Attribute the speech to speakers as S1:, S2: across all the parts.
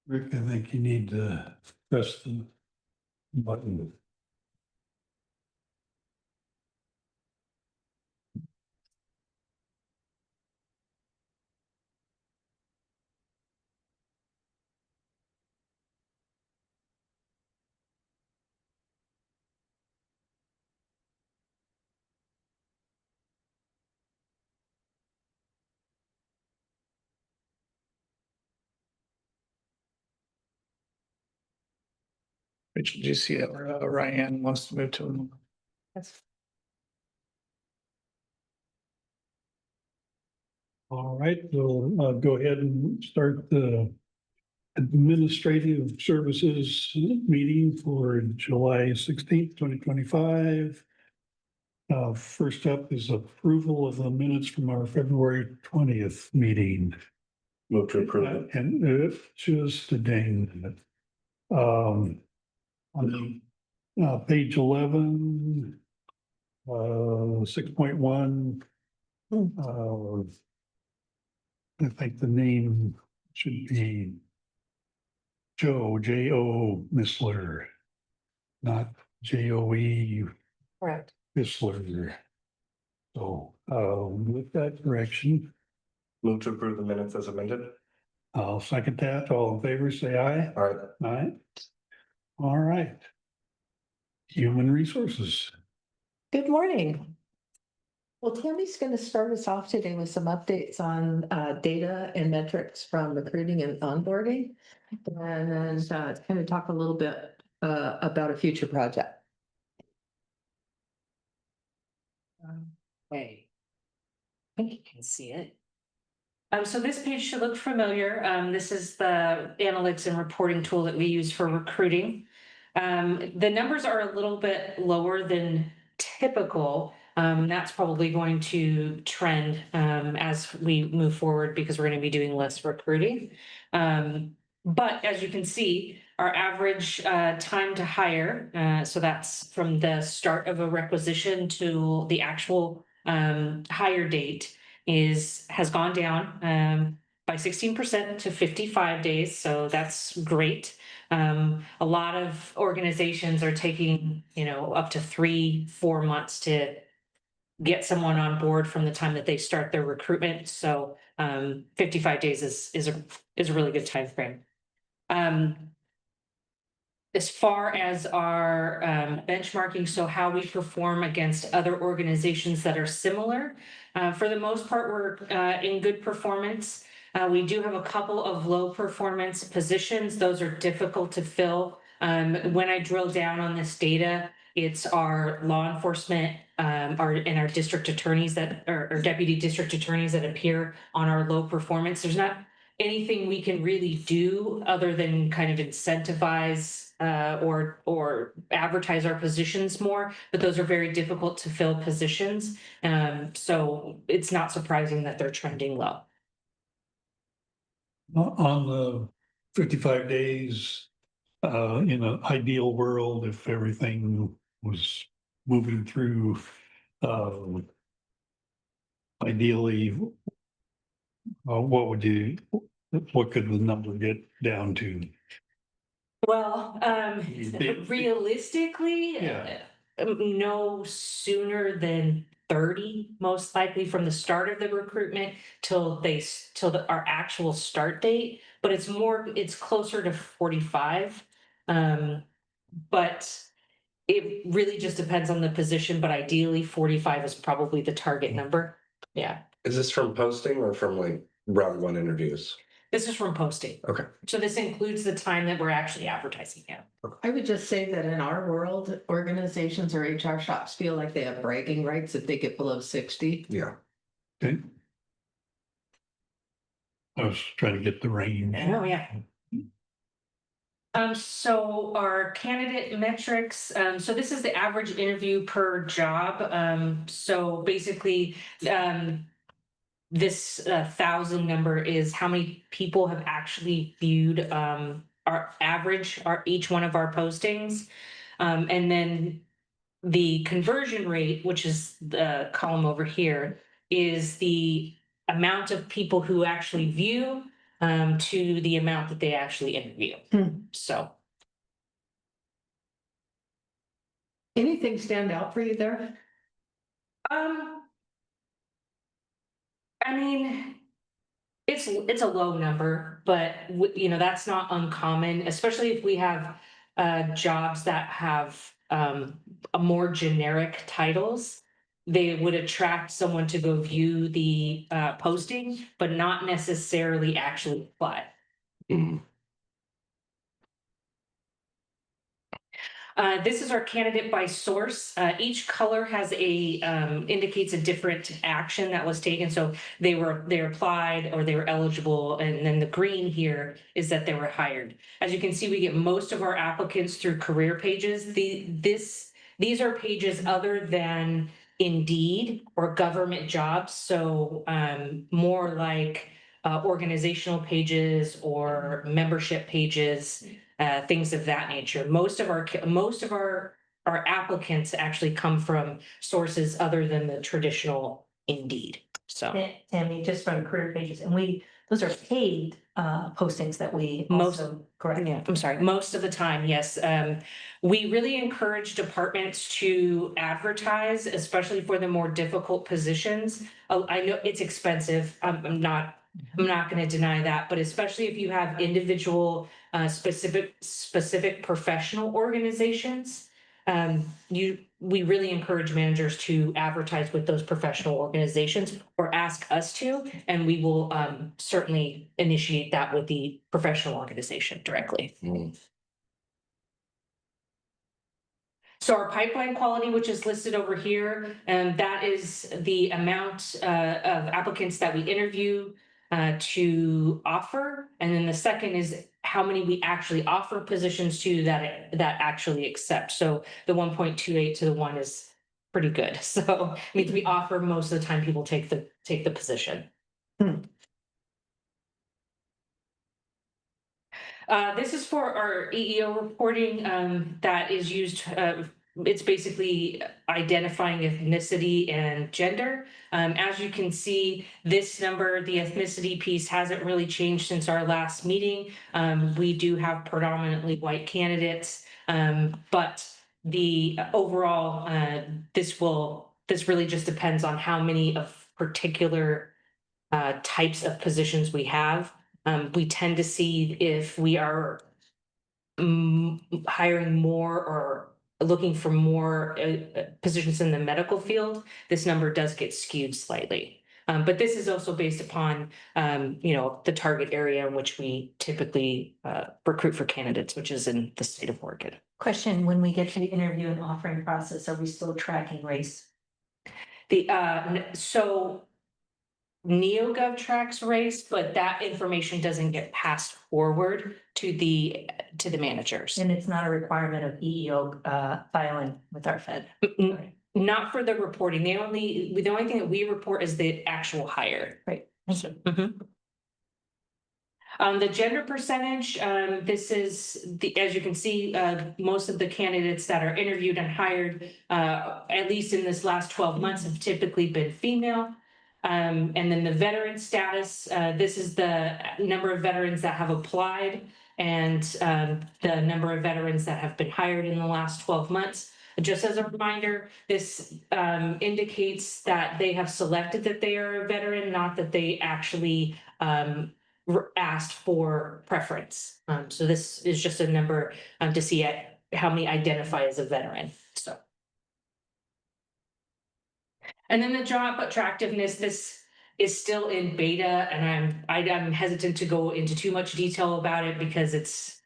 S1: Rick, I think you need to press the button.
S2: Rachel, do you see that Ryan wants to move to?
S1: All right, we'll go ahead and start the administrative services meeting for July 16th, 2025. First up is approval of the minutes from our February 20th meeting.
S3: Move to approve it.
S1: And it's just a dang. On page 11, 6.1. I think the name should be J.O. Missler, not J.O.E.
S4: Correct.
S1: Missler. So, with that correction,
S3: Move to approve the minutes as amended.
S1: I'll second that. All in favor, say aye.
S3: All right.
S1: Aye. All right. Human resources.
S4: Good morning. Well, Tammy's going to start us off today with some updates on data and metrics from recruiting and onboarding. And then kind of talk a little bit about a future project.
S5: Hey, I think you can see it. So this page should look familiar. This is the analytics and reporting tool that we use for recruiting. The numbers are a little bit lower than typical. That's probably going to trend as we move forward because we're going to be doing less recruiting. But as you can see, our average time to hire, so that's from the start of a requisition to the actual hire date, has gone down by 16% to 55 days. So that's great. A lot of organizations are taking, up to 3-4 months to get someone on board from the time that they start their recruitment. So 55 days is a really good time frame. As far as our benchmarking, so how we perform against other organizations that are similar, for the most part, we're in good performance. We do have a couple of low performance positions. Those are difficult to fill. When I drill down on this data, it's our law enforcement and our district attorneys or deputy district attorneys that appear on our low performance. There's not anything we can really do other than kind of incentivize or advertise our positions more, but those are very difficult to fill positions. So it's not surprising that they're trending low.
S1: On the 55 days, in an ideal world, if everything was moving through, ideally, what could the number get down to?
S5: Well, realistically,
S1: Yeah.
S5: No sooner than 30, most likely from the start of the recruitment till our actual start date, but it's closer to 45. But it really just depends on the position, but ideally 45 is probably the target number. Yeah.
S3: Is this from posting or from like round one interviews?
S5: This is from posting.
S3: Okay.
S5: So this includes the time that we're actually advertising now.
S4: I would just say that in our world, organizations or HR shops feel like they have bragging rights if they get below 60.
S3: Yeah.
S1: Okay. I was trying to get the range.
S5: Oh, yeah. So our candidate metrics, so this is the average interview per job. So basically, this 1,000 number is how many people have actually viewed each one of our postings. And then the conversion rate, which is the column over here, is the amount of people who actually view to the amount that they actually interview.
S4: Hmm.
S5: So.
S4: Anything stand out for you there?
S5: I mean, it's a low number, but you know, that's not uncommon, especially if we have jobs that have a more generic titles. They would attract someone to go view the posting, but not necessarily actually apply. This is our candidate by source. Each color has indicates a different action that was taken. So they applied or they were eligible. And then the green here is that they were hired. As you can see, we get most of our applicants through career pages. These are pages other than Indeed or government jobs. So more like organizational pages or membership pages. Things of that nature. Most of our applicants actually come from sources other than the traditional Indeed. So
S6: Tammy, just from career pages, and those are paid postings that we
S5: Most-
S6: also, correct?
S5: yeah, I'm sorry, most of the time, yes. We really encourage departments to advertise, especially for the more difficult positions. I know it's expensive. I'm not going to deny that, but especially if you have individual specific professional organizations, we really encourage managers to advertise with those professional organizations or ask us to, and we will certainly initiate that with the professional organization directly. So our pipeline quality, which is listed over here, and that is the amount of applicants that we interview to offer. And then the second is how many we actually offer positions to that actually accept. So the 1.28 to the 1 is pretty good. So it means we offer most of the time people take the position. This is for our EEO reporting that is used. It's basically identifying ethnicity and gender. As you can see, this number, the ethnicity piece, hasn't really changed since our last meeting. We do have predominantly white candidates, but the overall, this really just depends on how many of particular types of positions we have. We tend to see if we are hiring more or looking for more positions in the medical field, this number does get skewed slightly. But this is also based upon, the target area in which we typically recruit for candidates, which is in the state of Oregon.
S6: Question, when we get to the interview and offering process, are we still tracking race?
S5: So NeoGov tracks race, but that information doesn't get passed forward to the managers.
S6: And it's not a requirement of EEO filing with our Fed?
S5: Not for the reporting. The only thing that we report is the actual hire.
S6: Right, thank you.
S5: The gender percentage, this is as you can see, most of the candidates that are interviewed and hired, at least in this last 12 months, have typically been female. And then the veteran status, this is the number of veterans that have applied and the number of veterans that have been hired in the last 12 months. Just as a reminder, this indicates that they have selected that they are a veteran, not that they actually asked for preference. So this is just a number to see how many identify as a veteran. So. And then the job attractiveness, this is still in beta, and I'm hesitant to go into too much detail about it because it's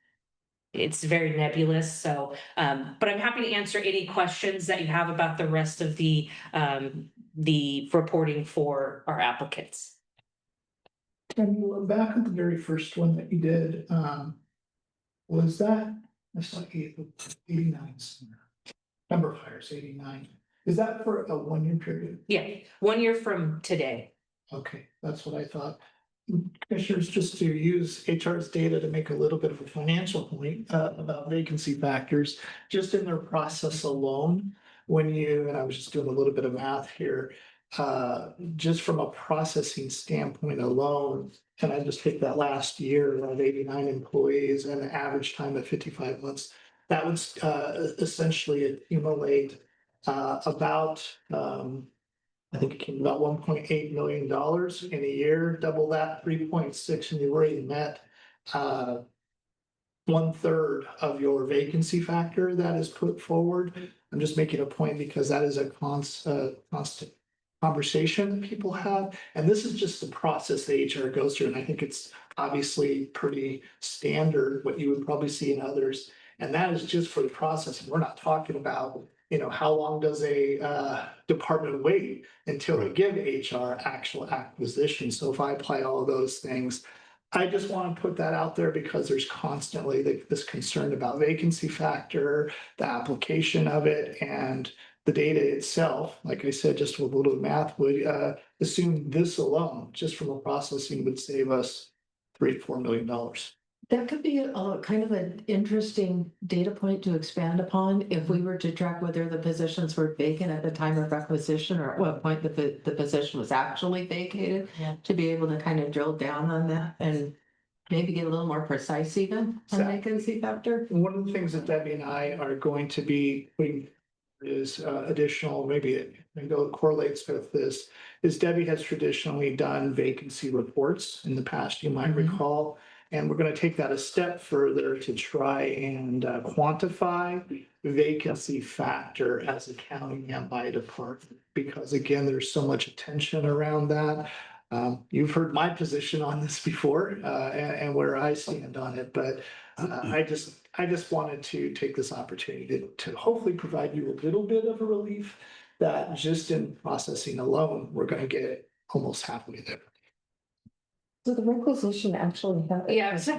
S5: very nebulous. So, but I'm happy to answer any questions that you have about the rest of the reporting for our applicants.
S2: And you look back at the very first one that you did, was that's like 89, number of hires, 89. Is that for a 1-year period?
S5: Yeah, 1 year from today.
S2: Okay, that's what I thought. Commissioners, just to use HR's data to make a little bit of a financial point about vacancy factors, just in their process alone, and I was just doing a little bit of math here, just from a processing standpoint alone, and I just take that last year of 89 employees and an average time of 55 months, that would essentially accumulate about, I think it came about $1.8 million in a year, double that 3.6, and you already met 1/3 of your vacancy factor that is put forward. I'm just making a point because that is a constant conversation that people have. And this is just the process the HR goes through. And I think it's obviously pretty standard, what you would probably see in others. And that is just for the process. We're not talking about, how long does a department wait until they give HR actual acquisition. So if I apply all of those things, I just want to put that out there because there's constantly this concern about vacancy factor, the application of it, and the data itself. Like I said, just with a little math would assume this alone, just from a processing, would save us $3 to $4 million.
S4: That could be a kind of an interesting data point to expand upon if we were to track whether the positions were vacant at the time of requisition or at what point the position was actually vacated.
S6: Yeah.
S4: To be able to kind of drill down on that and maybe get a little more precise even on
S2: Exactly.
S4: vacancy factor.
S2: One of the things that Debbie and I are going to be putting is additional, maybe it correlates with this, is Debbie has traditionally done vacancy reports in the past, you might recall. And we're going to take that a step further to try and quantify vacancy factor as a county and by department. Because again, there's so much attention around that. You've heard my position on this before and where I stand on it, but I just wanted to take this opportunity to hopefully provide you a little bit of a relief that just in processing alone, we're going to get almost halfway there.
S4: So the requisition actually happened.
S5: Yeah, so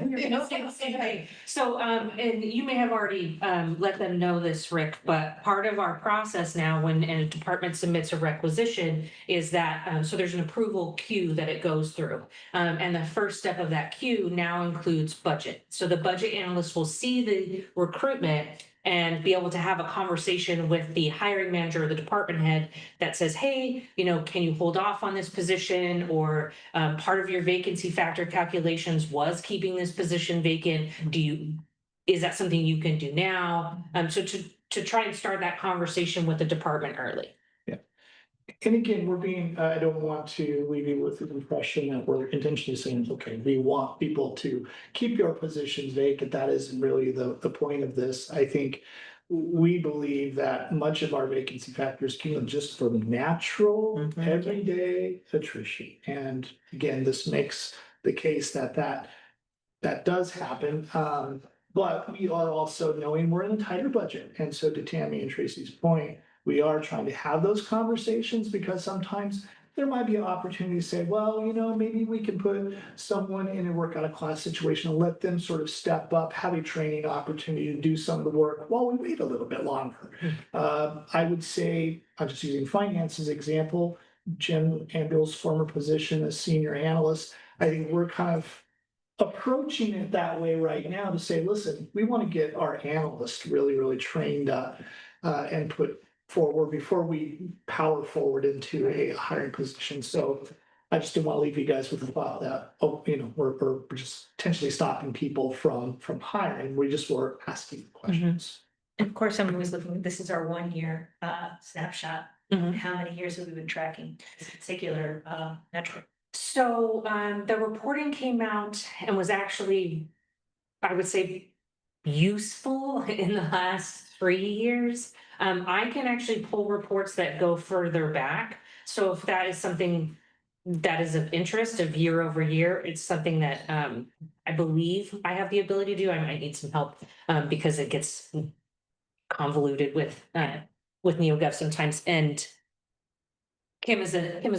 S5: and you may have already let them know this, Rick, but part of our process now when a department submits a requisition is that, so there's an approval queue that it goes through. And the first step of that queue now includes budget. So the budget analyst will see the recruitment and be able to have a conversation with the hiring manager or the department head that says, hey, can you hold off on this position? Or part of your vacancy factor calculations was keeping this position vacant. Is that something you can do now? So to try and start that conversation with the department early.
S2: And again, I don't want to leave you with the impression that we're intentionally saying, okay, we want people to keep your positions vacant. That isn't really the point of this. I think we believe that much of our vacancy factors came just from natural, everyday attrition. And again, this makes the case that does happen. But we are also knowing we're in a tighter budget. And so to Tammy and Tracy's point, we are trying to have those conversations because sometimes there might be an opportunity to say, well, maybe we can put someone in a work out of class situation and let them sort of step up, have a training opportunity to do some of the work while we wait a little bit longer. I would say, I'm just using finance as an example, Jim Ambill's former position as senior analyst, I think we're kind of approaching it that way right now to say, listen, we want to get our analysts really, really trained up and put forward before we power forward into a hiring position. So I just didn't want to leave you guys with the thought that, we're just potentially stopping people from hiring. We just were asking questions.
S6: And of course, I'm always looking, this is our 1 year snapshot. How many years have we been tracking this particular metric?
S5: So the reporting came out and was actually, I would say, useful in the last 3 years. I can actually pull reports that go further back. So if that is something that is of interest of year over year, it's something that I believe I have the ability to do. I might need some help because it gets convoluted with NeoGov sometimes. And Kim is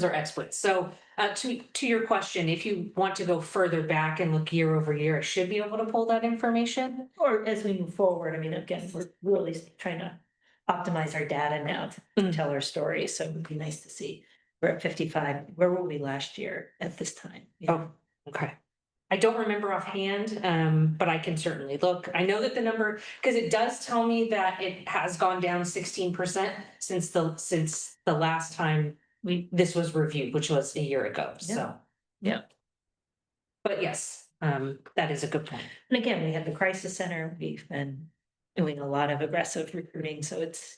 S5: our expert. So to your question, if you want to go further back and look year over year, I should be able to pull that information.
S6: Or as we move forward, again, we're really trying to optimize our data now to tell our story. So it would be nice to see. We're at 55. Where were we last year at this time?
S5: Oh, okay. I don't remember offhand, but I can certainly look. I know that the number, because it does tell me that it has gone down 16% since the last time this was reviewed, which was a year ago, so.
S6: Yeah.
S5: But yes, that is a good point.
S6: And again, we have the crisis center, we've been doing a lot of aggressive recruiting, so it's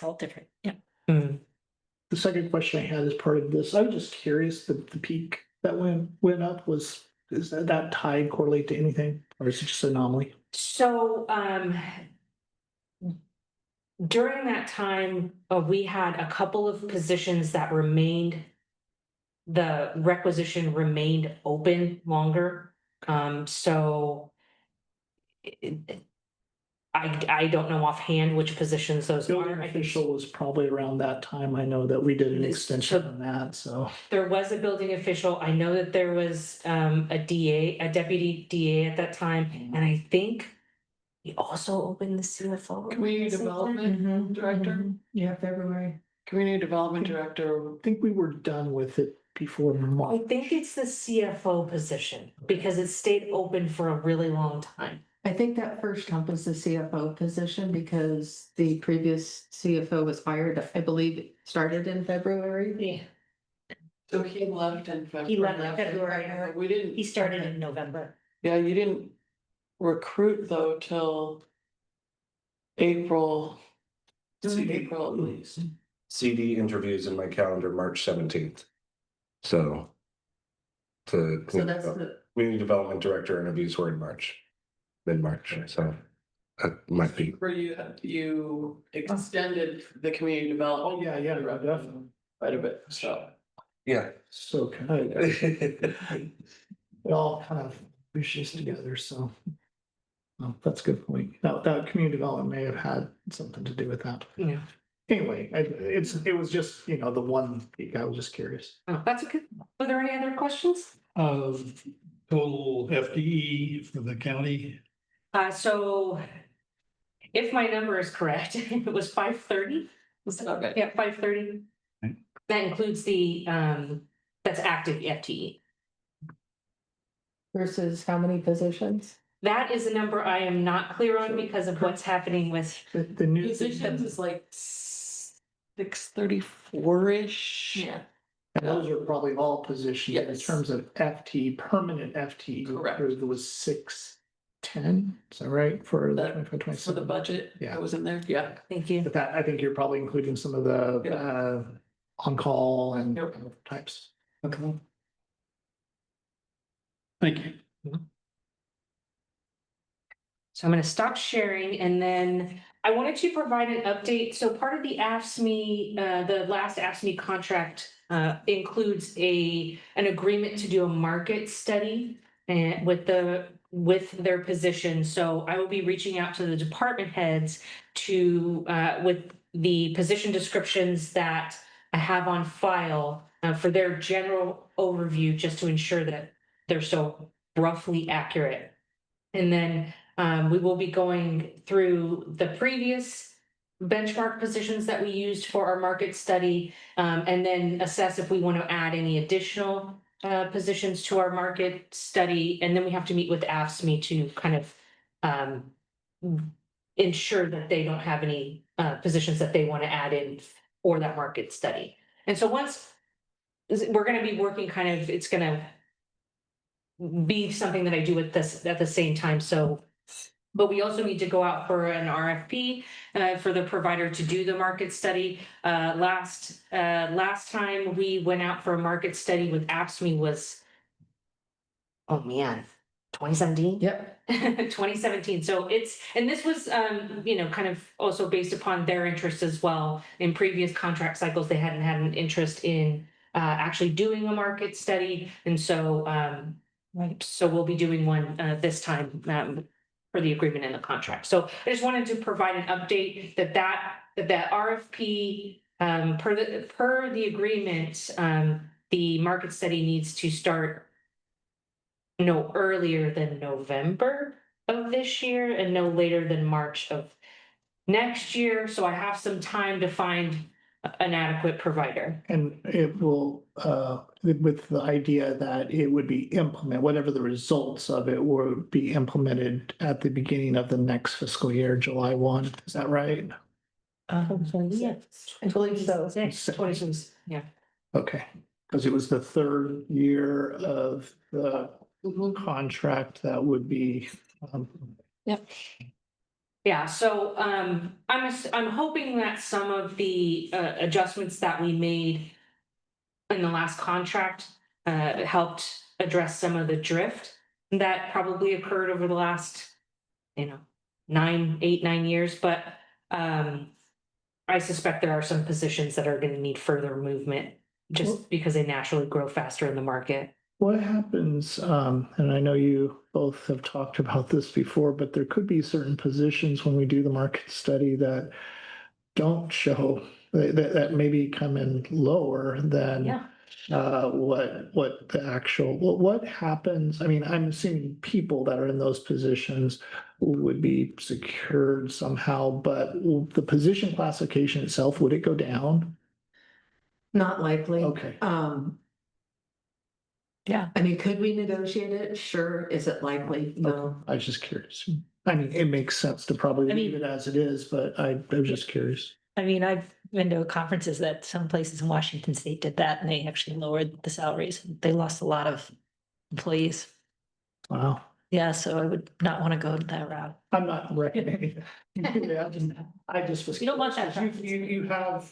S6: all different, yeah.
S2: The second question I had as part of this, I was just curious, the peak that went up is that tied correlate to anything, or is it just an anomaly?
S5: So, during that time, we had a couple of positions that remained. The requisition remained open longer, so. I don't know offhand which positions those
S2: Building
S5: are. I think
S2: official was probably around that time. I know that we did an extension on that, so.
S5: there was a building official. I know that there was a DA, a deputy DA at that time, and I think we also opened the CFO.
S7: Community Development Director,
S4: Yeah, February.
S7: Community Development Director.
S2: I think we were done with it before
S5: I
S2: March.
S5: think it's the CFO position because it stayed open for a really long time.
S4: I think that first jump was the CFO position because the previous CFO was hired, I believe, started in February.
S7: So he left in February.
S6: He left in February.
S7: We didn't.
S6: He started in November.
S7: Yeah, you didn't recruit though till April. April at least.
S3: CD interviews in my calendar, March 17th. So.
S4: So that's
S3: Community Development Director interviews were in March, mid-March, so that might be.
S7: Where you extended the community development.
S2: Oh, yeah, definitely.
S7: Quite a bit, so.
S3: Yeah.
S2: So kind of, it all kind of pushes together, so. Well, that's a good point. That community development may have had something to do with that.
S5: Yeah.
S2: Anyway, it was just, the one peak. I was just curious.
S5: Oh, that's okay. Were there any other questions?
S1: Total FTE for the county.
S5: So if my number is correct, it was 530.
S7: Okay.
S5: Yeah, 530.
S1: Okay.
S5: That includes the, that's active FTE.
S4: versus how many positions?
S5: That is a number I am not clear on because of what's happening with,
S2: The new.
S7: Positions is like 634-ish.
S5: yeah.
S2: And those are probably all positions. In
S7: Yes.
S2: terms of FT, permanent FT.
S7: Correct.
S2: There was 610, is that right, for the
S7: That-
S2: 25,
S7: For
S2: 27?
S7: the budget
S2: Yeah.
S7: that was in there, yeah.
S5: Thank you.
S2: But that, I think you're probably including some of the, on-call and
S7: Yep.
S2: types.
S4: Okay.
S1: Thank you.
S5: So I'm going to stop sharing and then I wanted to provide an update. So part of the AFSCME, the last AFSCME contract includes an agreement to do a market study and with their position. So I will be reaching out to the department heads to with the position descriptions that I have on file for their general overview, just to ensure that they're so roughly accurate. And then we will be going through the previous benchmark positions that we used for our market study, and then assess if we want to add any additional positions to our market study. And then we have to meet with AFSCME to kind of ensure that they don't have any positions that they want to add in for that market study. And so once we're going to be working kind of, it's going to be something that I do with this at the same time. So, but we also need to go out for an RFP for the provider to do the market study. Last time we went out for a market study with AFSCME was, oh man, 2017?
S4: Yep.
S5: 2017. So and this was, kind of also based upon their interest as well. In previous contract cycles, they hadn't had an interest in actually doing a market study. And so, so we'll be doing one this time for the agreement and the contract. So I just wanted to provide an update that RFP, per the agreement, the market study needs to start no earlier than November of this year and no later than March of next year. So I have some time to find an adequate provider.
S2: And it will, with the idea that it would be whatever the results of it would be implemented at the beginning of the next fiscal year, July 1, is that right?
S4: Yes, I believe so.
S5: 26, yeah.
S2: Okay, because it was the third year of the contract that would be.
S4: Yep.
S5: Yeah, so I'm hoping that some of the adjustments that we made in the last contract helped address some of the drift that probably occurred over the last, 9 years, but I suspect there are some positions that are gonna need further movement just because they naturally grow faster in the market.
S2: What happens, and I know you both have talked about this before, but there could be certain positions when we do the market study that don't show, that maybe come in lower than
S5: Yeah.
S2: what the actual, what happens? I mean, I'm assuming people that are in those positions would be secured somehow, but the position classification itself, would it go down?
S4: Not likely.
S2: Okay.
S6: Yeah.
S4: I mean, could we negotiate it? Sure. Is it likely? No.
S2: I was just curious. I mean, it makes sense to probably
S6: I mean-
S2: leave it as it is, but I was just curious.
S6: I mean, I've been to conferences that some places in Washington State did that and they actually lowered the salaries. They lost a lot of employees.
S2: Wow.
S6: Yeah, so I would not want to go that route.
S2: I'm not recommending. Yeah, I just was.
S6: You don't want that
S2: curious. You have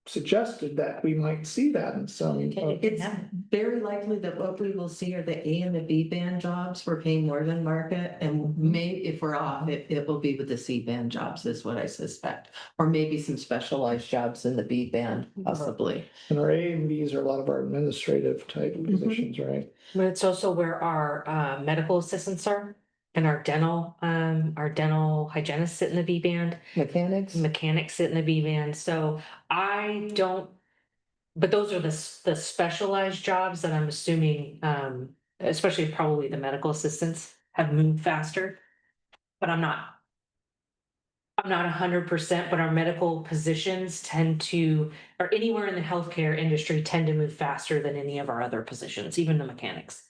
S2: suggested that we might see that in some.
S6: Okay.
S4: It's very likely that what we will see are the A and the B band jobs. We're paying more than market, and maybe if we're off, it will be with the C band jobs is what I suspect. Or maybe some specialized jobs in the B band possibly.
S2: And our A and Bs are a lot of our administrative type
S4: Mhm.
S2: positions, right?
S5: But it's also where our medical assistants are and our dental hygienists sit in the B band,
S4: Mechanics.
S5: mechanics sit in the B band, so I don't. But those are the specialized jobs that I'm assuming, especially probably the medical assistants have moved faster. But I'm not 100%, but our medical positions tend to, or anywhere in the healthcare industry tend to move faster than any of our other positions, even the mechanics.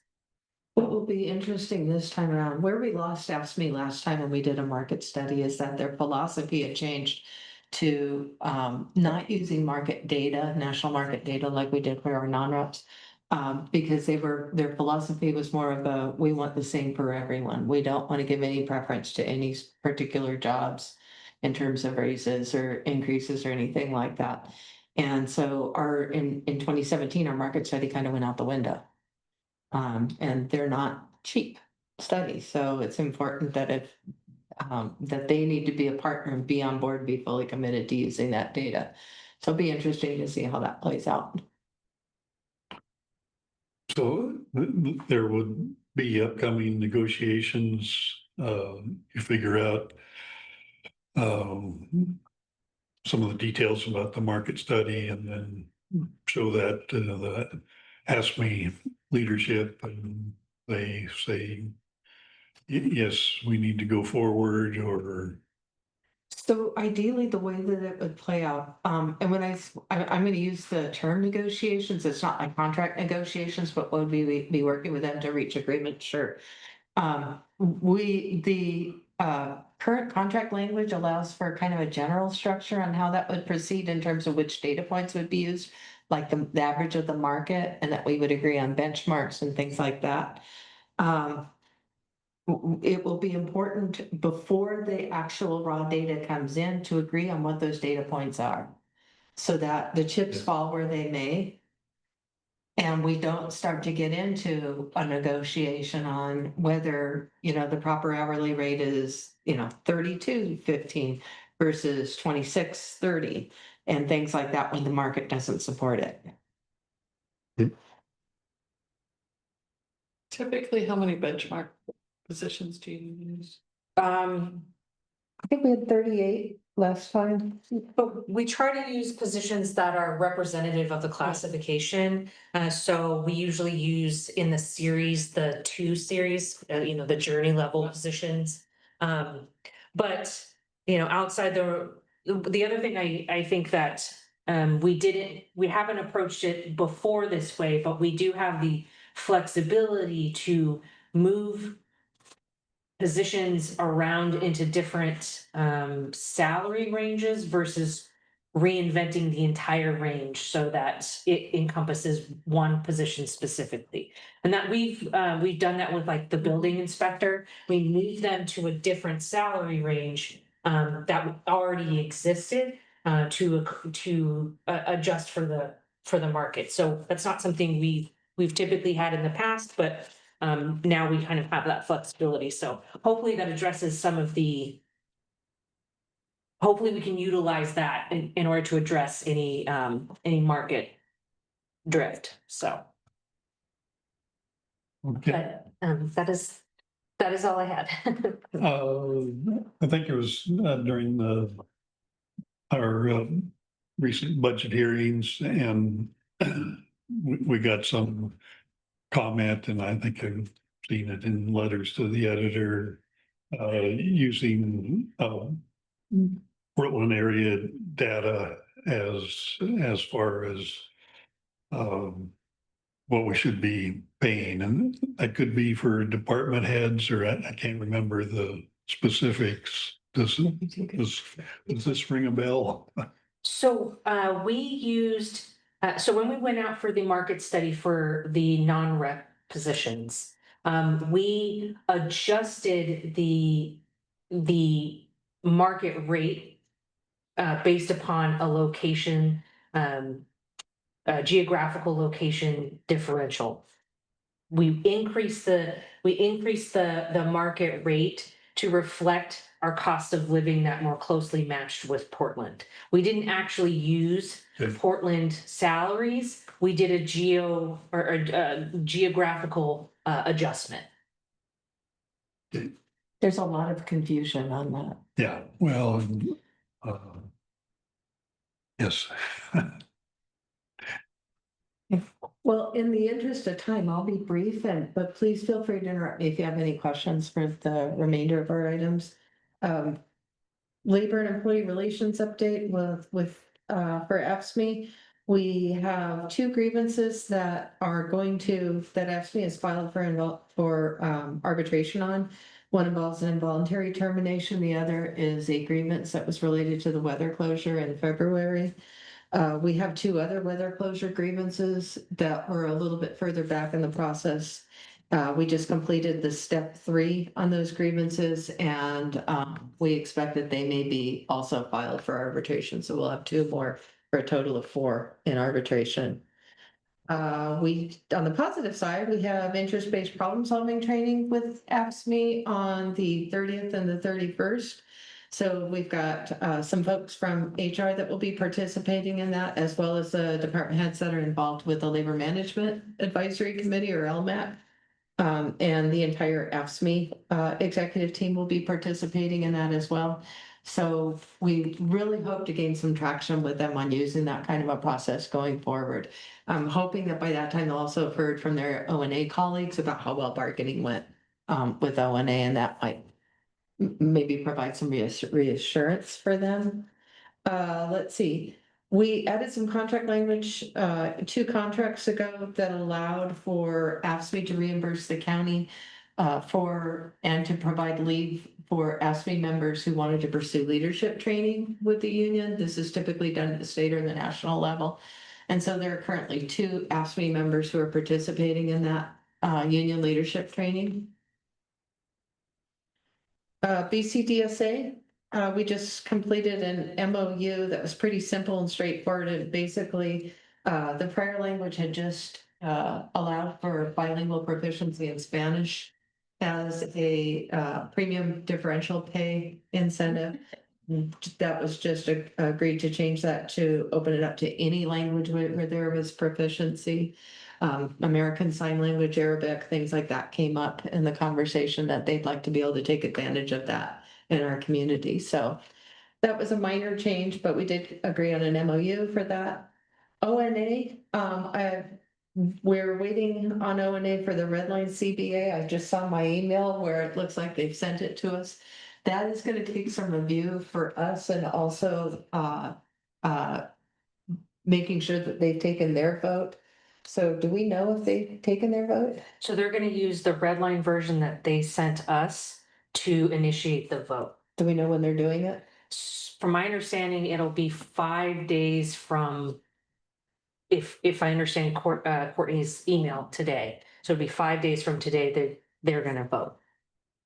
S4: What will be interesting this time around, where we lost AFSCME last time when we did a market study, is that their philosophy had changed to not using market data, national market data like we did for our non-reps. Because their philosophy was more of a, we want the same for everyone. We don't want to give any preference to any particular jobs in terms of raises or increases or anything like that. And so in 2017, our market study kind of went out the window. And they're not cheap studies, so it's important that that they need to be a partner and be on board, be fully committed to using that data. So it'll be interesting to see how that plays out.
S1: So there would be upcoming negotiations, you figure out some of the details about the market study and then show that to the ASME leadership and they say, yes, we need to go forward or.
S4: So ideally, the way that it would play out, and when I'm going to use the term negotiations, it's not like contract negotiations, but would we be working with them to reach agreement? Sure. The current contract language allows for kind of a general structure on how that would proceed in terms of which data points would be used, like the average of the market, and that we would agree on benchmarks and things like that. It will be important before the actual raw data comes in to agree on what those data points are. So that the chips fall where they may. And we don't start to get into a negotiation on whether, the proper hourly rate is, 32.15 versus 26.30 and things like that when the market doesn't support it.
S7: Typically, how many benchmark positions do you use?
S4: I think we had 38 last time.
S5: But we try to use positions that are representative of the classification. So we usually use in the series, the 2 series, the journey level positions. But, outside the other thing I think that we haven't approached it before this way, but we do have the flexibility to move positions around into different salary ranges versus reinventing the entire range so that it encompasses one position specifically. And that we've done that with like the building inspector. We moved them to a different salary range that already existed to adjust for the market. So that's not something we've typically had in the past, but now we kind of have that flexibility. So hopefully that addresses some of the. Hopefully we can utilize that in order to address any market drift. So,
S1: Okay.
S5: but that is all I had.
S1: I think it was during our recent budget hearings, and we got some comment, and I think I've seen it in letters to the editor, using Portland area data as far as what we should be paying, and that could be for department heads, or I can't remember the specifics. Does this ring a bell?
S5: So we used, so when we went out for the market study for the non-rep positions, we adjusted the market rate based upon a location, geographical location differential. We increased the market rate to reflect our cost of living that more closely matched with Portland. We didn't actually use
S1: Good.
S5: Portland salaries. We did a geographical adjustment.
S4: There's a lot of confusion on that.
S1: Yeah, well, yes.
S4: Well, in the interest of time, I'll be brief, but please feel free to interrupt me if you have any questions for the remainder of our items. Labor and Employee Relations update for AFSCME. We have 2 grievances that AFSCME has filed for arbitration on. One involves an involuntary termination. The other is a grievance that was related to the weather closure in February. We have 2 other weather closure grievances that were a little bit further back in the process. We just completed the step 3 on those grievances, and we expect that they may be also filed for arbitration. So we'll have 2 more for a total of 4 in arbitration. On the positive side, we have interest-based problem-solving training with AFSCME on the 30th and the 31st. So we've got some folks from HR that will be participating in that, as well as the department heads that are involved with the Labor Management Advisory Committee, or LMAT. And the entire AFSCME executive team will be participating in that as well. So we really hope to gain some traction with them on using that kind of a process going forward. I'm hoping that by that time they'll also have heard from their O&A colleagues about how well bargaining went with O&A, and that might maybe provide some reassurance for them. Let's see. We added some contract language 2 contracts ago that allowed for AFSCME to reimburse the county and to provide leave for AFSCME members who wanted to pursue leadership training with the union. This is typically done at the state or the national level. And so there are currently 2 AFSCME members who are participating in that union leadership training. BCDSA, we just completed an MOU that was pretty simple and straightforward. And basically, the prior language had just allowed for bilingual proficiency in Spanish as a premium differential pay incentive. That was just agreed to change that to open it up to any language where there was proficiency. American Sign Language, Arabic, things like that came up in the conversation, that they'd like to be able to take advantage of that in our community. So that was a minor change, but we did agree on an MOU for that. ONA, we're waiting on ONA for the Redline CBA. I just saw my email where it looks like they've sent it to us. That is going to take some review for us, and also making sure that they've taken their vote. So do we know if they've taken their vote?
S5: So they're going to use the red line version that they sent us to initiate the vote.
S4: Do we know when they're doing it?
S5: From my understanding, it'll be 5 days from, if I understand Courtney's email today. So it'll be 5 days from today that they're gonna vote.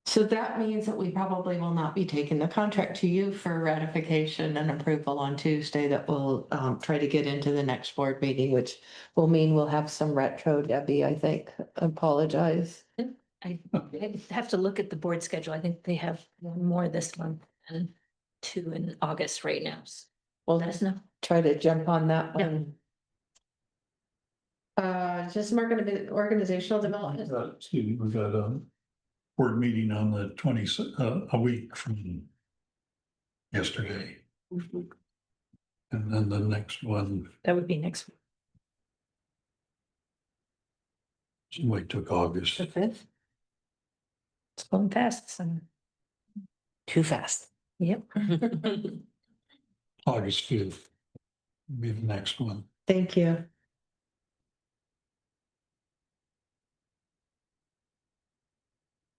S4: So that means that we probably will not be taking the contract to you for ratification and approval on Tuesday. That will try to get into the next board meeting, which will mean we'll have some retro, Debbie, I think. Apologize.
S6: I have to look at the board schedule. I think they have one more this month and 2 in August right now.
S4: We'll
S6: Let us know.
S4: try to jump on that
S6: Yeah.
S4: one. Just more gonna be organizational development.
S1: Excuse me, we've got a board meeting on the 20, a week from yesterday. And then the next one,
S6: That would be next week.
S1: somebody took August.
S4: The 5th.
S6: It's going fast, so.
S5: Too fast.
S6: Yep.
S1: August 5th. Be the next one.
S4: Thank you.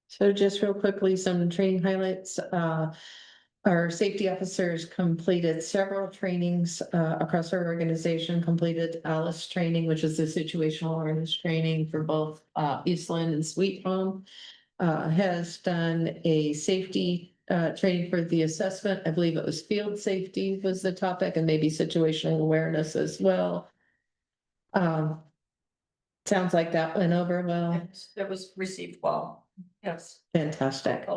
S4: So just real quickly, some training highlights. Our safety officers completed several trainings across our organization, completed Alice training, which is the situational awareness training for both Eastland and Sweet Home. Has done a safety training for the assessment. I believe it was field safety was the topic, and maybe situational awareness as well. Sounds like that went over well.
S6: That was received well. Yes.
S4: Fantastic.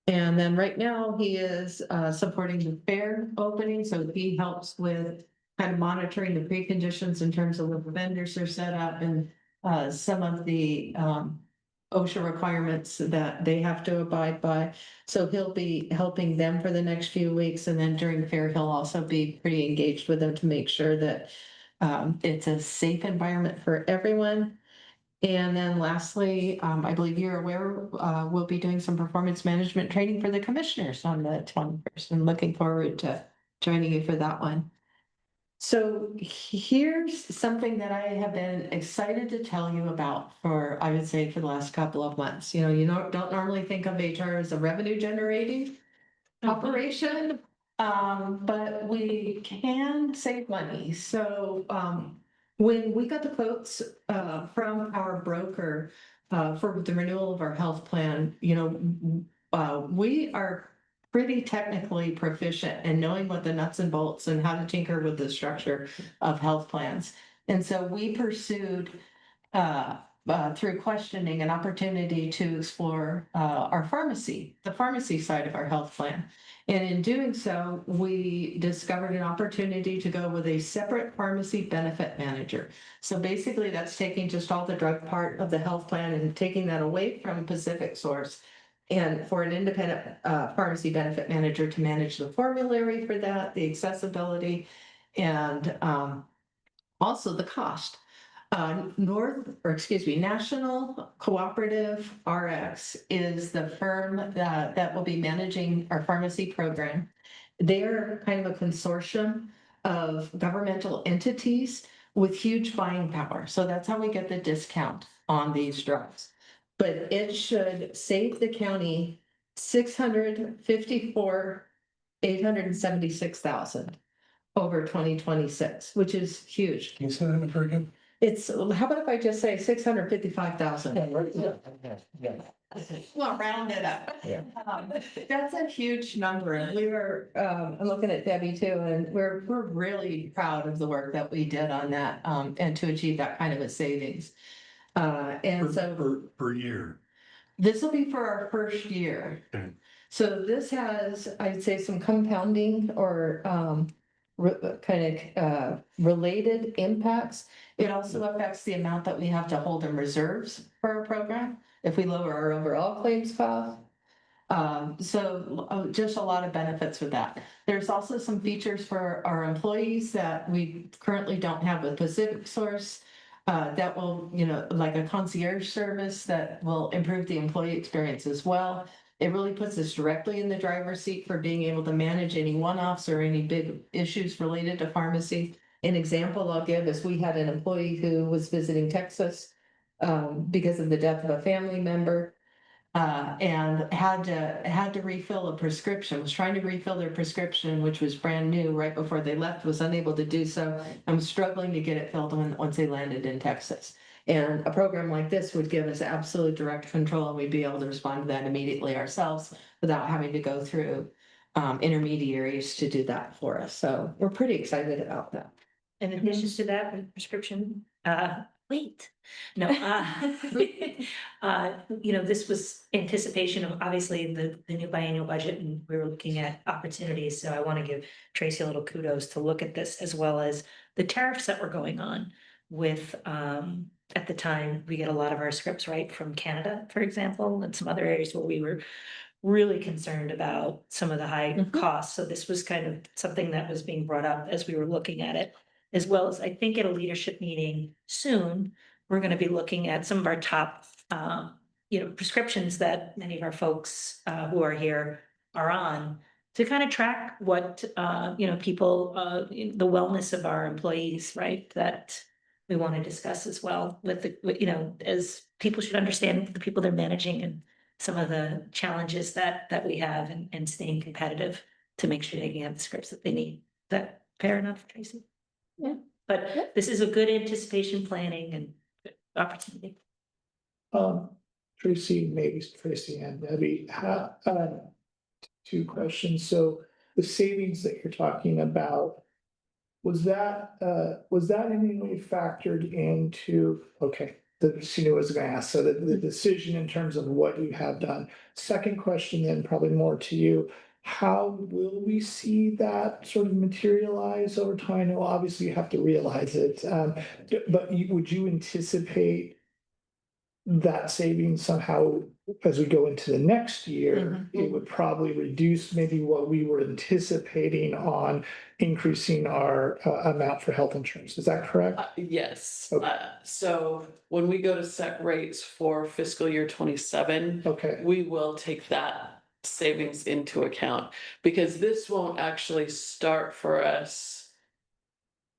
S4: And then right now he is supporting the fair opening, so he helps with kind of monitoring the preconditions in terms of what the vendors are set up and some of the OSHA requirements that they have to abide by. So he'll be helping them for the next few weeks, and then during fair, he'll also be pretty engaged with them to make sure that it's a safe environment for everyone. And then lastly, I believe you're aware, we'll be doing some performance management training for the commissioners on the 21st, and looking forward to joining you for that one. So here's something that I have been excited to tell you about for, I would say, for the last couple of months. You know, don't normally think of HR as a revenue generating operation, but we can save money. So, when we got the quotes from our broker for the renewal of our health plan, we are pretty technically proficient in knowing what the nuts and bolts and how to tinker with the structure of health plans. And so we pursued through questioning an opportunity to explore the pharmacy side of our health plan. And in doing so, we discovered an opportunity to go with a separate pharmacy benefit manager. So basically that's taking just all the drug part of the health plan and taking that away from Pacific Source, and for an independent pharmacy benefit manager to manage the formulary for that, the accessibility, and also the cost. National Cooperative RX is the firm that will be managing our pharmacy program. They're kind of a consortium of governmental entities with huge buying power. So that's how we get the discount on these drugs. But it should save the county $654,876,000 over 2026, which is huge.
S3: Can you say that number again?
S4: It's, how about if I just say 655,000? Well, round it up.
S3: Yeah.
S4: That's a huge number. And we were, I'm looking at Debbie too, and we're really proud of the work that we did on that, and to achieve that kind of a savings. And so
S1: Per year.
S4: this will be for our first year.
S1: Okay.
S4: So this has, I'd say, some compounding or related impacts. It also affects the amount that we have to hold in reserves for our program if we lower our overall claims cost. So just a lot of benefits with that. There's also some features for our employees that we currently don't have with Pacific Source. That will, like a concierge service that will improve the employee experience as well. It really puts us directly in the driver's seat for being able to manage any one-offs or any big issues related to pharmacy. An example I'll give is we had an employee who was visiting Texas because of the death of a family member. And had to refill a prescription, was trying to refill their prescription, which was brand new right before they left, was unable to do so. And was struggling to get it filled once they landed in Texas. And a program like this would give us absolute direct control, and we'd be able to respond to that immediately ourselves without having to go through intermediaries to do that for us. So we're pretty excited about that.
S6: In addition to that, with prescription, wait, no, you know, this was anticipation of obviously the new biannual budget, and we were looking at opportunities. So I want to give Tracy a little kudos to look at this, as well as the tariffs that were going on with, at the time, we get a lot of our scripts right from Canada, for example, and some other areas where we were really concerned about some of the high costs. So this was kind of something that was being brought up as we were looking at it. As well as I think at a leadership meeting soon, we're gonna be looking at some of our top, you know, prescriptions that many of our folks, who are here are on. To kind of track what, you know, people, the wellness of our employees, right? That we want to discuss as well with you know, as people should understand the people they're managing and some of the challenges that we have, and staying competitive to make sure they can have the scripts that they need. Is that fair enough, Tracy?
S4: Yeah.
S6: But this is a good anticipation planning and opportunity.
S2: Tracy, maybe Tracy and Debbie, two questions. So the savings that you're talking about, was that in any way factored into, okay, she knew I was gonna ask, so the decision in terms of what you have done. Second question, then probably more to you. How will we see that sort of materialize over time? Well, obviously you have to realize it, but would you anticipate that savings somehow, as we go into the next year, it would probably reduce maybe what we were anticipating on increasing our amount for health insurance? Is that correct?
S7: Yes,
S2: Okay.
S7: so when we go to set rates for fiscal year 27,
S2: Okay,
S7: we will take that savings into account, because this won't actually start for us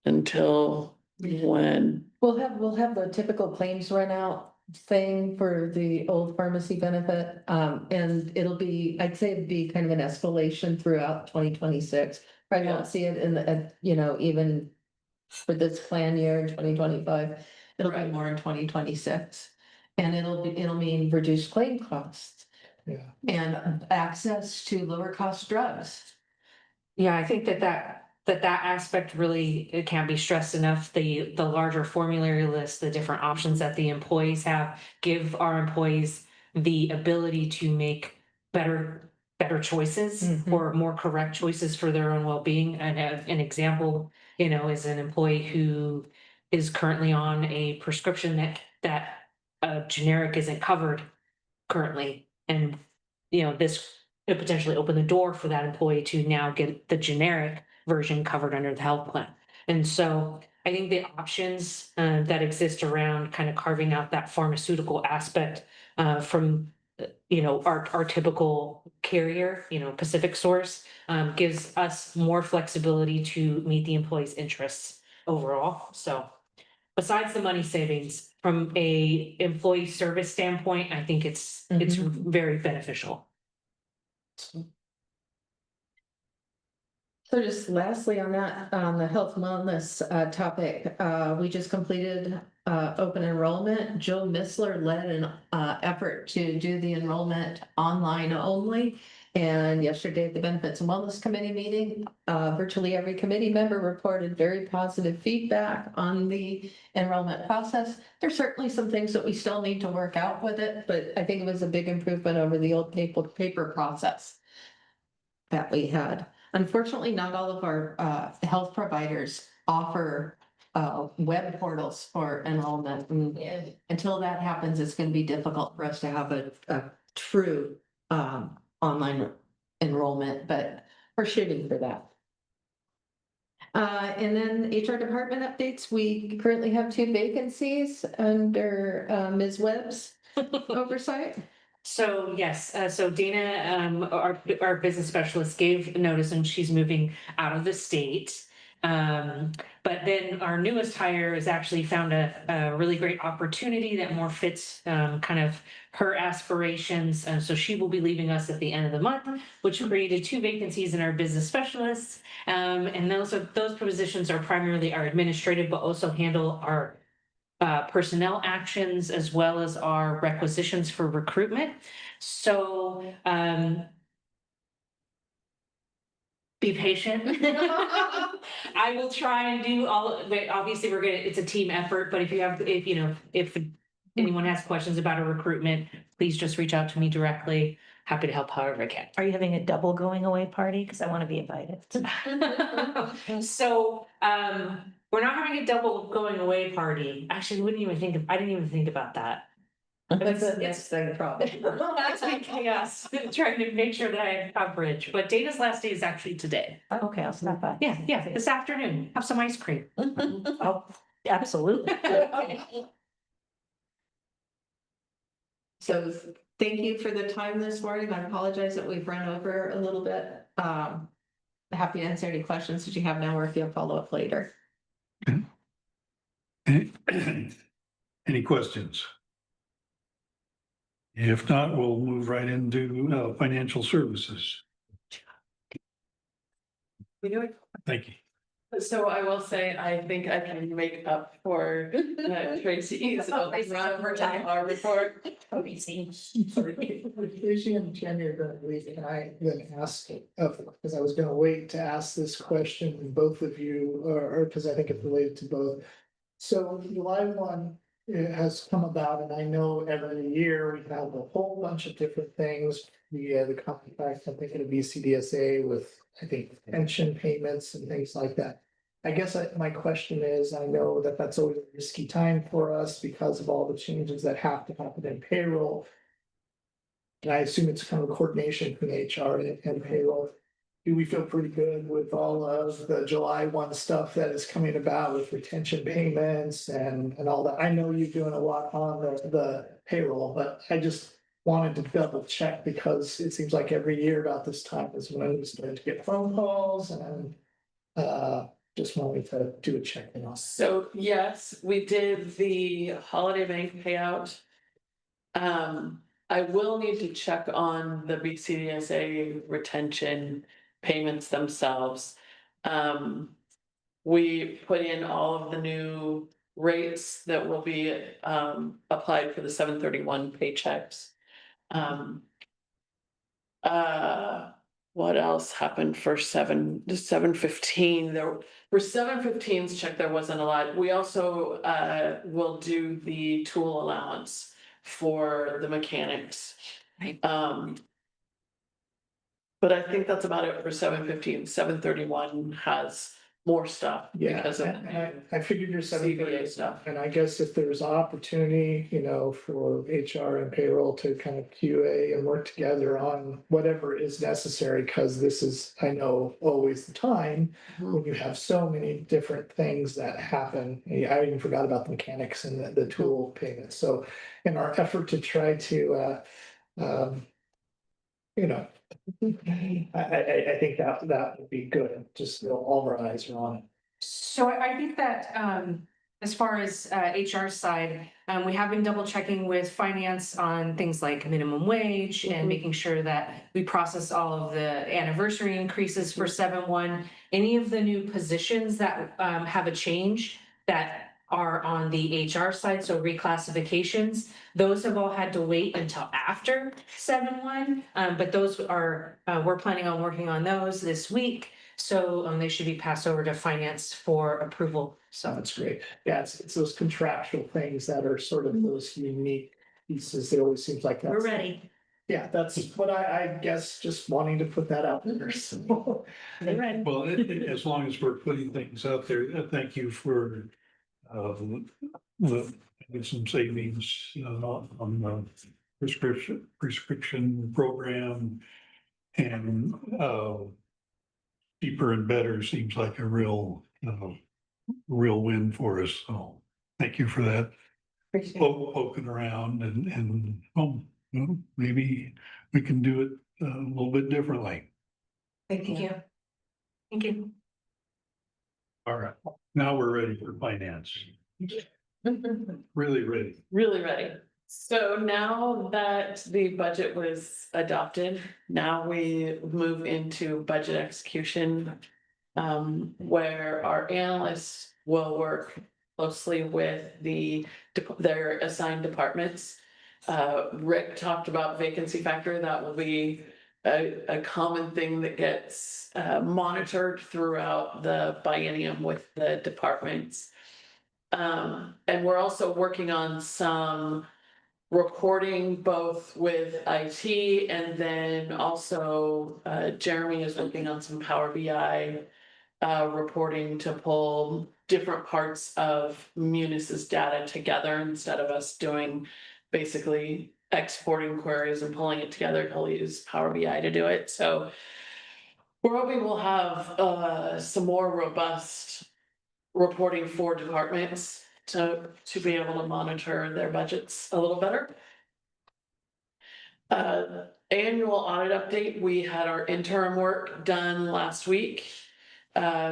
S7: until when?
S4: We'll have the typical claims run out thing for the old pharmacy benefit. And it'll be, I'd say it'd be kind of an escalation throughout 2026. Probably
S7: Yeah.
S4: won't see it in the, you know, even for this plan year, 2025. It'll be
S7: Right.
S4: more in 2026. And it'll mean reduced claim costs
S2: yeah.
S4: and access to lower cost drugs.
S5: Yeah, I think that aspect really, it can't be stressed enough. The larger formulary list, the different options that the employees have, give our employees the ability to make better choices
S4: Mhm.
S5: or more correct choices for their own well-being. And an example, you know, is an employee who is currently on a prescription that a generic isn't covered currently. And, you know, this could potentially open the door for that employee to now get the generic version covered under the health plan. And so I think the options that exist around kind of carving out that pharmaceutical aspect from, you know, our typical carrier, you know, Pacific Source, gives us more flexibility to meet the employee's interests overall. So besides the money savings, from a employee service standpoint, I think it's very beneficial.
S4: So just lastly on that, on the health and wellness topic, we just completed open enrollment. Jill Missler led an effort to do the enrollment online only. And yesterday at the Benefits and Wellness Committee meeting, virtually every committee member reported very positive feedback on the enrollment process. There's certainly some things that we still need to work out with it, but I think it was a big improvement over the old paper process that we had. Unfortunately, not all of our health providers offer web portals for enrollment. And until that happens, it's going to be difficult for us to have a true online enrollment, but we're shooting for that. And then HR department updates. We currently have 2 vacancies under Ms. Webb's oversight.
S5: So yes, so Dana, our business specialist gave notice and she's moving out of the state. But then our newest hire has actually found a really great opportunity that more fits kind of her aspirations. And so she will be leaving us at the end of the month, which created 2 vacancies in our business specialists. And those positions are primarily our administrative, but also handle our personnel actions as well as our requisitions for recruitment. So be patient. I will try and do all, but obviously it's a team effort, but if anyone has questions about a recruitment, please just reach out to me directly. Happy to help however I can.
S6: Are you having a double going away party? Because I want to be invited.
S5: So, we're not having a double going away party. Actually, I didn't even think about that.
S4: That's the next thing probably.
S5: That's been chaos, trying to make sure that I have coverage, but Dana's last day is actually today.
S6: Okay, I'll stop by.
S5: Yeah, this afternoon, have some ice cream.
S6: Oh, absolutely.
S4: So thank you for the time this morning. I apologize that we've run over a little bit. Happy to answer any questions that you have now or if you'll follow up later.
S1: Any questions? If not, we'll move right into financial services. Thank you.
S7: So I will say, I think I can make up for Tracy's
S6: overtime.
S7: our report.
S2: Sorry, Tracy and Jenny are gonna leave, and I then ask, because I was gonna wait to ask this question, to both of you, or because I think it's related to both. So July 1, it has come about, and I know every year we have a whole bunch of different things. The contract, I'm thinking of BCDSA with, I think, pension payments and things like that. I guess my question is, I know that that's always a risky time for us because of all the changes that have to happen in payroll. And I assume it's kind of a coordination between HR and payroll. Do we feel pretty good with all of the July 1 stuff that is coming about with retention payments and all that? I know you're doing a lot on the payroll, but I just wanted to double check because it seems like every year about this time is when we start to get phone calls and just wanted to do a check in on.
S7: So yes, we did the holiday bank payout. I will need to check on the BCDSA retention payments themselves. We put in all of the new rates that will be applied for the 7/31 paychecks. What else happened for 7/15? For 7/15's check, there wasn't a lot. We also will do the tool allowance for the mechanics.
S5: Right.
S7: But I think that's about it for 7/15. 7/31 has more stuff
S2: Yeah,
S7: because of
S2: and I figured your
S7: CBA stuff.
S2: And I guess if there's opportunity, for HR and payroll to kind of QA and work together on whatever is necessary, because this is, I know, always the time when you have so many different things that happen. I even forgot about the mechanics and the tool payments. So in our effort to try to, I think that would be good. Just all of our eyes are on it.
S5: So I think that as far as HR side, we have been double checking with finance on things like minimum wage and making sure that we process all of the anniversary increases for 7/1. Any of the new positions that have a change that are on the HR side, so reclassifications, those have all had to wait until after 7/1. But those are, we're planning on working on those this week. So they should be passed over to finance for approval.
S2: So
S5: So
S2: that's great. Yeah, it's those contractual things that are sort of those unique pieces. It always seems like that's.
S6: We're ready.
S2: Yeah, that's what I guess, just wanting to put that out there. So,
S6: We're ready.
S1: Well, as long as we're putting things out there, thank you for some savings on the prescription program and cheaper and better seems like a real win for us. So thank you for that. Poking around and maybe we can do it a little bit differently.
S4: Thank you.
S5: thank you.
S1: All right, now we're ready for finance. Really ready.
S7: Really ready. So now that the budget was adopted, now we move into budget execution. Where our analysts will work closely with their assigned departments. Rick talked about vacancy factor. That will be a common thing that gets monitored throughout the biennium with the departments. And we're also working on some reporting both with IT and then also Jeremy is working on some Power BI reporting to pull different parts of Munis's data together instead of us doing basically exporting queries and pulling it together. He'll use Power BI to do it. So we're hoping we'll have some more robust reporting for departments to be able to monitor their budgets a little better. Annual audit update, we had our interim work done last week,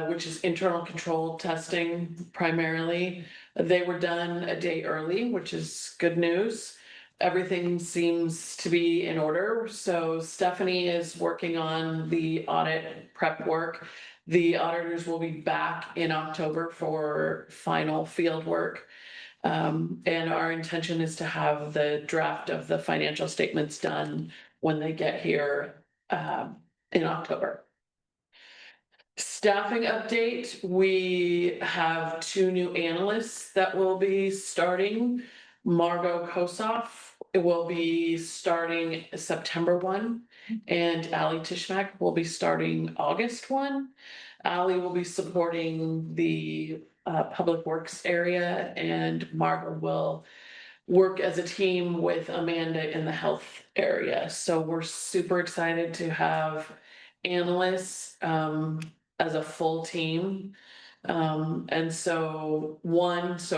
S7: which is internal control testing primarily. They were done a day early, which is good news. Everything seems to be in order. So Stephanie is working on the audit prep work. The auditors will be back in October for final field work. And our intention is to have the draft of the financial statements done when they get here in October. Staffing update, we have 2 new analysts that will be starting. Margot Kosoff will be starting September 1, and Ali Tishmak will be starting August 1. Ali will be supporting the public works area, and Margot will work as a team with Amanda in the health area. So we're super excited to have analysts as a full team. And so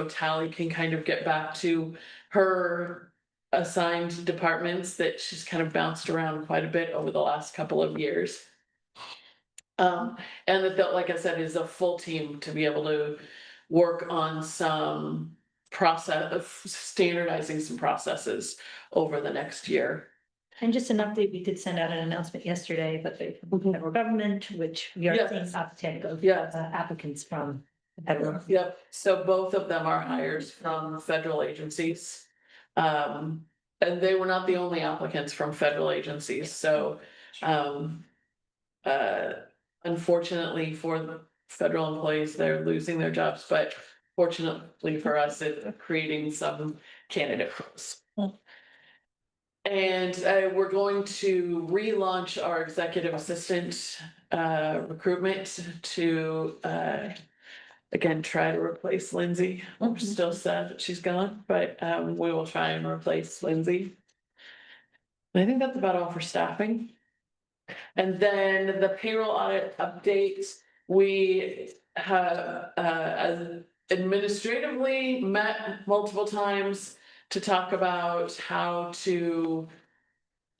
S7: Tally can kind of get back to her assigned departments that she's kind of bounced around quite a bit over the last couple of years. And that, like I said, is a full team to be able to work on some process of standardizing some processes over the next year.
S6: And just an update, we did send out an announcement yesterday, but the federal government, which we are
S7: Yes.
S6: seeing uptake of
S7: Yes.
S6: applicants from the federal.
S7: Yep, so both of them are hires from federal agencies. And they were not the only applicants from federal agencies, so unfortunately for the federal employees, they're losing their jobs, but fortunately for us, it's creating some candidate pools. And we're going to relaunch our executive assistant recruitment to again, try to replace Lindsay. We're still sad that she's gone, but we will try and replace Lindsay. I think that's about all for staffing. And then the payroll audit updates, we have administratively met multiple times to talk about how to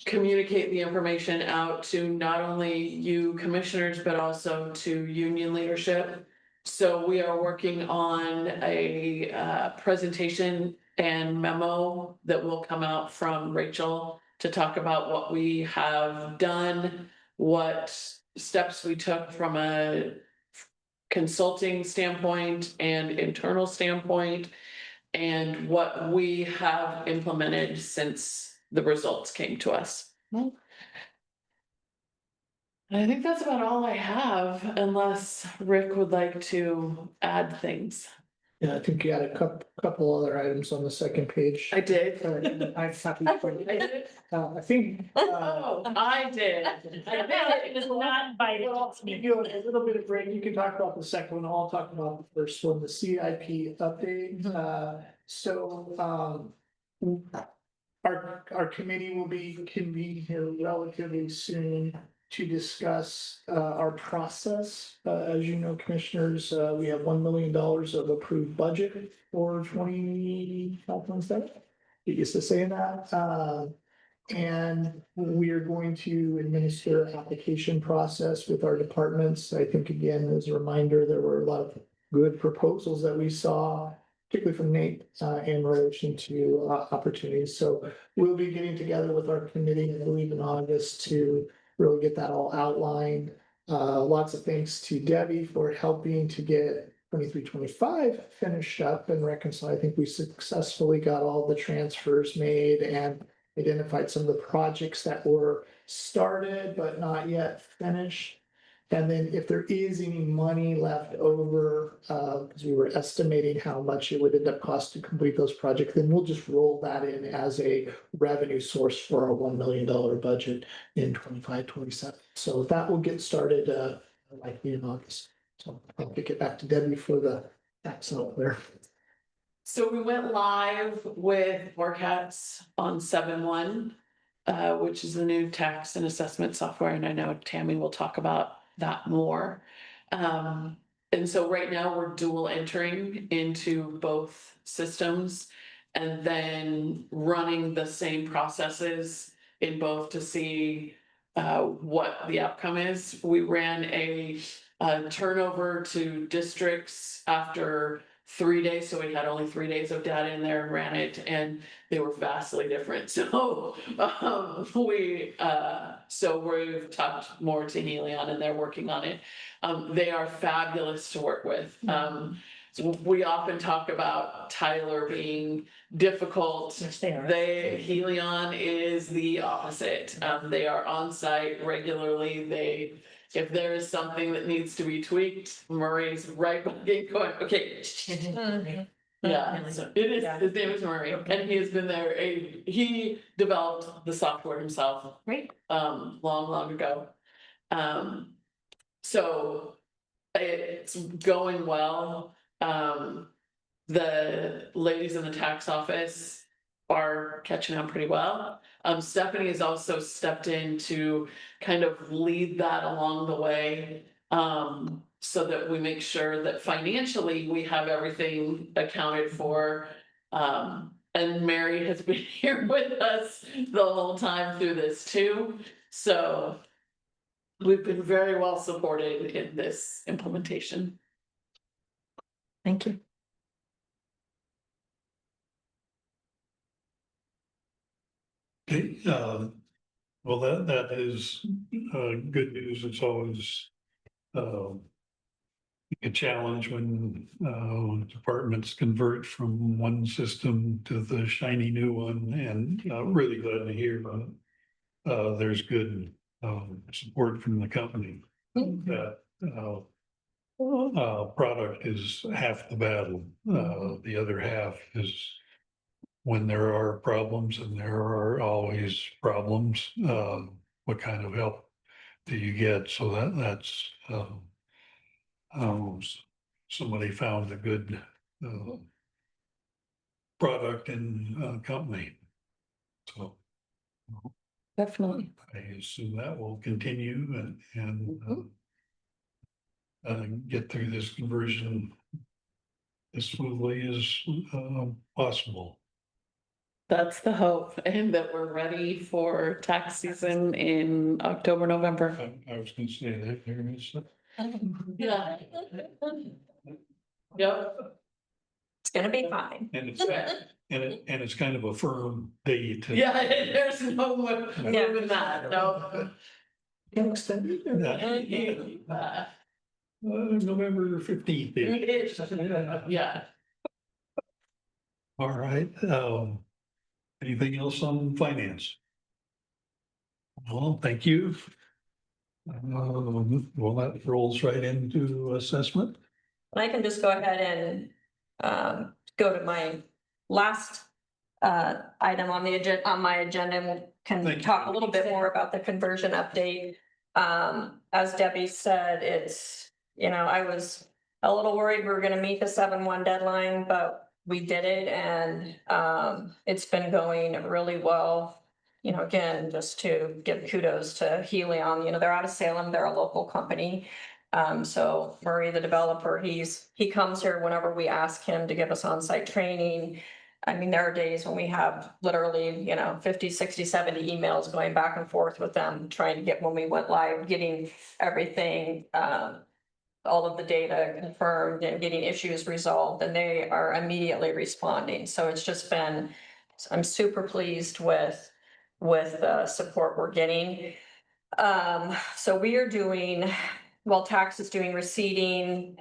S7: communicate the information out to not only you commissioners, but also to union leadership. So we are working on a presentation and memo that will come out from Rachel to talk about what we have done, what steps we took from a consulting standpoint and internal standpoint, and what we have implemented since the results came to us. I think that's about all I have, unless Rick would like to add things.
S2: Yeah, I think you had a couple other items on the second page.
S7: I did.
S2: I'm happy for you.
S7: I did.
S2: I think.
S7: Oh, I did.
S6: It was not invited.
S2: Well, you know, a little bit of break, you can talk about the second one, I'll talk about the first one, the CIP update. Our committee will be convened here relatively soon to discuss our process. As you know, commissioners, we have $1 million of approved budget for 2027. Get used to saying that. And we are going to administer application process with our departments. I think, again, as a reminder, there were a lot of good proposals that we saw, particularly from Nate, in relation to, opportunities. So we'll be getting together with our committee, I believe in August, to really get that all outlined. Lots of thanks to Debbie for helping to get 23-25 finished up and reconciled. I think we successfully got all the transfers made and identified some of the projects that were started but not yet finished. And then if there is any money left over, because we were estimating how much it would end up costing to complete those projects, then we'll just roll that in as a revenue source for our $1 million budget in 25-27. So that will get started, likely in August. So I'll kick it back to Debbie for the tax out there.
S7: So we went live with Workats on 7/1, which is the new tax and assessment software, and I know Tammy will talk about that more. And so right now we're dual entering into both systems and then running the same processes in both to see what the outcome is. We ran a turnover to districts after 3 days, so we had only 3 days of data in there and ran it, and they were vastly different. So we've talked more to Helion and they're working on it. They are fabulous to work with. So we often talk about Tyler being difficult.
S6: Yes, they are.
S7: Helion is the opposite. They are on site regularly. If there is something that needs to be tweaked, Murray's right going, okay. Yeah, so it is, his name is Murray, and he has been there, he developed the software himself.
S6: Great.
S7: Long ago. So it's going well. The ladies in the tax office are catching on pretty well. Stephanie has also stepped in to kind of lead that along the way. So that we make sure that financially we have everything accounted for. And Mary has been here with us the whole time through this too. So we've been very well supported in this implementation.
S6: Thank you.
S1: Okay, well, that is, good news. It's always, a challenge when, departments convert from one system to the shiny new one, and, really glad to hear, there's good, support from the company. That, product is half the battle. The other half is when there are problems, and there are always problems, what kind of help do you get? So that's, somebody found a good, product and, company. So
S4: Definitely.
S1: I assume that will continue and get through this conversion as smoothly as, possible.
S7: That's the hope, and that we're ready for tax season in October, November.
S1: I was gonna say that there is.
S7: Yeah. Yep.
S6: It's gonna be fine.
S1: And it's kind of a firm date.
S7: Yeah, there's no moving that, no.
S2: Can extend it.
S1: November 15th.
S7: Yeah.
S1: All right, anything else on finance? Well, thank you. Well, that rolls right into assessment.
S8: I can just go ahead and go to my last item on the agenda, on my agenda, and we
S1: Thank
S8: can
S1: you.
S8: talk a little bit more about the conversion update. As Debbie said, it's, I was a little worried we were gonna meet the 7/1 deadline, but we did it, and it's been going really well. Again, just to give kudos to Helion, they're out of Salem, they're a local company. So Murray, the developer, he comes here whenever we ask him to give us on-site training. I mean, there are days when we have literally, 50, 60, 70 emails going back and forth with them, trying to get, when we went live, getting everything all of the data confirmed and getting issues resolved, and they are immediately responding. So it's just been, I'm super pleased with the support we're getting. So we are doing, while tax is doing receipting,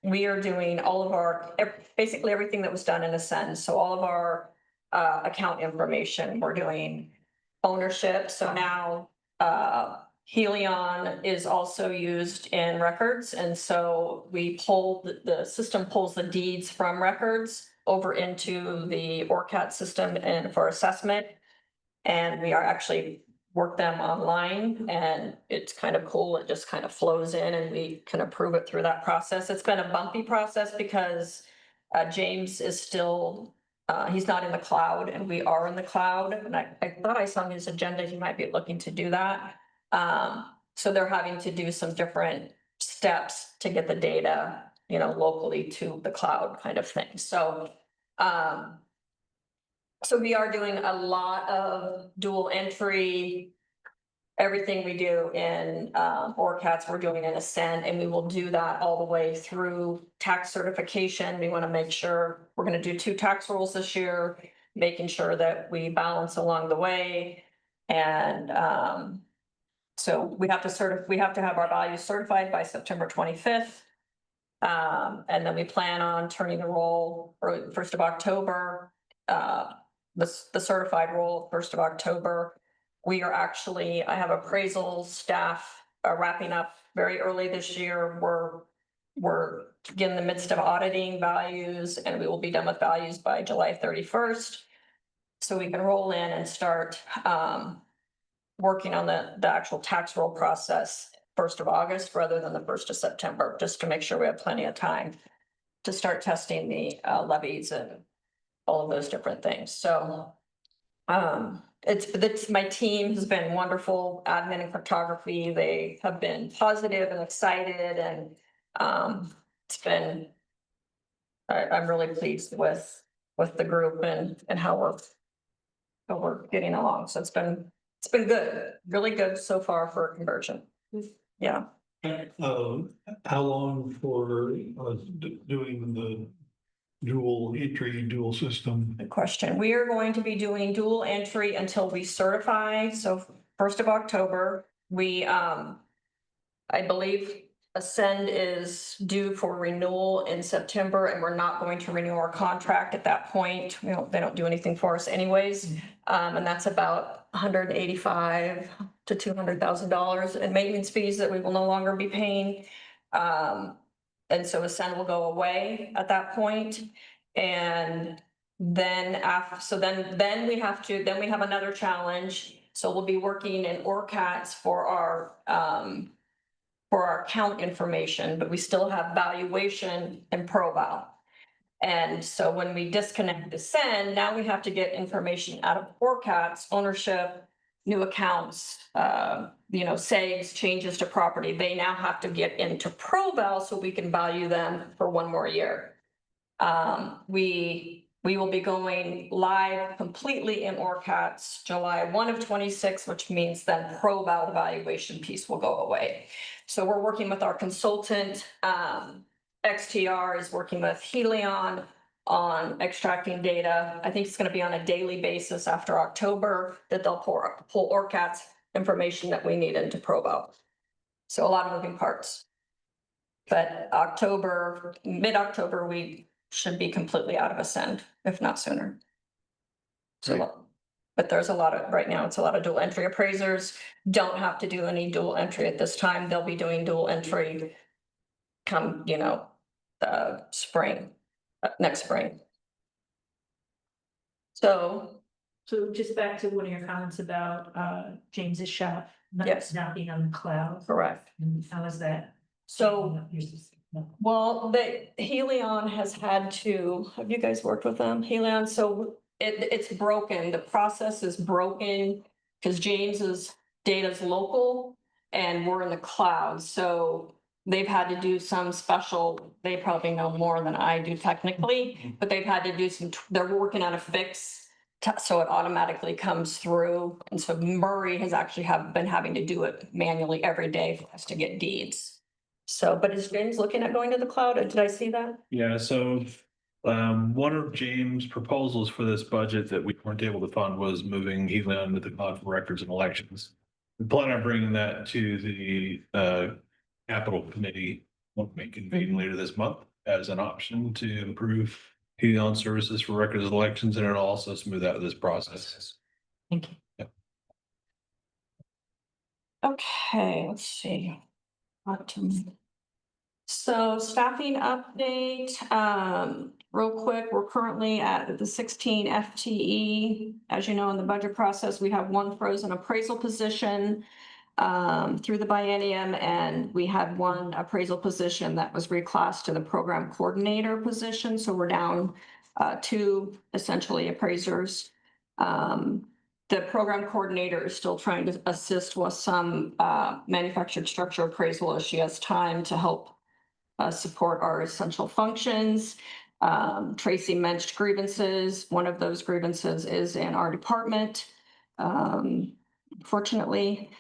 S8: we are doing all of our, basically everything that was done in Ascend. So all of our account information, we're doing ownership. So now Helion is also used in records. And so we pull, the system pulls the deeds from records over into the ORCAT system and for assessment. And we are actually work them online, and it's kind of cool. It just kind of flows in and we can approve it through that process. It's been a bumpy process because James is still, he's not in the cloud and we are in the cloud. And I thought I saw on his agenda, he might be looking to do that. So they're having to do some different steps to get the data, you know, locally to the cloud kind of thing. So, so we are doing a lot of dual entry. Everything we do in ORCATs, we're doing in Ascend, and we will do that all the way through tax certification. We want to make sure we're going to do 2 tax rolls this year, making sure that we balance along the way. And so we have to have our values certified by September 25th. And then we plan on turning the roll for 1st of October. The certified roll 1st of October. We are actually, I have appraisal staff wrapping up very early this year. We're in the midst of auditing values, and we will be done with values by July 31st. So we can roll in and start working on the actual tax roll process 1st of August rather than the 1st of September, just to make sure we have plenty of time to start testing the levies and all of those different things. So it's my team has been wonderful, admin and photography. They have been positive and excited, and it's been, I'm really pleased with the group and how we're getting along. So it's been good, really good so far for a conversion. Yeah.
S1: How long for doing the dual entry, dual system?
S8: Good question. We are going to be doing dual entry until we certify. So 1st of October, we, I believe Ascend is due for renewal in September, and we're not going to renew our contract at that point. You know, they don't do anything for us anyways. And that's about $185,000 to $200,000 in maintenance fees that we will no longer be paying. And so Ascend will go away at that point. And then then we have another challenge. So we'll be working in ORCATs for our account information, but we still have valuation and ProVal. And so when we disconnect Ascend, now we have to get information out of ORCATs, ownership, new accounts, SEGs, changes to property. They now have to get into ProVal so we can value them for 1 more year. We will be going live completely in ORCATs July 1 of 26, which means then ProVal valuation piece will go away. So we're working with our consultant. XTR is working with Helion on extracting data. I think it's going to be on a daily basis after October that they'll pull ORCATs information that we need into ProVal. So a lot of moving parts. But mid-October, we should be completely out of Ascend, if not sooner. So, but there's a lot of, right now, it's a lot of dual entry. Appraisers don't have to do any dual entry at this time. They'll be doing dual entry come, spring, next spring. So
S6: just back to one of your comments about James's shop.
S8: Yes.
S6: Not being on the cloud.
S8: Correct.
S6: And how is that?
S8: So, well, Helion has had to, have you guys worked with them? Helion, so it's broken. The process is broken because James's data is local and we're in the cloud. So they've had to do some special, they probably know more than I do technically, but they've had to do they're working on a fix so it automatically comes through. And so Murray has actually been having to do it manually every day for us to get deeds. So, but is James looking at going to the cloud? Did I see that?
S9: Yeah, so one of James' proposals for this budget that we weren't able to fund was moving Helion to the cloud for records and elections. We plan on bringing that to the capital committee when we convene later this month as an option to improve Helion services for records and elections, and it'll also smooth out this process.
S6: Thank you.
S8: Okay, let's see. So staffing update, real quick, we're currently at the 16 FTE. As you know, in the budget process, we have one frozen appraisal position through the biennium, and we had one appraisal position that was reclassed to the program coordinator position. So we're down two essentially appraisers. The program coordinator is still trying to assist with some manufactured structure appraisal as she has time to help support our essential functions. Tracy mentioned grievances. One of those grievances is in our department. Fortunately,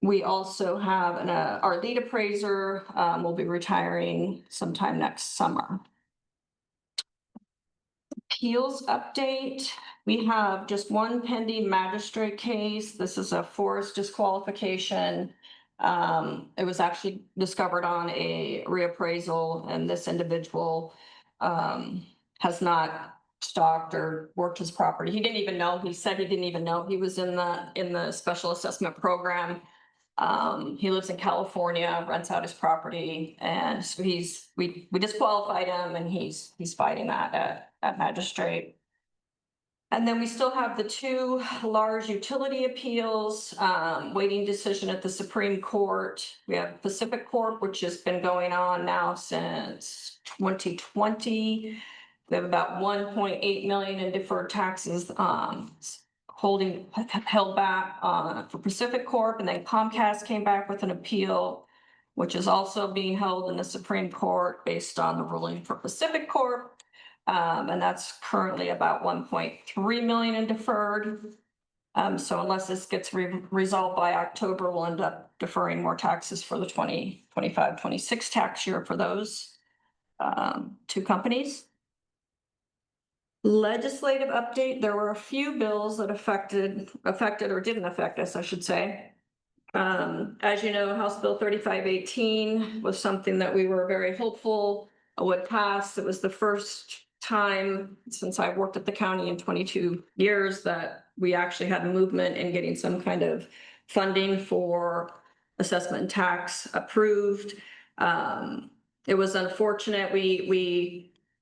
S8: we also have our lead appraiser will be retiring sometime next summer. Appeals update. We have just one pending magistrate case. This is a forest disqualification. It was actually discovered on a reappraisal, and this individual has not stalked or worked his property. He didn't even know. He said he didn't even know he was in the special assessment program. He lives in California, rents out his property, and so we disqualified him, and he's fighting that at magistrate. And then we still have the two large utility appeals, waiting decision at the Supreme Court. We have Pacific Corp, which has been going on now since 2020. We have about 1.8 million in deferred taxes held back for Pacific Corp, and then Comcast came back with an appeal, which is also being held in the Supreme Court based on the ruling for Pacific Corp. And that's currently about 1.3 million in deferred. So unless this gets resolved by October, we'll end up deferring more taxes for the 2025-26 tax year for those two companies. Legislative update, there were a few bills that affected or didn't affect us, I should say. As you know, House Bill 3518 was something that we were very hopeful would pass. It was the first time since I've worked at the county in 22 years that we actually had movement in getting some kind of funding for assessment and tax approved. It was unfortunate.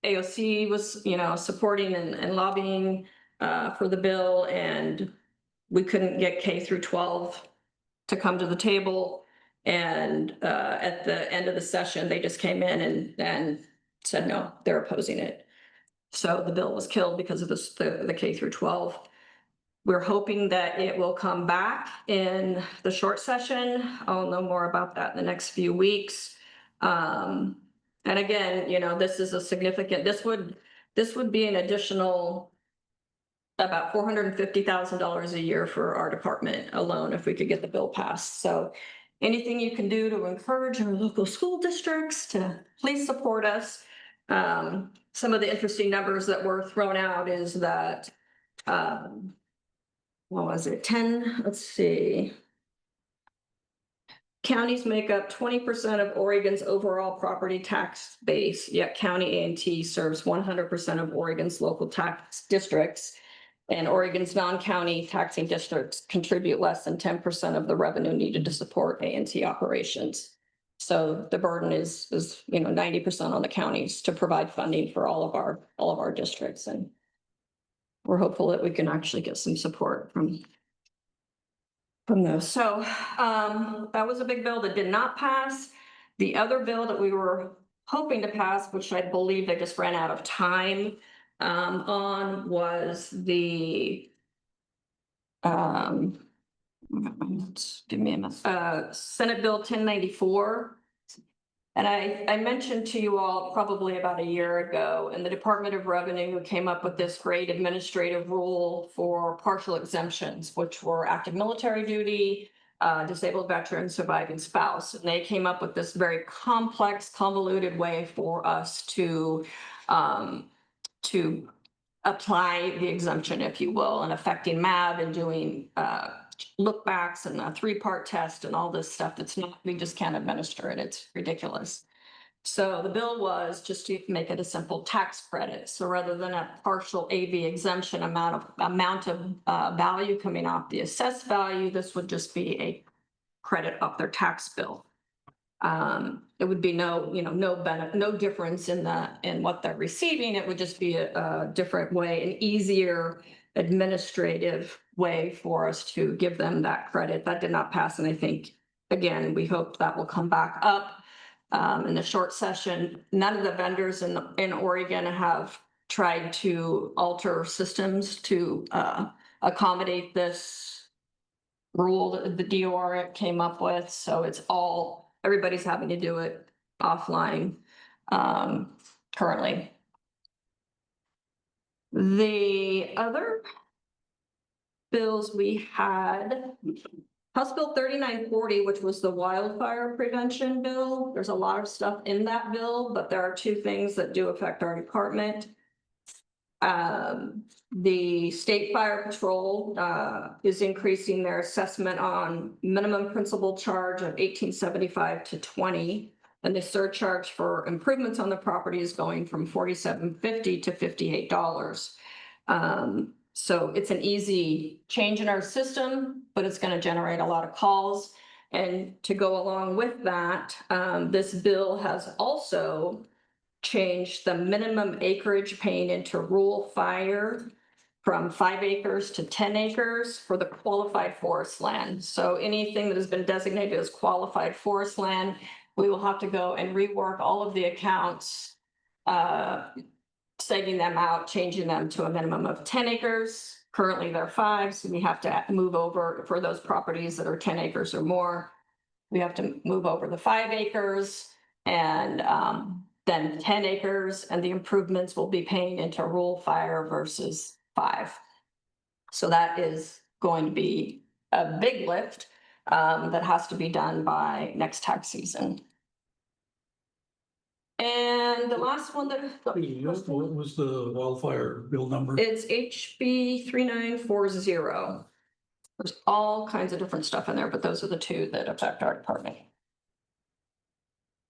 S8: AOC was, supporting and lobbying for the bill, and we couldn't get K through 12 to come to the table. And at the end of the session, they just came in and said, no, they're opposing it. So the bill was killed because of the K through 12. We're hoping that it will come back in the short session. I'll know more about that in the next few weeks. And again, this is a significant, this would be an additional about $450,000 a year for our department alone if we could get the bill passed. So anything you can do to encourage our local school districts to please support us. Some of the interesting numbers that were thrown out is that, what was it, 10, let's see. Counties make up 20% of Oregon's overall property tax base, yet County A&T serves 100% of Oregon's local tax districts. And Oregon's non-county taxing districts contribute less than 10% of the revenue needed to support A&T operations. So the burden is 90% on the counties to provide funding for all of our districts, and we're hopeful that we can actually get some support from those. So that was a big bill that did not pass. The other bill that we were hoping to pass, which I believe they just ran out of time on, was the give me a minute. Senate Bill 1094. And I mentioned to you all probably about a year ago, and the Department of Revenue came up with this great administrative rule for partial exemptions, which were active military duty, disabled veteran, surviving spouse. And they came up with this very complex, convoluted way for us to apply the exemption, if you will, and affecting MAB and doing look backs and a 3-part test and all this stuff that's not, we just can't administer it. It's ridiculous. So the bill was just to make it a simple tax credit. So rather than a partial AV exemption amount of value coming off the assessed value, this would just be a credit off their tax bill. It would be no benefit, no difference in what they're receiving. It would just be a different way, an easier administrative way for us to give them that credit. That did not pass, and I think, again, we hope that will come back up in the short session. None of the vendors in Oregon have tried to alter systems to accommodate this rule that the DOR came up with. So it's everybody's having to do it offline currently. The other bills we had, House Bill 3940, which was the wildfire prevention bill. There's a lot of stuff in that bill, but there are 2 things that do affect our department. The State Fire Patrol is increasing their assessment on minimum principal charge of $18.75 to $20. And the surcharge for improvements on the property is going from $47.50 to $58. So it's an easy change in our system, but it's going to generate a lot of calls. And to go along with that, this bill has also changed the minimum acreage paying into rural fire from 5 acres to 10 acres for the qualified forest land. So anything that has been designated as qualified forest land, we will have to go and rework all of the accounts, segmenting them out, changing them to a minimum of 10 acres. Currently they're 5, so we have to move over for those properties that are 10 acres or more. We have to move over the 5 acres and then 10 acres, and the improvements will be paying into rural fire versus 5. So that is going to be a big lift that has to be done by next tax season. And the last one
S1: What was the wildfire bill number?
S8: it's HB 3940. There's all kinds of different stuff in there, but those are the 2 that affect our department.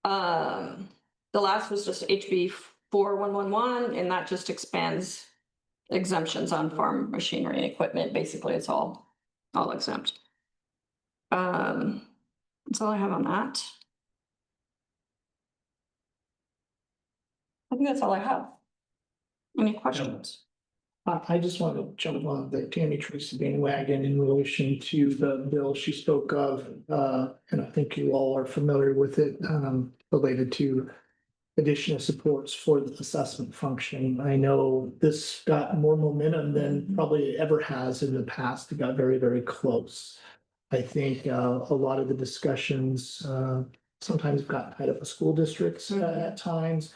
S8: The last was just HB 4111, and that just expands exemptions on farm machinery and equipment. Basically, it's all exempt. That's all I have on that. I think that's all I have. Any questions?
S2: I just want to jump on the Tammy Tracy bandwagon in relation to the bill she spoke of. And I think you all are familiar with it, related to additional supports for the assessment function. I know this got more momentum than probably it ever has in the past. It got very, very close. I think a lot of the discussions sometimes got tied up with school districts at times.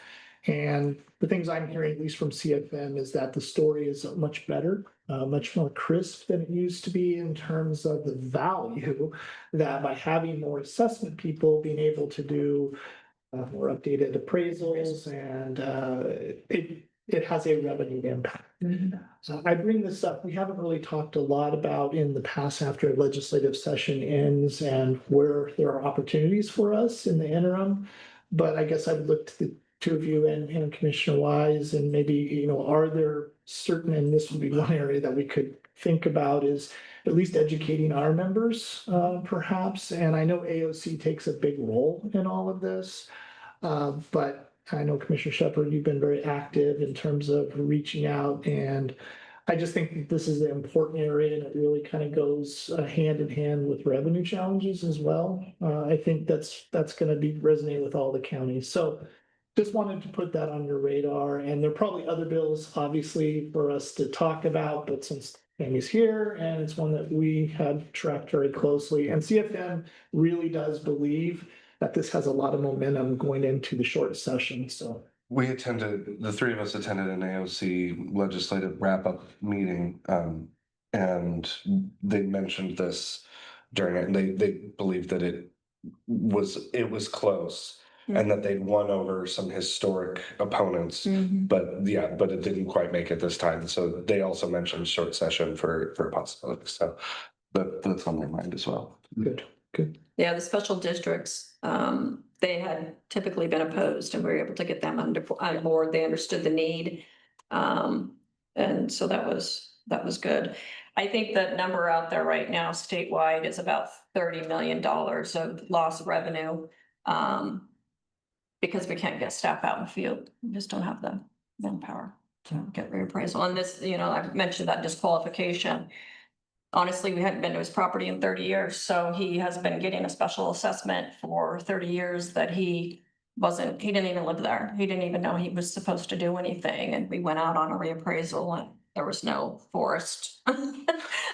S2: And the things I'm hearing, at least from CFM, is that the story is much better, much more crisp than it used to be in terms of the value that by having more assessment people being able to do more updated appraisals, and it has a revenue impact. So I bring this up. We haven't really talked a lot about in the past after a legislative session ends and where there are opportunities for us in the interim. But I guess I would look to the 2 of you and Commissioner Wise, and maybe, are there certain, and this would be one area that we could think about, is at least educating our members, perhaps. And I know AOC takes a big role in all of this. But I know Commissioner Shepherd, you've been very active in terms of reaching out, and I just think that this is an important area, and it really kind of goes hand in hand with revenue challenges as well. I think that's going to be resonate with all the counties. So just wanted to put that on your radar, and there are probably other bills, obviously, for us to talk about, but since Tammy's here, and it's one that we have tracked very closely, and CFM really does believe that this has a lot of momentum going into the short session, so.
S3: The 3 of us attended an AOC legislative wrap-up meeting, and they mentioned this during it, and they believed that it was close. And that they'd won over some historic opponents, but but it didn't quite make it this time. So they also mentioned short session for possibilities. So that's on their mind as well.
S2: Good, good.
S8: Yeah, the special districts, they had typically been opposed and we were able to get them on board. They understood the need. And so that was good. I think the number out there right now statewide is about $30 million of lost revenue. Because we can't get staff out in the field. We just don't have the manpower to get reappraisal. On this, I've mentioned that disqualification. Honestly, we hadn't been to his property in 30 years, so he has been getting a special assessment for 30 years that he didn't even live there. He didn't even know he was supposed to do anything, and we went out on a reappraisal and there was no forest. There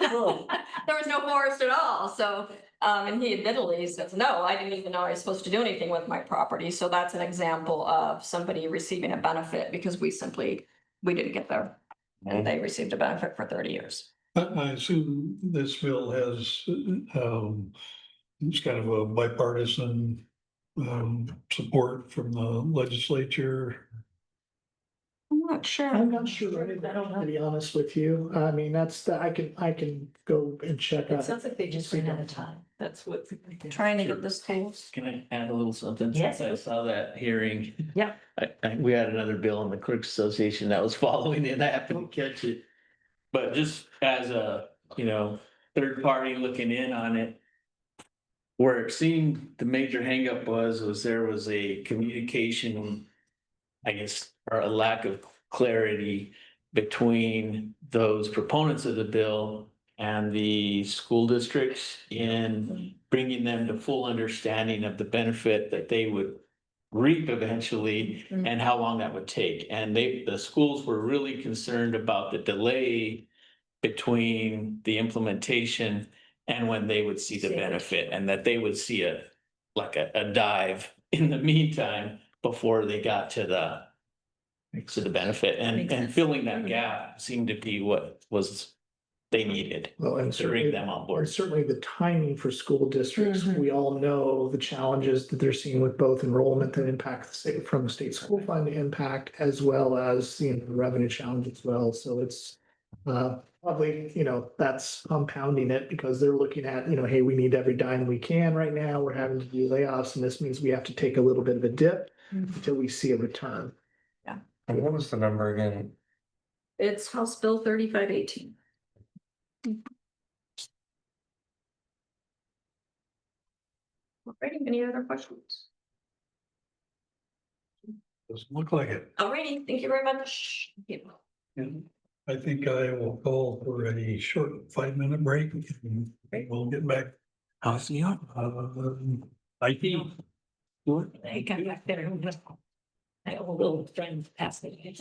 S8: was no forest at all, so, and he admittedly says, no, I didn't even know I was supposed to do anything with my property, so that's an example of somebody receiving a benefit because we didn't get there. And they received a benefit for 30 years.
S1: I assume this bill has, it's kind of a bipartisan, support from the legislature.
S8: I'm not sure.
S2: I'm not sure, to be honest with you. I mean, I can go and check
S6: It
S2: out.
S6: sounds like they just ran out of time. That's what.
S8: Trying to get this closed.
S10: Can I add a little something?
S6: Yes.
S10: Since I saw that hearing.
S6: Yeah.
S10: We had another bill in the Clerks Association that was following it. I happened to catch it. But just as a, third party looking in on it. Where it seemed the major hangup was there was a communication, I guess, or a lack of clarity between those proponents of the bill and the school districts in bringing them to full understanding of the benefit that they would reap eventually and how long that would take. And the schools were really concerned about the delay between the implementation and when they would see the benefit, and that they would see a dive in the meantime before they got to the benefit, and filling that gap seemed to be what was they needed
S2: Well, and
S10: to bring them on
S2: or
S10: board.
S2: certainly the timing for school districts. We all know the challenges that they're seeing with both enrollment that impact the state from the state school fund impact, as well as, the revenue challenge as well. So it's, probably, that's compounding it because they're looking at, hey, we need every dime we can right now. We're having to do layoffs, and this means we have to take a little bit of a dip until we see a return.
S3: And what was the number again?
S8: It's House Bill 3518. Alrighty, any other questions?
S1: Doesn't look like it.
S8: Alrighty, thank you very much.
S1: And I think I will call for a short 5-minute break. And we'll get back.
S10: How's New York?
S1: IT.
S6: I got back there. My old little friend passed me.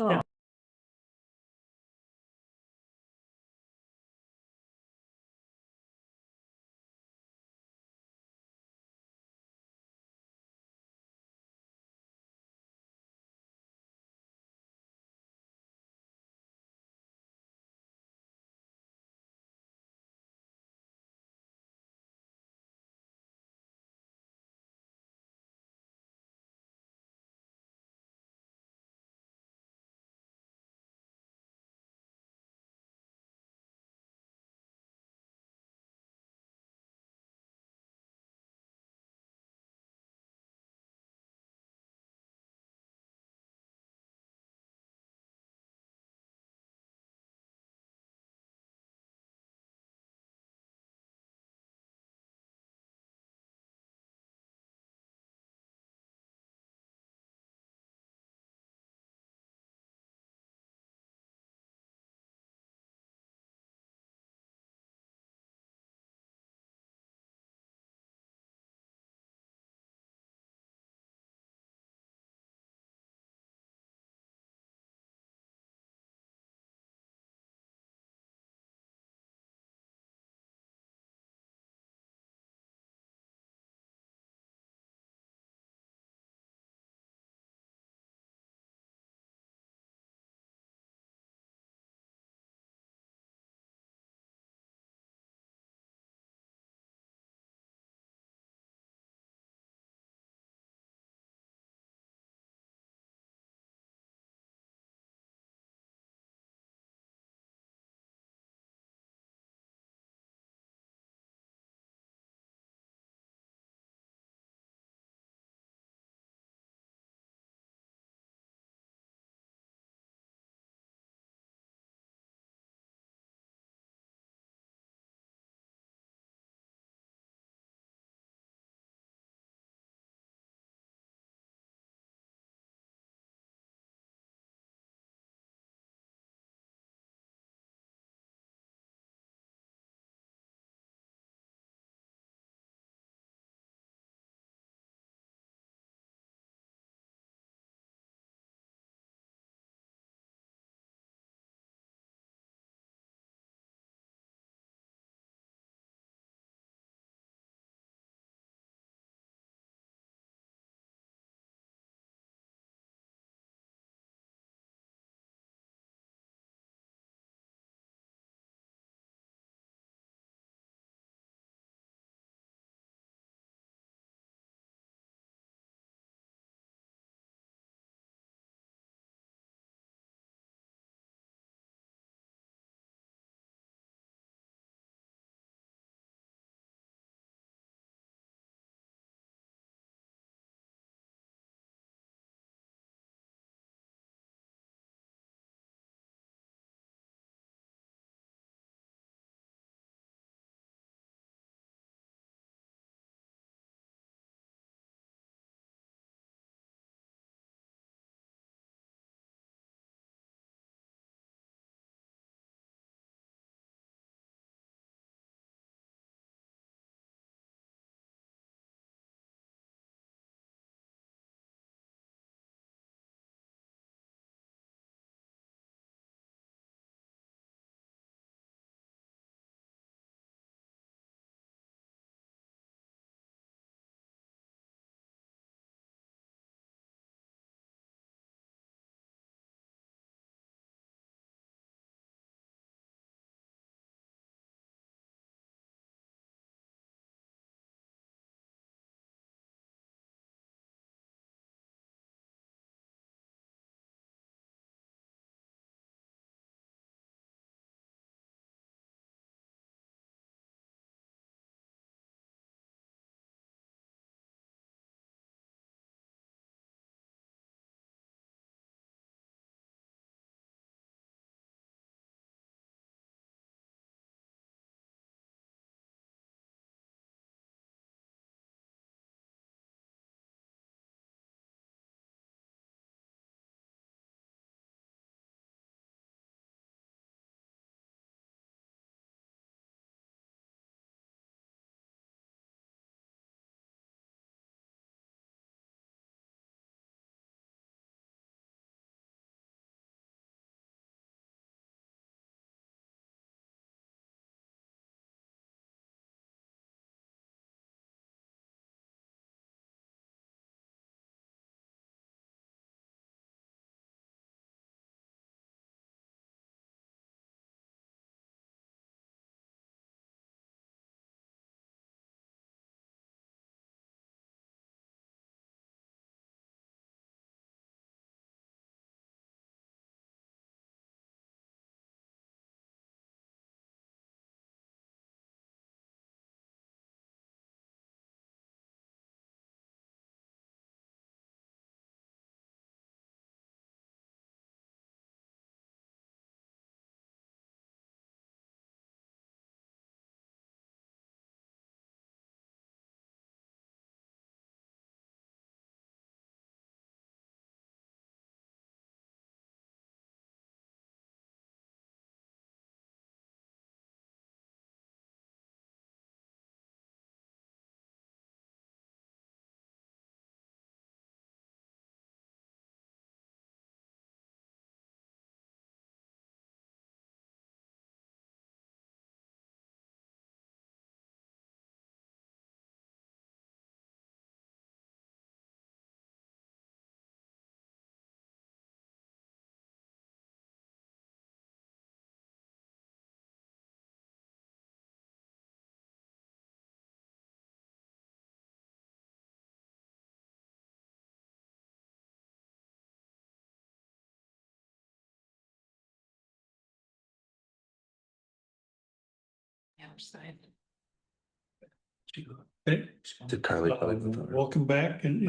S1: Okay,
S3: Did Carly? probably put that?
S1: welcome back and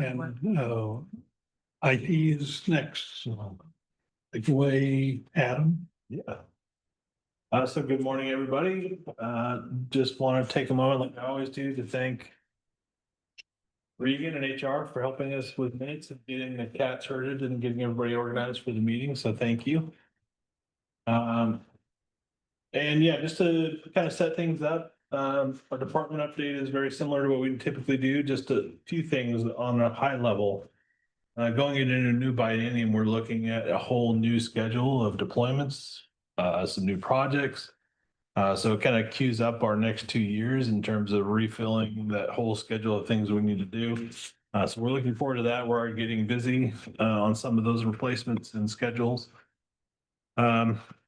S1: IT is next. So take away, Adam.
S9: Yeah. So good morning, everybody. Just want to take a moment, like I always do, to thank Regan and HR for helping us with minutes and getting the cats herded and getting everybody organized for the meeting. So thank you. And yeah, just to kind of set things up, our department update is very similar to what we typically do. Just a few things on a high level. Going into a new biennium, we're looking at a whole new schedule of deployments, some new projects. So it kind of cues up our next 2 years in terms of refilling that whole schedule of things we need to do. So we're looking forward to that. We're already getting busy on some of those replacements and schedules.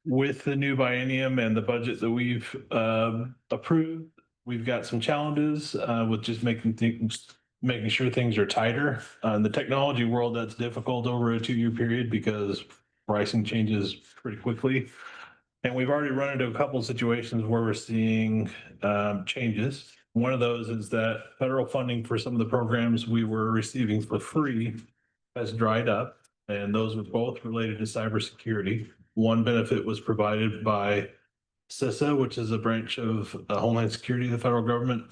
S9: With the new biennium and the budget that we've approved, we've got some challenges with just making sure things are tighter. In the technology world, that's difficult over a 2-year period because pricing changes pretty quickly. And we've already run into a couple of situations where we're seeing changes. One of those is that federal funding for some of the programs we were receiving for free has dried up, and those were both related to cybersecurity. One benefit was provided by CISA, which is a branch of Homeland Security of the federal government.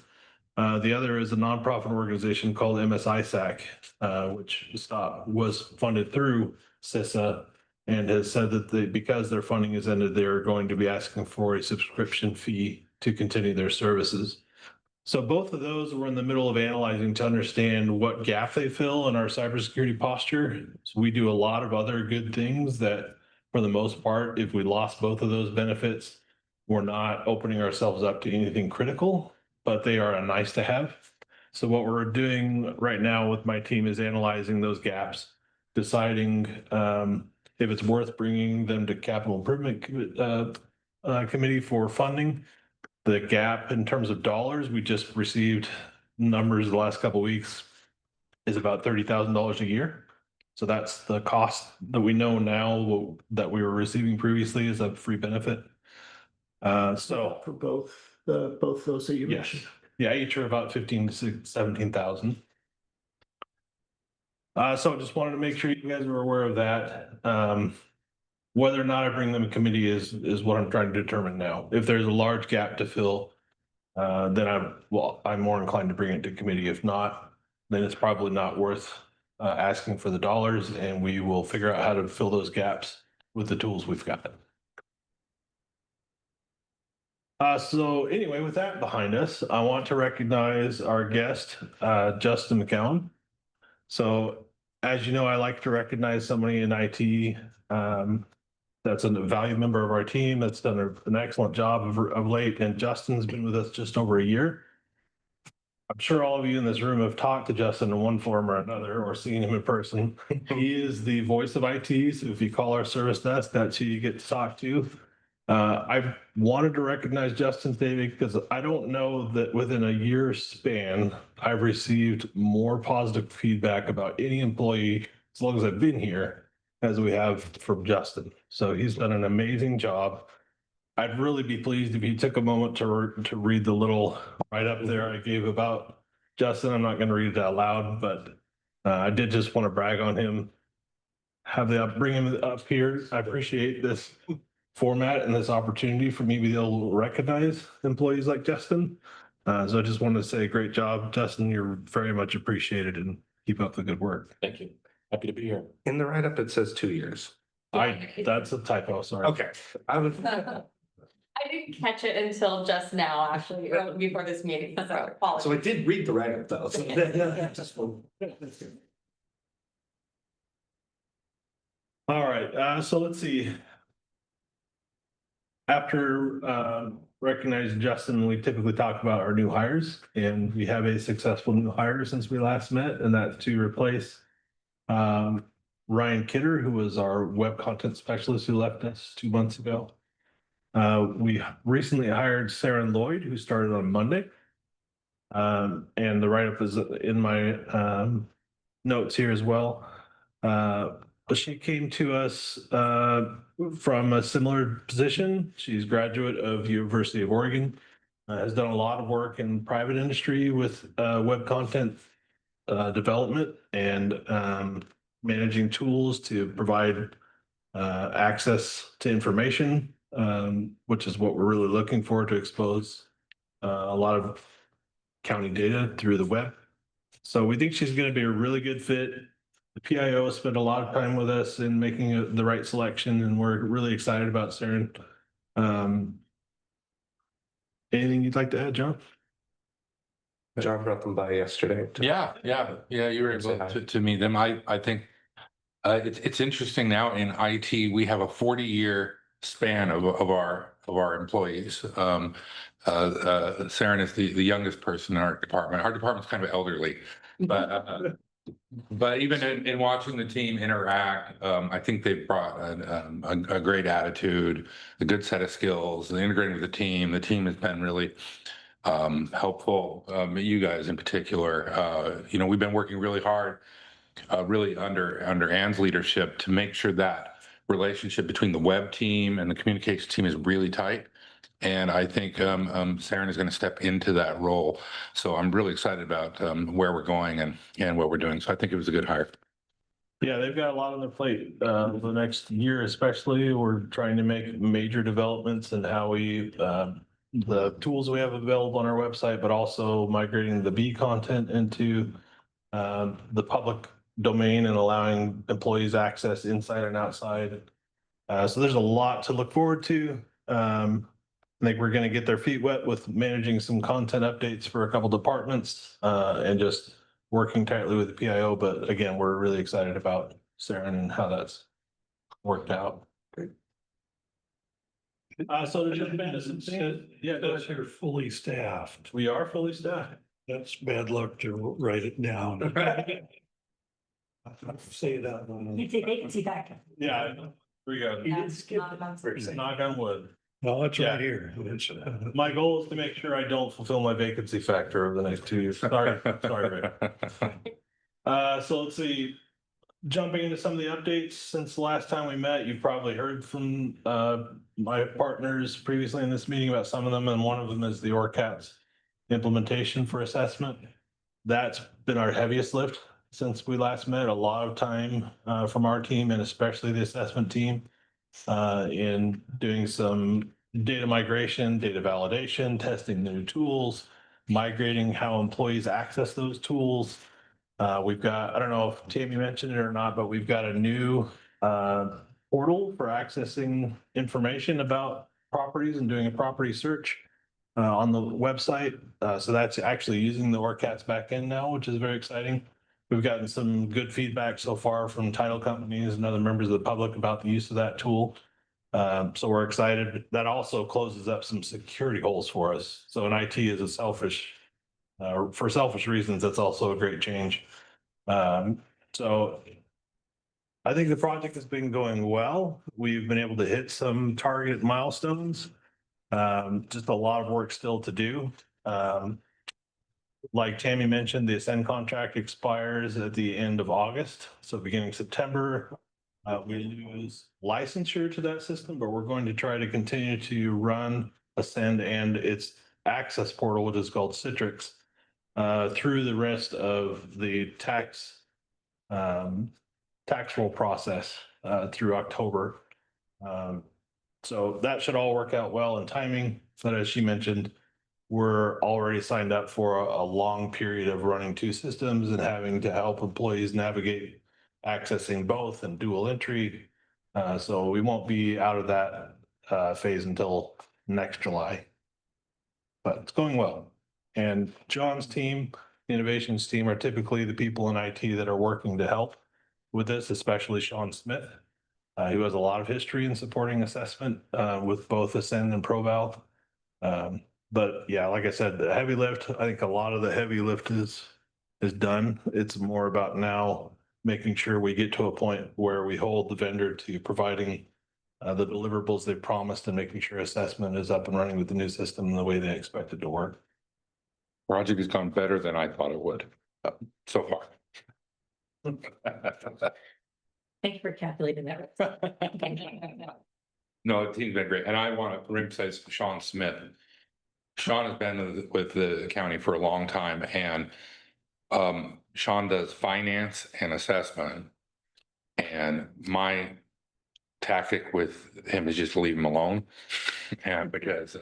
S9: The other is a nonprofit organization called MSISAC, which was funded through CISA and has said that because their funding is ended, they're going to be asking for a subscription fee to continue their services. So both of those we're in the middle of analyzing to understand what gap they fill in our cybersecurity posture. So we do a lot of other good things that, for the most part, if we lost both of those benefits, we're not opening ourselves up to anything critical, but they are a nice to have. So what we're doing right now with my team is analyzing those gaps, deciding if it's worth bringing them to capital improvement committee for funding. The gap in terms of dollars, we just received numbers the last couple of weeks, is about $30,000 a year. So that's the cost that we know now that we were receiving previously as a free benefit. So
S2: For both those that you
S9: yes,
S2: mentioned.
S9: yeah, each are about 15 to 17,000. So I just wanted to make sure you guys were aware of that. Whether or not I bring them a committee is what I'm trying to determine now. If there's a large gap to fill, then I'm more inclined to bring it to committee. If not, then it's probably not worth asking for the dollars, and we will figure out how to fill those gaps with the tools we've got. So anyway, with that behind us, I want to recognize our guest, Justin McCown. So as you know, I like to recognize somebody in IT that's a valued member of our team that's done an excellent job of late. And Justin's been with us just over a year. I'm sure all of you in this room have talked to Justin in one form or another or seen him in person. He is the voice of IT. So if you call our service desk, that's who you get to talk to. I wanted to recognize Justin today because I don't know that within a year span, I've received more positive feedback about any employee as long as I've been here as we have from Justin. So he's done an amazing job. I'd really be pleased if he took a moment to read the little write-up there I gave about Justin. I'm not going to read it out loud, but I did just want to brag on him. Bring him up here. I appreciate this format and this opportunity for me to be able to recognize employees like Justin. So I just wanted to say great job, Justin. You're very much appreciated, and keep up the good work.
S3: Thank you. Happy to be here. In the write-up, it says 2 years.
S9: That's a typo, sorry.
S3: Okay. I was.
S8: I didn't catch it until just now, actually, or before this meeting, so apologies.
S3: So I did read the write-up though.
S9: All right, so let's see. After recognizing Justin, we typically talk about our new hires, and we have a successful new hire since we last met, and that's to replace Ryan Kidder, who was our web content specialist who left us 2 months ago. We recently hired Sarah Lloyd, who started on Monday. And the write-up is in my notes here as well. She came to us from a similar position. She's a graduate of University of Oregon. has done a lot of work in private industry with web content development and managing tools to provide access to information, which is what we're really looking for to expose a lot of county data through the web. So we think she's going to be a really good fit. The PIO spent a lot of time with us in making the right selection, and we're really excited about Saren. Anything you'd like to add, John?
S3: John brought them by yesterday.
S11: Yeah, you were
S3: Say
S11: able
S3: hi.
S11: to meet them. I think it's interesting now in IT, we have a 40-year span of our employees. Saren is the youngest person in our department. Our department's kind of elderly, but even in watching the team interact, I think they've brought a great attitude, a good set of skills, and integrating with the team. The team has been really helpful. You guys in particular, we've been working really hard, really under Ann's leadership to make sure that relationship between the web team and the communications team is really tight. And I think Saren is going to step into that role. So I'm really excited about where we're going and what we're doing. So I think it was a good hire.
S9: Yeah, they've got a lot on their plate. The next year especially, we're trying to make major developments in how we, the tools we have available on our website, but also migrating the B content into the public domain and allowing employees access inside and outside. So there's a lot to look forward to. I think we're going to get their feet wet with managing some content updates for a couple departments and just working tightly with the PIO. But again, we're really excited about Saren and how that's worked out. So to jump into some things, yeah, go
S1: Says
S9: ahead.
S1: you're fully staffed.
S9: We are fully staffed.
S1: That's bad luck to write it down. Say that.
S6: It's a vacancy factor.
S9: Yeah, we got it.
S6: Not
S9: Knock on wood.
S1: No, it's
S9: Yeah.
S1: right here. It's,
S9: My goal is to make sure I don't fulfill my vacancy factor over the next 2 years. Sorry, Rick. So let's see. Jumping into some of the updates since the last time we met, you've probably heard from my partners previously in this meeting about some of them, and one of them is the ORCATS implementation for assessment. That's been our heaviest lift since we last met. A lot of time from our team and especially the assessment team in doing some data migration, data validation, testing the new tools, migrating how employees access those tools. We've got, I don't know if Tammy mentioned it or not, but we've got a new portal for accessing information about properties and doing a property search on the website. So that's actually using the ORCATS backend now, which is very exciting. We've gotten some good feedback so far from title companies and other members of the public about the use of that tool. So we're excited. That also closes up some security holes for us. So in IT is a selfish, for selfish reasons, that's also a great change. So I think the project has been going well. We've been able to hit some target milestones. Just a lot of work still to do. Like Tammy mentioned, the Ascend contract expires at the end of August. So beginning September, we lose licensure to that system, but we're going to try to continue to run Ascend and its access portal, which is called Citrix, through the rest of the tax roll process through October. So that should all work out well in timing. But as she mentioned, we're already signed up for a long period of running two systems and having to help employees navigate accessing both and dual entry. So we won't be out of that phase until next July. But it's going well. And John's team, the innovations team, are typically the people in IT that are working to help with this, especially Sean Smith, who has a lot of history in supporting assessment with both Ascend and ProVal. But yeah, like I said, the heavy lift, I think a lot of the heavy lift is done. It's more about now making sure we get to a point where we hold the vendor to providing the deliverables they promised and making sure assessment is up and running with the new system the way they expect it to work.
S11: Project has gone better than I thought it would so far.
S6: Thank you for calculating that.
S11: No, the team's been great. And I want to emphasize Sean Smith. Sean has been with the county for a long time, and Sean does finance and assessment. And my tactic with him is just leave him alone. And because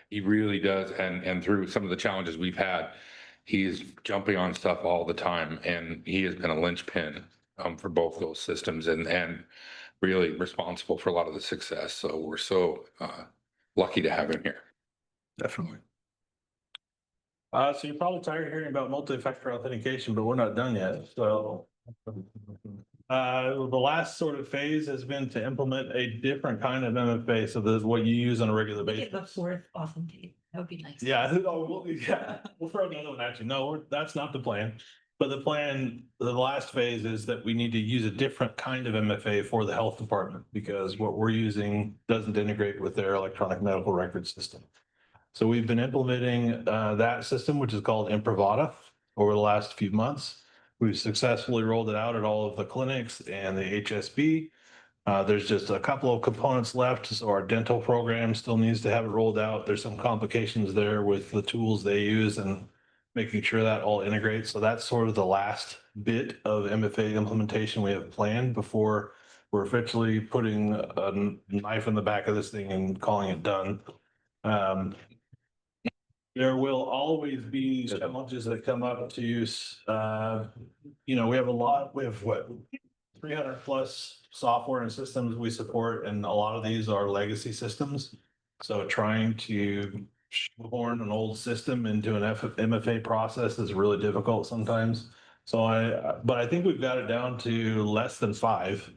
S11: he really does, and through some of the challenges we've had, he's jumping on stuff all the time, and he has been a linchpin for both those systems, and really responsible for a lot of the success. So we're so lucky to have him here.
S9: Definitely. So you're probably tired of hearing about multi-factor authentication, but we're not done yet, so. The last sort of phase has been to implement a different kind of MFA, so this is what you use on a regular
S6: Get the
S9: basis.
S6: fourth authenticate, that would be nice.
S9: Yeah, we'll throw another one at you. No, that's not the plan. But the plan, the last phase is that we need to use a different kind of MFA for the health department because what we're using doesn't integrate with their electronic medical record system. So we've been implementing that system, which is called Imprivata, over the last few months. We've successfully rolled it out at all of the clinics and the HSB. There's just a couple of components left, so our dental program still needs to have it rolled out. There's some complications there with the tools they use and making sure that all integrates. So that's sort of the last bit of MFA implementation we have planned before we're officially putting a knife in the back of this thing and calling it done. There will always be challenges that come up to use. We have what, 300 plus software and systems we support, and a lot of these are legacy systems. So trying to shoehorn an old system into an MFA process is really difficult sometimes. But I think we've got it down to less than 5.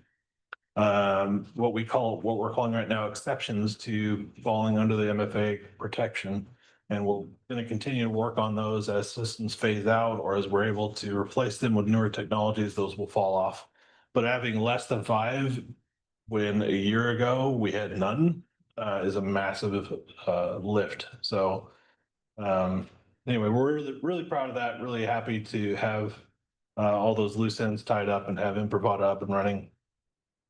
S9: What we're calling right now exceptions to falling under the MFA protection. And we're going to continue to work on those as systems phase out or as we're able to replace them with newer technologies, those will fall off. But having less than 5 when a year ago we had none is a massive lift. So anyway, we're really proud of that, really happy to have all those loose ends tied up and have Imprivata up and running.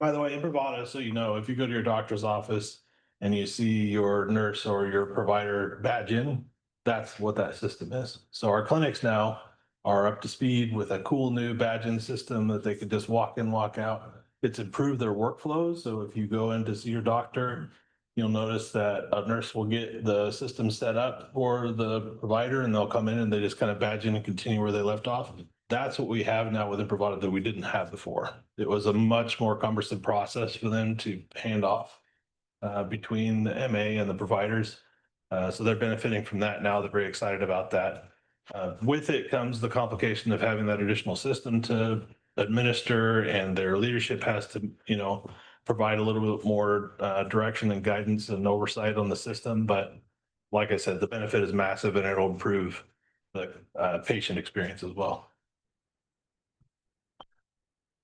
S9: By the way, Imprivata, so you know, if you go to your doctor's office and you see your nurse or your provider badge in, that's what that system is. So our clinics now are up to speed with a cool new badge in system that they could just walk in, walk out. It's improved their workflows. So if you go in to see your doctor, you'll notice that a nurse will get the system set up for the provider and they'll come in and they just kind of badge in and continue where they left off. That's what we have now with Imprivata that we didn't have before. It was a much more cumbersome process for them to hand off between the MA and the providers. So they're benefiting from that now. They're very excited about that. With it comes the complication of having that additional system to administer, and their leadership has to, provide a little bit more direction and guidance and oversight on the system. But like I said, the benefit is massive and it'll improve the patient experience as well.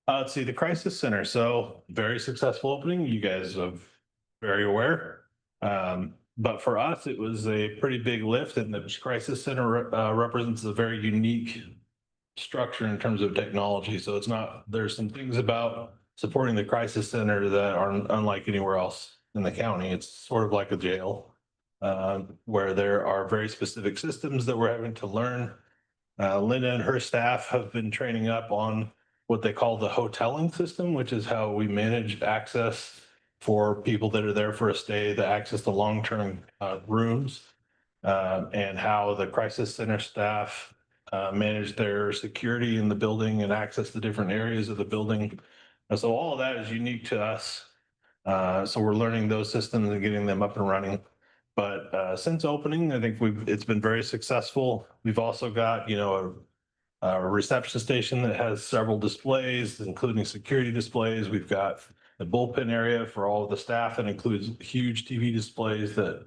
S9: Let's see, the Crisis Center. So very successful opening. You guys are very aware. But for us, it was a pretty big lift, and the Crisis Center represents a very unique structure in terms of technology. So there's some things about supporting the Crisis Center that are unlike anywhere else in the county. It's sort of like a jail where there are very specific systems that we're having to learn. Linda and her staff have been training up on what they call the hoteling system, which is how we manage access for people that are there for a stay, the access to long-term rooms, and how the Crisis Center staff manage their security in the building and access to different areas of the building. And so all of that is unique to us. So we're learning those systems and getting them up and running. But since opening, I think it's been very successful. We've also got, a reception station that has several displays, including security displays. We've got the bullpen area for all of the staff that includes huge TV displays that,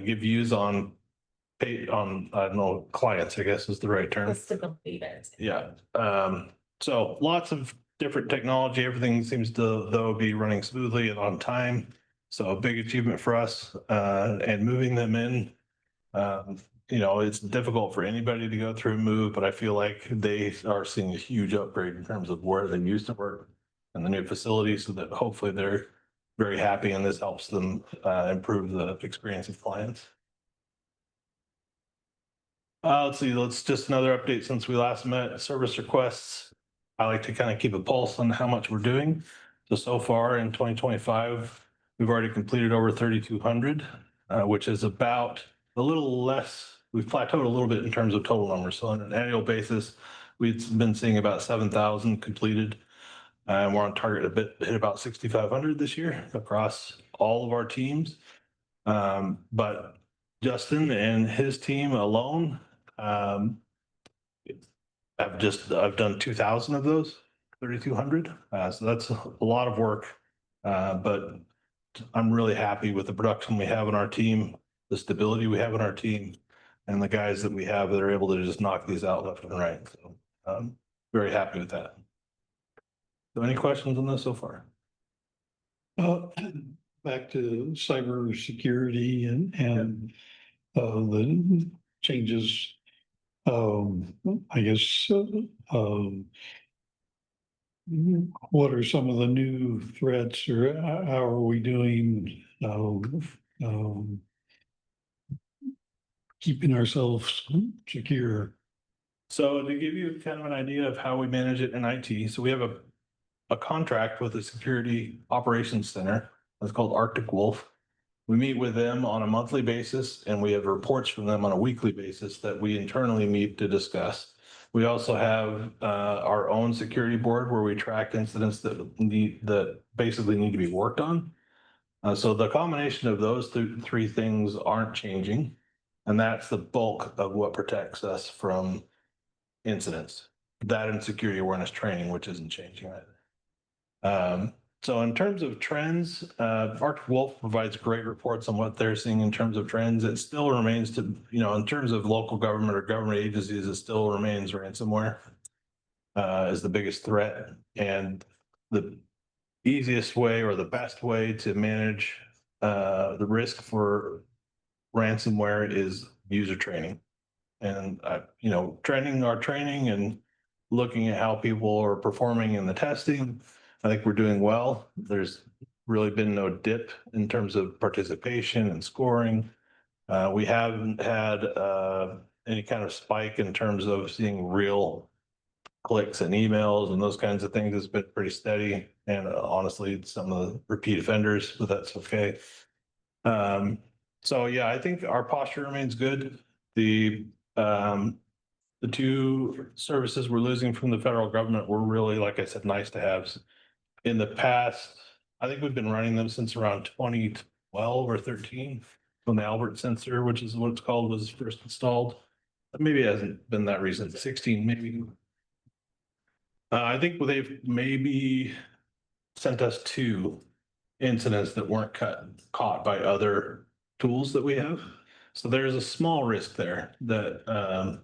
S9: give views on, I don't know, clients, I guess is the right term. Yeah. So lots of different technology. Everything seems to, though, be running smoothly and on time. So a big achievement for us and moving them in. It's difficult for anybody to go through and move, but I feel like they are seeing a huge upgrade in terms of where they used to work and the new facilities, so that hopefully they're very happy and this helps them improve the experience of clients. Let's see, let's just another update since we last met, service requests. I like to kind of keep a pulse on how much we're doing. So far in 2025, we've already completed over 3,200, which is about a little less. We've plateaued a little bit in terms of total numbers. So on an annual basis, we've been seeing about 7,000 completed. And we're on target to hit about 6,500 this year across all of our teams. But Justin and his team alone, I've done 2,000 of those, 3,200. So that's a lot of work. But I'm really happy with the production we have in our team, the stability we have in our team, and the guys that we have that are able to just knock these out left and right. So very happy with that. So any questions on this so far?
S1: Back to cybersecurity and the changes. I guess, what are some of the new threats, or how are we doing? Keeping ourselves secure?
S9: So to give you kind of an idea of how we manage it in IT, so we have a contract with the Security Operations Center. That's called Arctic Wolf. We meet with them on a monthly basis, and we have reports from them on a weekly basis that we internally meet to discuss. We also have our own security board where we track incidents that basically need to be worked on. So the combination of those three things aren't changing, and that's the bulk of what protects us from incidents. That and security awareness training, which isn't changing either. So in terms of trends, Arctic Wolf provides great reports on what they're seeing in terms of trends. It still remains to, in terms of local government or government agencies, it still remains ransomware is the biggest threat. And the easiest way or the best way to manage the risk for ransomware is user training. And, training and looking at how people are performing in the testing. I think we're doing well. There's really been no dip in terms of participation and scoring. We haven't had any kind of spike in terms of seeing real clicks and emails and those kinds of things. It's been pretty steady. And honestly, some of the repeat offenders, but that's okay. So yeah, I think our posture remains good. The two services we're losing from the federal government were really, like I said, nice to have. In the past, I think we've been running them since around 2012 or 13 when the Albert sensor, which is what it's called, was first installed. Maybe it hasn't been that recent, 16 maybe. I think they've maybe sent us 2 incidents that weren't caught by other tools that we have. So there's a small risk there that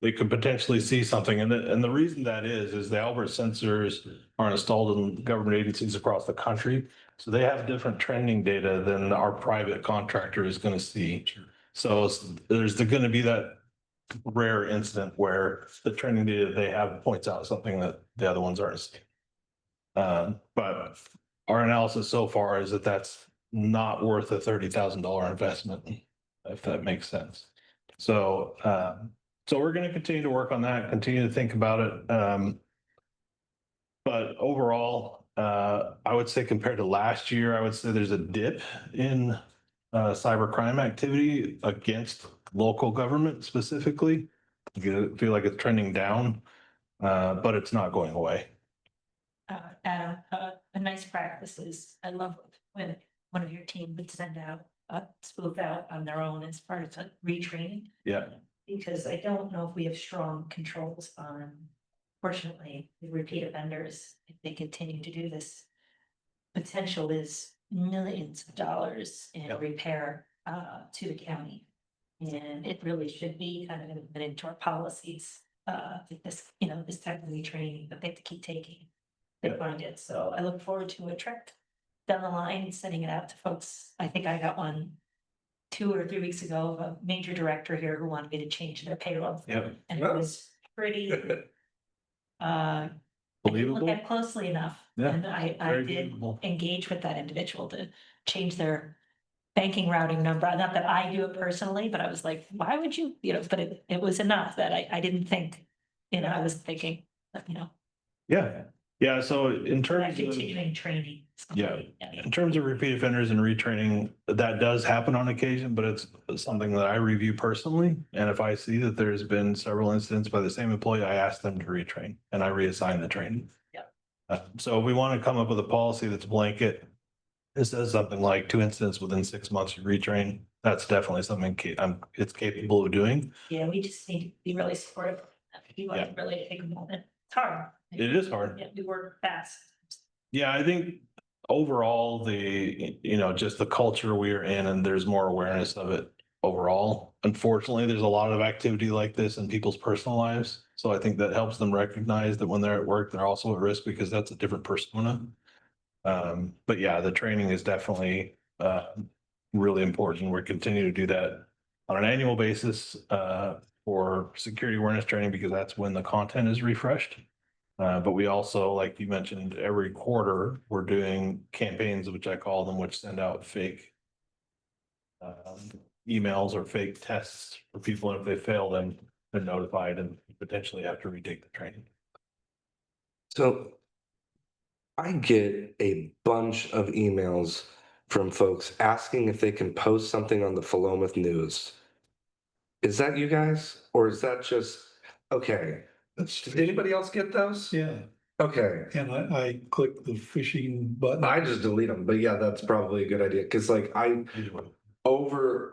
S9: they could potentially see something. And the reason that is the Albert sensors are installed in government agencies across the country. So they have different trending data than our private contractor is going to see. So there's going to be that rare incident where the trending data they have points out something that the other ones aren't seeing. But our analysis so far is that that's not worth a $30,000 investment, if that makes sense. So, so we're going to continue to work on that, continue to think about it. But overall, I would say compared to last year, I would say there's a dip in cybercrime activity against local government specifically. I feel like it's trending down, but it's not going away.
S6: Adam, a nice practice is, I love when one of your team would send out a spoof out on their own as part of retraining.
S9: Yeah.
S6: Because I don't know if we have strong controls on, fortunately, the repeat offenders, if they continue to do this. Potential is millions of dollars in repair to the county. And it really should be kind of put into our policies, this, this type of retraining that they have to keep taking. They find it. So I look forward to a trek down the line, sending it out to folks. I think I got one 2 or 3 weeks ago of a major director here who wanted me to change their payroll.
S9: Yep.
S6: And it was pretty
S9: Believable.
S6: look at it closely enough.
S9: Yeah,
S6: And I
S9: very
S6: did
S9: believable.
S6: engage with that individual to change their banking routing number, not that I do it personally, but I was like, why would you, but it was enough that I didn't think, I was thinking,
S9: Yeah, yeah, so in
S6: that
S9: terms of,
S6: continuing training.
S9: Yeah. in terms of repeat offenders and retraining, that does happen on occasion, but it's something that I review personally. And if I see that there's been several incidents by the same employee, I ask them to retrain and I reassign the training.
S6: Yeah.
S9: So if we want to come up with a policy that's blanket, it says something like 2 incidents within 6 months you retrain. That's definitely something it's capable of doing.
S6: Yeah, we just need to be really supportive. If you want to really take a moment, it's hard.
S9: It is hard.
S6: Yeah, we work fast.
S9: Yeah, I think overall, just the culture we're in and there's more awareness of it overall. Unfortunately, there's a lot of activity like this in people's personal lives. So I think that helps them recognize that when they're at work, they're also at risk because that's a different persona. But yeah, the training is definitely really important. We're continuing to do that on an annual basis for security awareness training because that's when the content is refreshed. But we also, like you mentioned, every quarter, we're doing campaigns, which I call them, which send out fake emails or fake tests for people. And if they fail, then they're notified and potentially have to retake the training.
S3: So I get a bunch of emails from folks asking if they can post something on the Philomath News. Is that you guys? Or is that just, okay. Did anybody else get those?
S1: Yeah,
S3: Okay.
S1: and I click the phishing button.
S3: I just delete them, but yeah, that's probably a good idea. Cause like over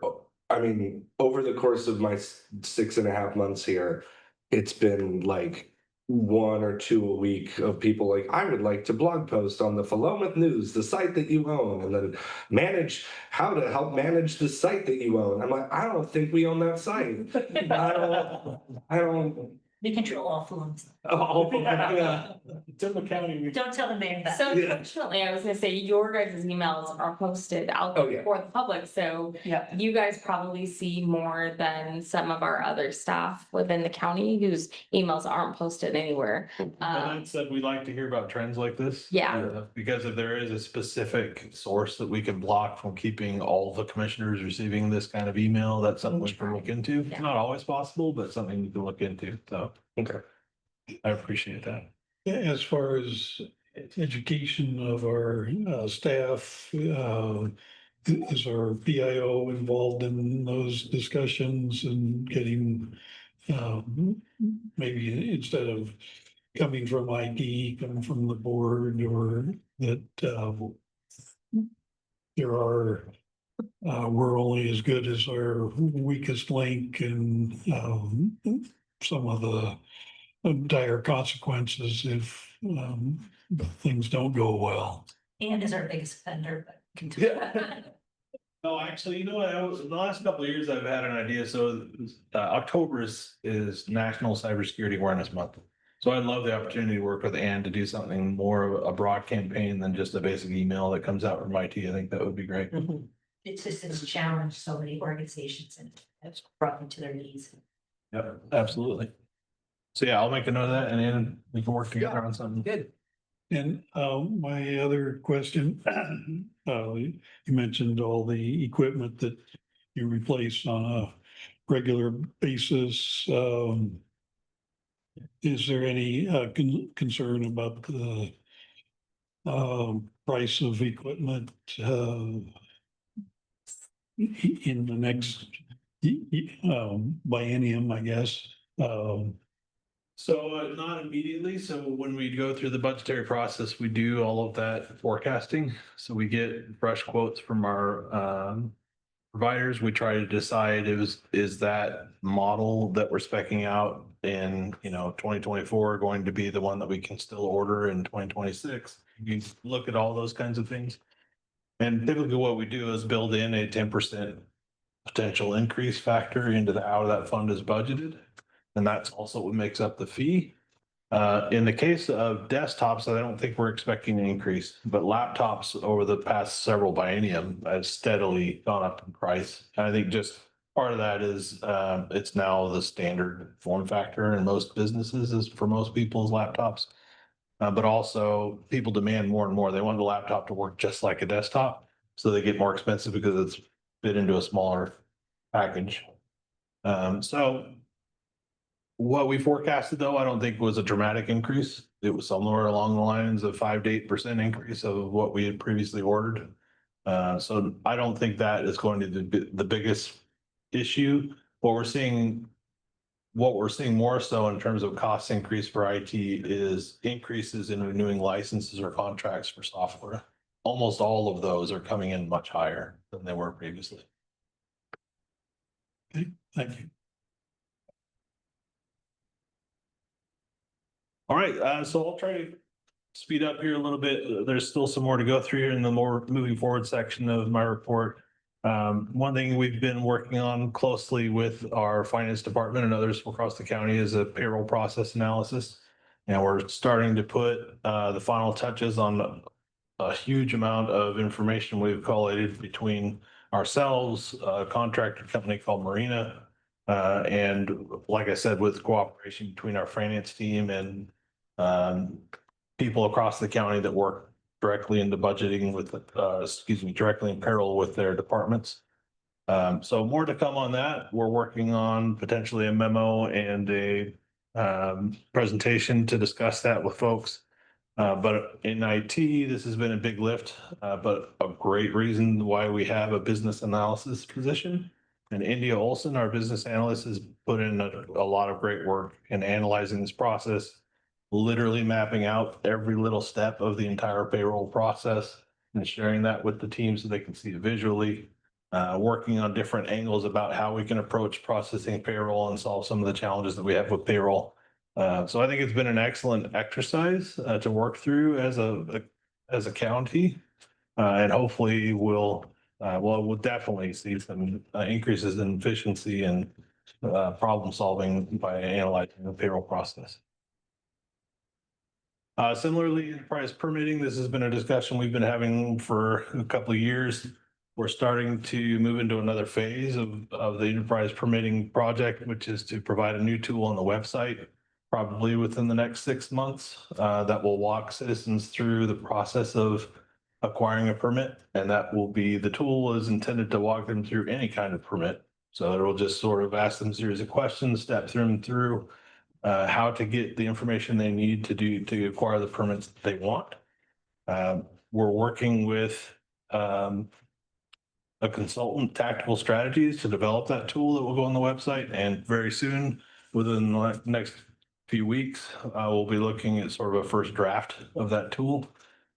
S3: the course of my 6.5 months here, it's been like 1 or 2 a week of people like, I would like to blog post on the Philomath News, the site that you own, and then how to help manage the site that you own. I'm like, I don't think we own that site. I don't.
S6: We control all forms.
S3: Oh, yeah.
S9: Tillman County.
S6: Don't tell them they that.
S12: So
S3: Yeah.
S12: unfortunately, I was gonna say your guys' emails are posted out
S3: Oh,
S12: there
S3: yeah.
S12: for the public, so
S6: Yeah.
S12: you guys probably see more than some of our other staff within the county whose emails aren't posted anywhere.
S9: But that said, we like to hear about trends like this.
S12: Yeah.
S9: Because if there is a specific source that we can block from keeping all the commissioners receiving this kind of email, that's something we can look into. It's
S12: Yeah.
S9: not always possible, but something you can look into. So
S3: Okay.
S9: I appreciate that.
S1: As far as education of our staff, is our PIO involved in those discussions and getting, maybe instead of coming from IT, coming from the board, or that there are, we're only as good as our weakest link, and some of the dire consequences if things don't go well.
S6: And is our biggest offender, but.
S9: No, actually, what? The last couple of years I've had an idea. So October is National Cybersecurity Awareness Month. So I'd love the opportunity to work with Ann to do something more of a broad campaign than just a basic email that comes out from IT. I think that would be great.
S6: It's just, it's challenged so many organizations and it's brought them to their knees.
S9: Yep, absolutely. So yeah, I'll make a note of that and then we can work together on something.
S10: Good.
S1: And my other question, you mentioned all the equipment that you replace on a regular basis. Is there any concern about the price of equipment in the next biennium, I guess?
S9: So not immediately. So when we go through the budgetary process, we do all of that forecasting. So we get fresh quotes from our providers. We try to decide is that model that we're speccing out in 2024 going to be the one that we can still order in 2026. You look at all those kinds of things. And typically what we do is build in a 10% potential increase factor into how that fund is budgeted. And that's also what makes up the fee. In the case of desktops, I don't think we're expecting an increase, but laptops over the past several biennium has steadily gone up in price. And I think just part of that is it's now the standard form factor in most businesses is for most people's laptops. But also people demand more and more. They want the laptop to work just like a desktop. So they get more expensive because it's fit into a smaller package. So what we forecasted, though, I don't think was a dramatic increase. It was somewhere along the lines of 5 to 8% increase of what we had previously ordered. So I don't think that is going to be the biggest issue. What we're seeing more so in terms of cost increase for IT is increases in renewing licenses or contracts for software. Almost all of those are coming in much higher than they were previously.
S1: Okay, thank you.
S9: All right, so I'll try to speed up here a little bit. There's still some more to go through here in the more moving forward section of my report. One thing we've been working on closely with our finance department and others across the county is a payroll process analysis. And we're starting to put the final touches on a huge amount of information we've collated between ourselves, a contractor company called Marina, and like I said, with cooperation between our finance team and people across the county that work directly into budgeting with, directly in payroll with their departments. So more to come on that. We're working on potentially a memo and a presentation to discuss that with folks. But in IT, this has been a big lift, but a great reason why we have a business analysis position. And India Olson, our business analyst, has put in a lot of great work in analyzing this process, literally mapping out every little step of the entire payroll process and sharing that with the team so they can see it visually, working on different angles about how we can approach processing payroll and solve some of the challenges that we have with payroll. So I think it's been an excellent exercise to work through as a county. And hopefully we'll definitely see some increases in efficiency and problem solving by analyzing the payroll process. Similarly, enterprise permitting, this has been a discussion we've been having for a couple of years. We're starting to move into another phase of the enterprise permitting project, which is to provide a new tool on the website, probably within the next 6 months, that will walk citizens through the process of acquiring a permit. And that will be, the tool is intended to walk them through any kind of permit. So it will just sort of ask them a series of questions, step them through how to get the information they need to acquire the permits that they want. We're working with a consultant, Tactical Strategies, to develop that tool that will go on the website. And very soon, within the next few weeks, we'll be looking at sort of a first draft of that tool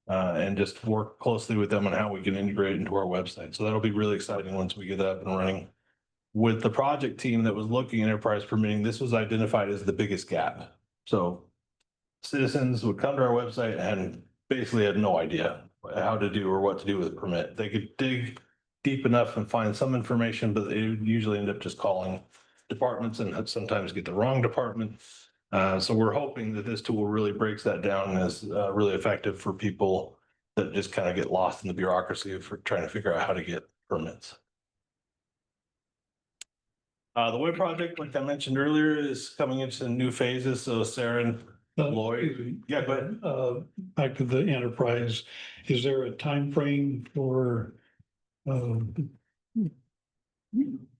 S9: and just work closely with them on how we can integrate it into our website. So that'll be really exciting once we get that up and running. With the project team that was looking at enterprise permitting, this was identified as the biggest gap. So citizens would come to our website and basically had no idea how to do or what to do with a permit. They could dig deep enough and find some information, but they would usually end up just calling departments and sometimes get the wrong department. So we're hoping that this tool really breaks that down and is really effective for people that just kind of get lost in the bureaucracy of trying to figure out how to get permits. The web project, like I mentioned earlier, is coming into new phases. So Sarah and Lloyd. Yeah, go ahead.
S1: Back to the enterprise, is there a time frame for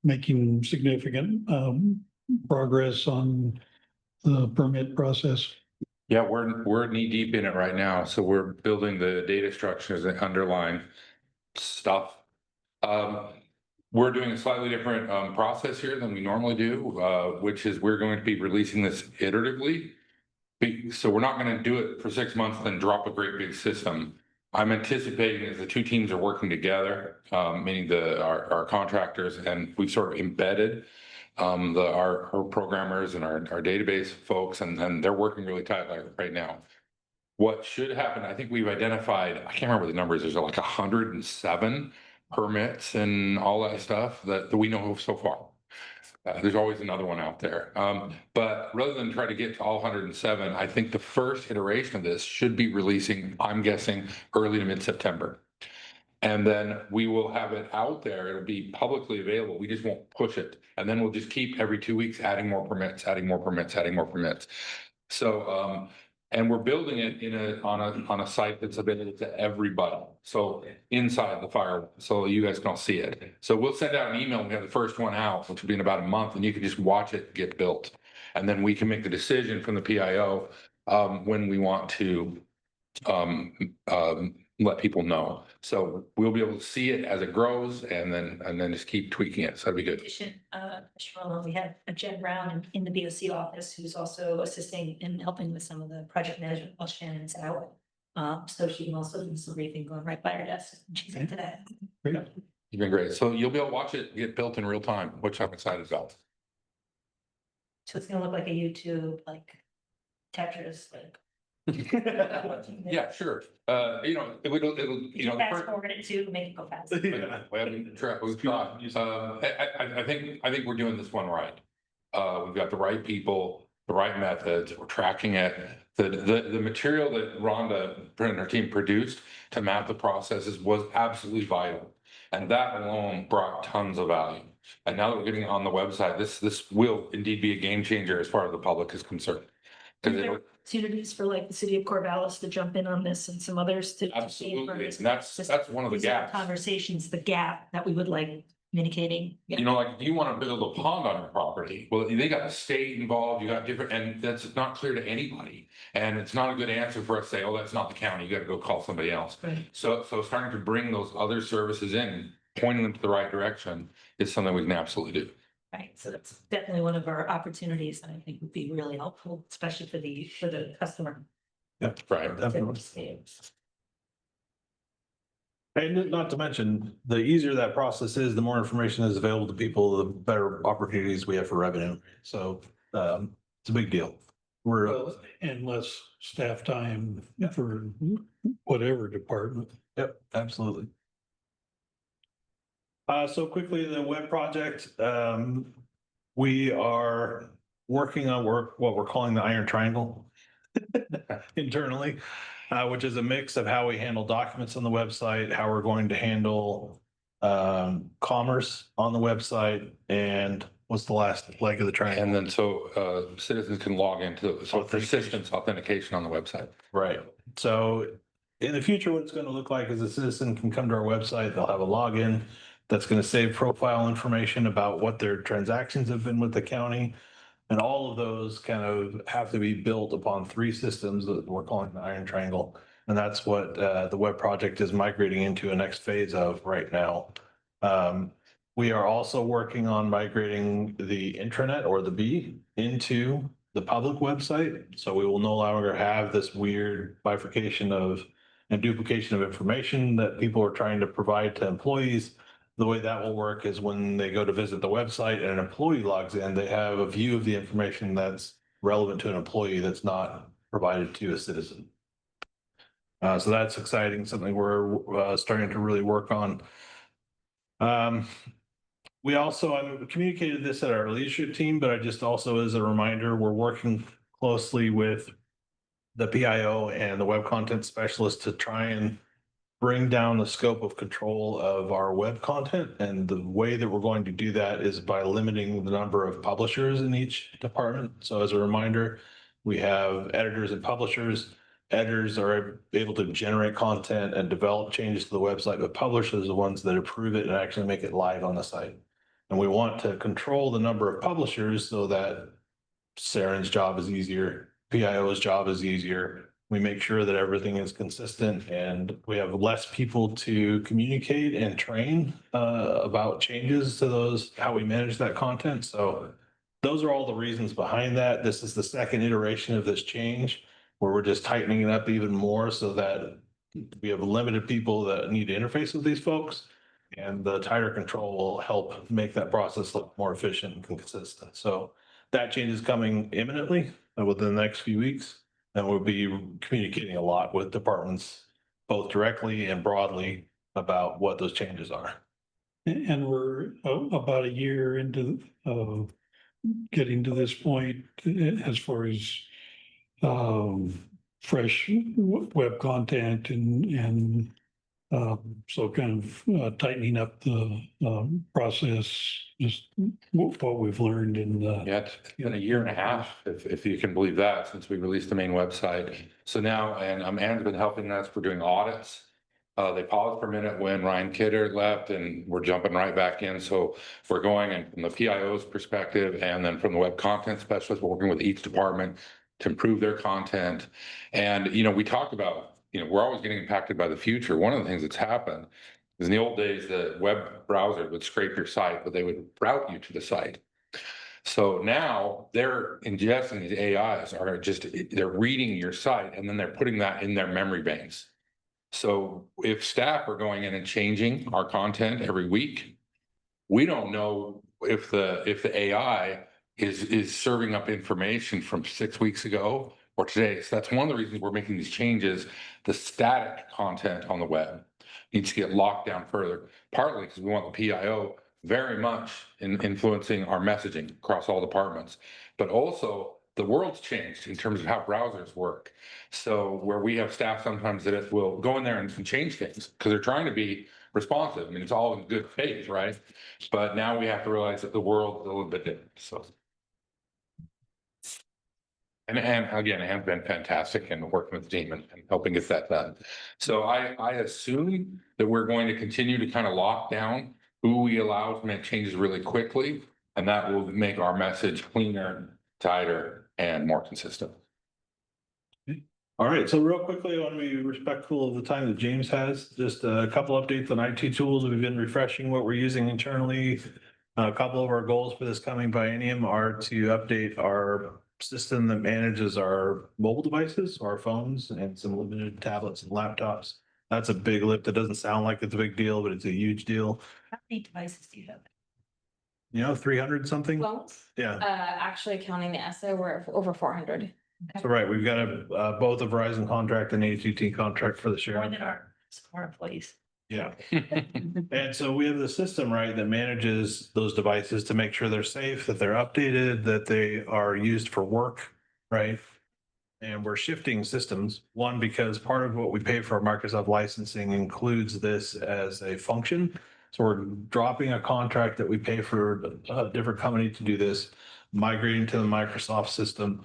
S1: making significant progress on the permit process?
S11: Yeah, we're knee deep in it right now. So we're building the data structures that underline stuff. We're doing a slightly different process here than we normally do, which is we're going to be releasing this iteratively. So we're not going to do it for 6 months, then drop a great big system. I'm anticipating as the two teams are working together, meaning our contractors, and we've sort of embedded our programmers and our database folks, and they're working really tight right now. What should happen, I think we've identified, I can't remember the numbers, there's like 107 permits and all that stuff that we know of so far. There's always another one out there. But rather than try to get to all 107, I think the first iteration of this should be releasing, I'm guessing, early to mid-September. And then we will have it out there. It'll be publicly available. We just won't push it. And then we'll just keep every 2 weeks adding more permits, adding more permits, adding more permits. So And we're building it on a site that's available to everybody. So inside the firewall, so you guys can all see it. So we'll send out an email. We have the first one out, which will be in about a month, and you can just watch it get built. And then we can make the decision from the PIO when we want to let people know. So we'll be able to see it as it grows and then just keep tweaking it. So that'd be good.
S6: We have a Jen Brown in the BOC office who's also assisting and helping with some of the project management while Shannon's out. So she can also do some briefing going right by her desk. She's into that.
S1: Great.
S11: You've been great. So you'll be able to watch it get built in real time, which I'm excited about.
S6: So it's gonna look like a YouTube, like Tetris, like.
S11: Yeah, sure. It'll, the
S6: Fast
S11: first-
S6: forward it to make it go fast.
S11: We haven't tried, we've tried. I think we're doing this one right. We've got the right people, the right methods, we're tracking it. The material that Rhonda and her team produced to map the processes was absolutely vital. And that alone brought tons of value. And now that we're getting it on the website, this will indeed be a game changer as far as the public is concerned.
S6: Is there opportunities for like the city of Corvallis to jump in on this and some others to?
S11: Absolutely, and that's one of the
S6: These are
S11: gaps.
S6: Conversations, the gap that we would like communicating.
S11: You know, like, if you want to build a pond on your property, well, they got the state involved, you got different, and that's not clear to anybody. And it's not a good answer for us to say, oh, that's not the county, you got to go call somebody else.
S6: Right.
S11: So starting to bring those other services in, pointing them to the right direction is something we can absolutely do.
S6: Right, so that's definitely one of our opportunities that I think would be really helpful, especially for the customer.
S9: Yeah,
S11: Right.
S9: definitely. And not to mention, the easier that process is, the more information is available to people, the better opportunities we have for revenue. So it's a big deal.
S1: And less staff time for whatever department.
S9: Yep, absolutely. So quickly, the web project, we are working on what we're calling the Iron Triangle internally, which is a mix of how we handle documents on the website, how we're going to handle commerce on the website, and what's the last leg of the triangle?
S11: And then so citizens can log into, so persistence authentication on the website.
S9: Right. So in the future, what it's going to look like is a citizen can come to our website, they'll have a login that's going to save profile information about what their transactions have been with the county. And all of those kind of have to be built upon 3 systems that we're calling the Iron Triangle. And that's what the web project is migrating into a next phase of right now. We are also working on migrating the intranet or the B into the public website. So we will no longer have this weird bifurcation and duplication of information that people are trying to provide to employees. The way that will work is when they go to visit the website and an employee logs in, they have a view of the information that's relevant to an employee that's not provided to a citizen. So that's exciting, something we're starting to really work on. We also, I communicated this at our leadership team, but I just also as a reminder, we're working closely with the PIO and the web content specialist to try and bring down the scope of control of our web content. And the way that we're going to do that is by limiting the number of publishers in each department. So as a reminder, we have editors and publishers. Editors are able to generate content and develop changes to the website, but publishers are the ones that approve it and actually make it live on the site. And we want to control the number of publishers so that Saren's job is easier, PIO's job is easier. We make sure that everything is consistent and we have less people to communicate and train about changes to those, how we manage that content. So those are all the reasons behind that. This is the second iteration of this change where we're just tightening it up even more so that we have limited people that need to interface with these folks. And the tighter control will help make that process look more efficient and consistent. So that change is coming imminently within the next few weeks. And we'll be communicating a lot with departments, both directly and broadly, about what those changes are.
S1: And we're about a year into getting to this point as far as fresh web content and So kind of tightening up the process, just what we've learned in the.
S11: Yeah, it's been a year and a half, if you can believe that, since we released the main website. So now, and Ann's been helping us, we're doing audits. They paused for a minute when Ryan Kidder left and we're jumping right back in. So we're going and from the PIO's perspective and then from the web content specialist, we're working with each department to improve their content. And, you know, we talked about, you know, we're always getting impacted by the future. One of the things that's happened is in the old days, the web browser would scrape your site, but they would route you to the site. So now they're ingesting these AIs are just, they're reading your site and then they're putting that in their memory banks. So if staff are going in and changing our content every week, we don't know if the AI is serving up information from 6 weeks ago or today. So that's one of the reasons we're making these changes. The static content on the web needs to get locked down further, partly because we want the PIO very much in influencing our messaging across all departments, but also the world's changed in terms of how browsers work. So where we have staff sometimes that will go in there and change things because they're trying to be responsive. I mean, it's all in good faith, right? But now we have to realize that the world is a little bit different. So. And again, Anne's been fantastic in working with the team and helping get that done. So I assume that we're going to continue to kind of lock down who we allow to make changes really quickly. And that will make our message cleaner, tighter, and more consistent.
S9: All right, so real quickly, I want to be respectful of the time that James has. Just a couple updates on IT tools. We've been refreshing what we're using internally. A couple of our goals for this coming biennium are to update our system that manages our mobile devices, our phones, and some limited tablets and laptops. That's a big lift. It doesn't sound like it's a big deal, but it's a huge deal.
S6: How many devices do you have?
S9: You know, 300 something?
S12: Phones,
S9: Yeah.
S12: actually counting the ESSA, we're over 400.
S9: So, right, we've got both a Verizon contract and AT&T contract for the
S6: More
S9: sheriff.
S6: than our employees.
S9: Yeah. And so we have the system, right, that manages those devices to make sure they're safe, that they're updated, that they are used for work, right? And we're shifting systems, one, because part of what we pay for our Microsoft licensing includes this as a function. So we're dropping a contract that we pay for a different company to do this, migrating to the Microsoft system.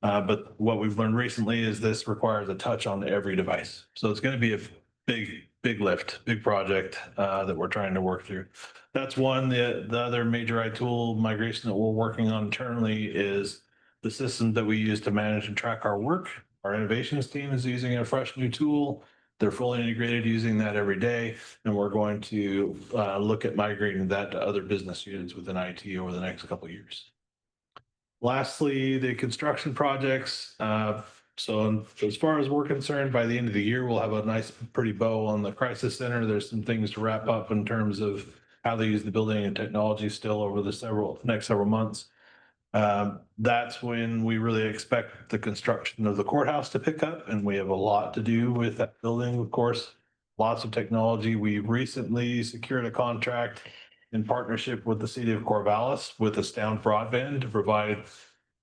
S9: But what we've learned recently is this requires a touch on every device. So it's going to be a big lift, big project that we're trying to work through. That's one. The other major iTool migration that we're working on internally is the system that we use to manage and track our work. Our innovations team is using a fresh new tool. They're fully integrated using that every day. And we're going to look at migrating that to other business units within IT over the next couple of years. Lastly, the construction projects. So as far as we're concerned, by the end of the year, we'll have a nice, pretty bow on the crisis center. There's some things to wrap up in terms of how they use the building and technology still over the next several months. That's when we really expect the construction of the courthouse to pick up, and we have a lot to do with that building, of course. Lots of technology. We recently secured a contract in partnership with the city of Corvallis with Astound Broadband to provide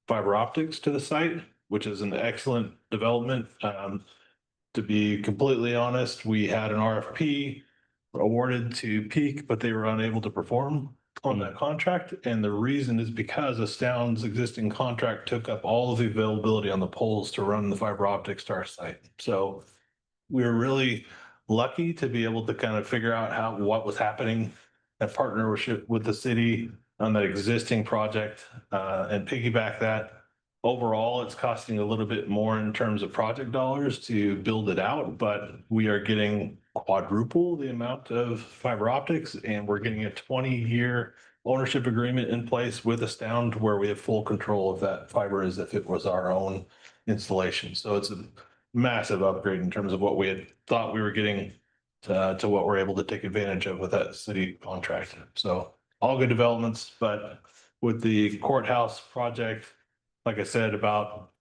S9: fiber optics to the site, which is an excellent development. To be completely honest, we had an RFP awarded to Peak, but they were unable to perform on that contract. And the reason is because Astound's existing contract took up all of the availability on the poles to run the fiber optics to our site. So we were really lucky to be able to kind of figure out what was happening at partnership with the city on that existing project and piggyback that. Overall, it's costing a little bit more in terms of project dollars to build it out, but we are getting quadruple the amount of fiber optics, and we're getting a 20-year ownership agreement in place with Astound where we have full control of that fiber as if it was our own installation. So it's a massive upgrade in terms of what we had thought we were getting to what we're able to take advantage of with that city contract. So all good developments, but with the courthouse project, like I said, about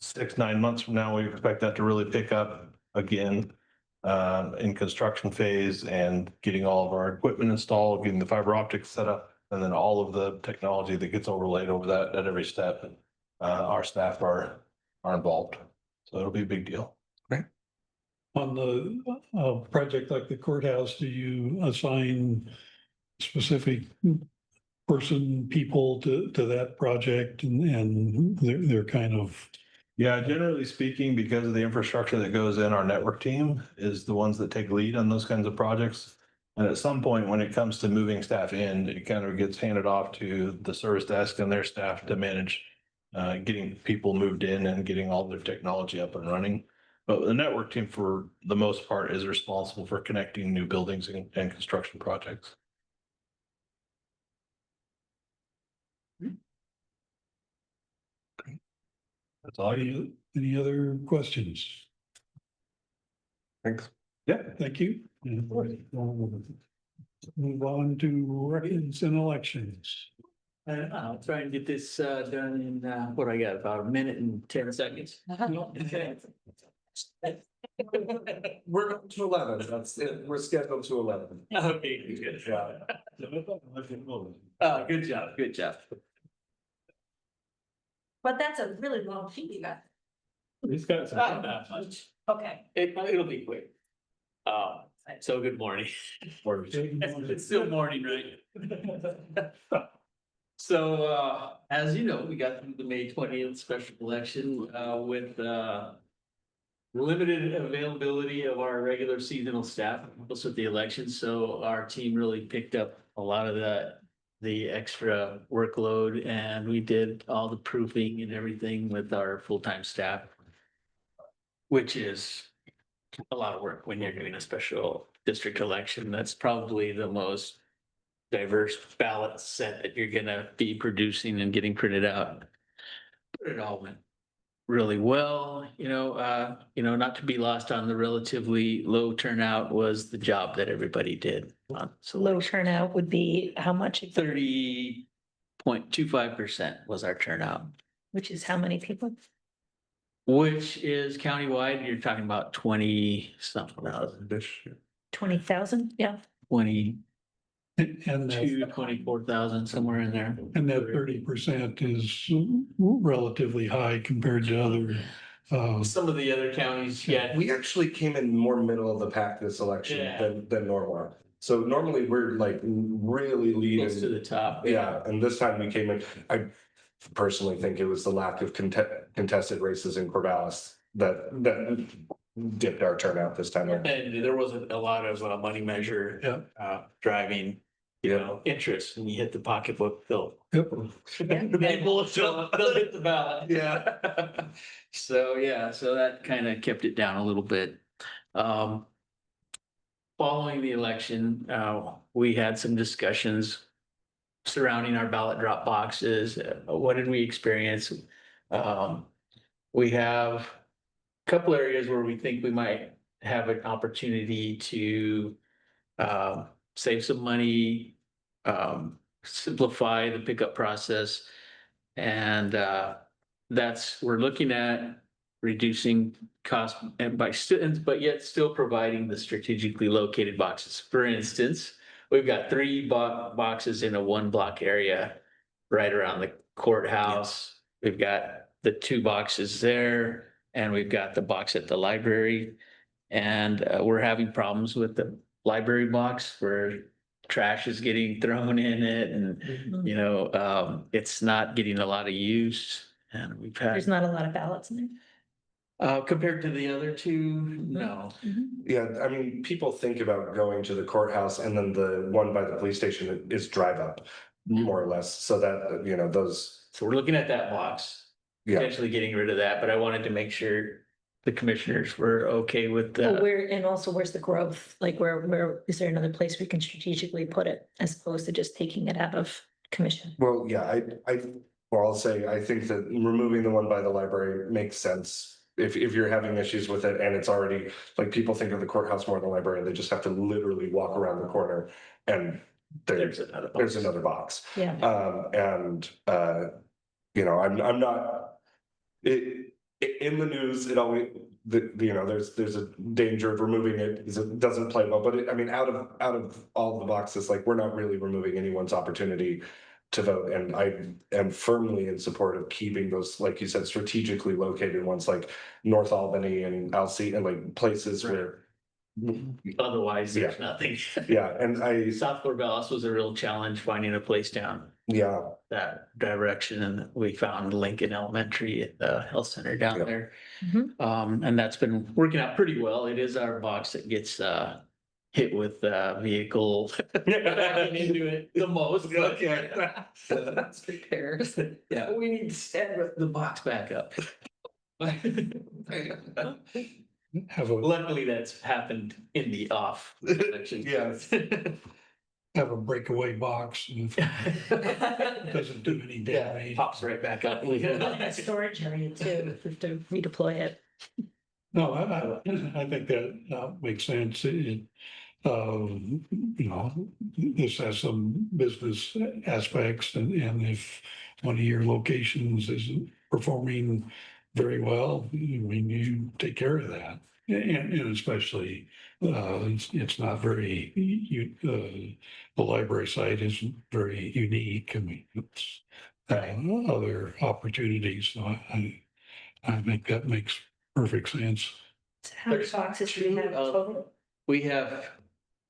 S9: 6-9 months from now, we expect that to really pick up again in construction phase and getting all of our equipment installed, getting the fiber optics set up, and then all of the technology that gets overlaid over that at every step. Our staff are involved. So it'll be a big deal.
S11: Great.
S1: On the project like the courthouse, do you assign specific people to that project and they're kind of,
S9: Yeah, generally speaking, because of the infrastructure that goes in, our network team is the ones that take lead on those kinds of projects. And at some point, when it comes to moving staff in, it kind of gets handed off to the service desk and their staff to manage getting people moved in and getting all their technology up and running. But the network team, for the most part, is responsible for connecting new buildings and construction projects. That's all I need.
S1: any other questions?
S3: Thanks.
S1: Yeah, thank you. And move on to records and elections.
S10: I'll try and get this done in what I got, about a minute and 10 seconds.
S3: We're up to 11. That's it. We're scheduled to 11.
S10: Okay, good job. Good job, good job.
S6: But that's a really long sheet you got.
S9: He's got some.
S10: Not that much.
S6: Okay.
S10: It'll be quick. So good morning. It's still morning, right? So, as you know, we got through the May 20th special election, with, limited availability of our regular seasonal staff, also at the election. So our team really picked up a lot of the extra workload, and we did all the proofing and everything with our full-time staff, which is a lot of work when you're doing a special district election. That's probably the most diverse ballot set that you're gonna be producing and getting printed out. But it all went really well, not to be lost on the relatively low turnout was the job that everybody did. So
S6: Low turnout would be how much,
S10: 30.25% was our turnout,
S6: which is how many people?
S10: which is countywide, you're talking about 20 something thousand,
S6: 20,000, yeah.
S10: 22,
S1: And that,
S10: 24,000, somewhere in there.
S1: and that 30% is relatively high compared to other,
S10: Some of the other counties, yeah.
S3: We actually came in more middle of the pack this election
S10: Yeah.
S3: than normal. So normally we're like really
S10: Close to
S3: leading.
S10: the top.
S3: Yeah, and this time we came in, I personally think it was the lack of contested races in Corvallis that dipped our turnout this time.
S10: And there wasn't a lot of money measure. Driving, interest, when you hit the pocketbook, they'll.
S1: Yep.
S10: They'll hit the ballot.
S3: Yeah.
S10: So that kind of kept it down a little bit. Following the election, we had some discussions surrounding our ballot drop boxes. What did we experience? We have a couple areas where we think we might have an opportunity to save some money, simplify the pickup process. And we're looking at reducing cost and but yet still providing the strategically located boxes. For instance, we've got 3 boxes in a 1-block area right around the courthouse. We've got the 2 boxes there, and we've got the box at the library. And we're having problems with the library box where trash is getting thrown in it, and it's not getting a lot of use. And we've had
S6: There's not a lot of ballots in there.
S10: compared to the other 2, no.
S3: Yeah, I mean, people think about going to the courthouse and then the one by the police station is drive up, more or less. So that, those.
S10: So we're looking at that box,
S3: Yeah.
S10: potentially getting rid of that, but I wanted to make sure the commissioners were okay with
S6: Well,
S10: that.
S6: where's the growth? Like where is there another place we can strategically put it as opposed to just taking it out of commission?
S3: Well, yeah, I'll say, I think that removing the one by the library makes sense. If you're having issues with it and it's already, like, people think of the courthouse more than the library, they just have to literally walk around the corner and there's another box.
S6: Yeah.
S3: I'm not, in the news, it always, there's a danger of removing it because it doesn't play well, but out of all the boxes, like, we're not really removing anyone's opportunity to vote, and I am firmly in support of keeping those, like you said, strategically located ones like North Albany and Alsea, and like places where.
S10: Otherwise, there's
S3: Yeah.
S10: nothing.
S3: Yeah, and
S10: South Corvallis was a real challenge finding a place down
S3: yeah,
S10: that direction, and we found Lincoln Elementary at the health center down
S3: Yep.
S10: there.
S8: Mhm.
S10: And that's been working out pretty well. It is our box that gets hit with vehicle backing into it the most.
S4: That's repairs.
S10: Yeah, we need to stand with the box back up.
S1: Have a,
S10: Luckily, that's happened in the off. direction.
S3: Yes.
S1: have a breakaway box and doesn't do any
S10: Yeah,
S1: damage.
S10: pops right back up.
S6: That storage area too, if we have to redeploy it.
S1: No, I think that makes sense. You know, this has some business aspects, and if one of your locations isn't performing very well, I mean, you take care of that. And especially, it's not very, the library site isn't very unique. I mean, it's other opportunities. So I think that makes perfect sense.
S6: How many boxes do we have total?
S10: We have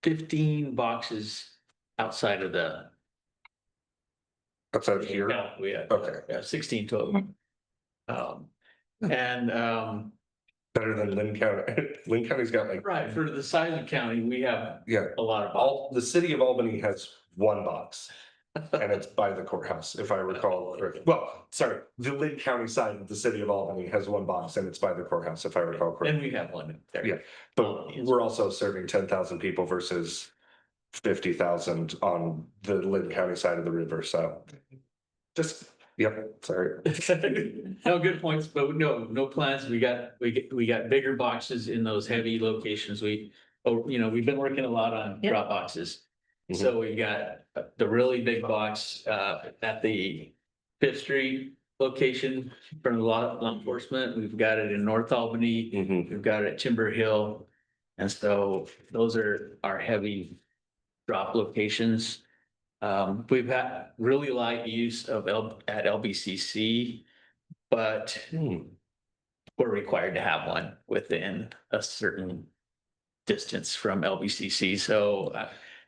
S10: 15 boxes outside of the.
S3: outside of here.
S10: No, we have,
S3: Okay.
S10: yeah, 16 total. And
S3: Better than Lynn County. Lynn County's got like,
S10: right, for the size of county, we have
S3: yeah,
S10: a lot of.
S3: the city of Albany has one box. And it's by the courthouse, if I recall. Well, sorry, the Lynn County side of the city of Albany has one box and it's by the courthouse, if I recall correctly.
S10: And we have one there.
S3: Yeah. But we're also serving 10,000 people versus 50,000 on the Lynn County side of the river, so. Just, yep, sorry.
S10: No, good points, but no plans. We got bigger boxes in those heavy locations. We've been working a lot on
S6: Yep.
S10: drop boxes. So we got the really big box at the Fifth Street location from the law enforcement. We've got it in North Albany.
S3: Mhm.
S10: We've got it at Timber Hill. And so those are our heavy drop locations. We've had really light use of at LBCC, but
S3: Hmm.
S10: we're required to have one within a certain distance from LBCC. So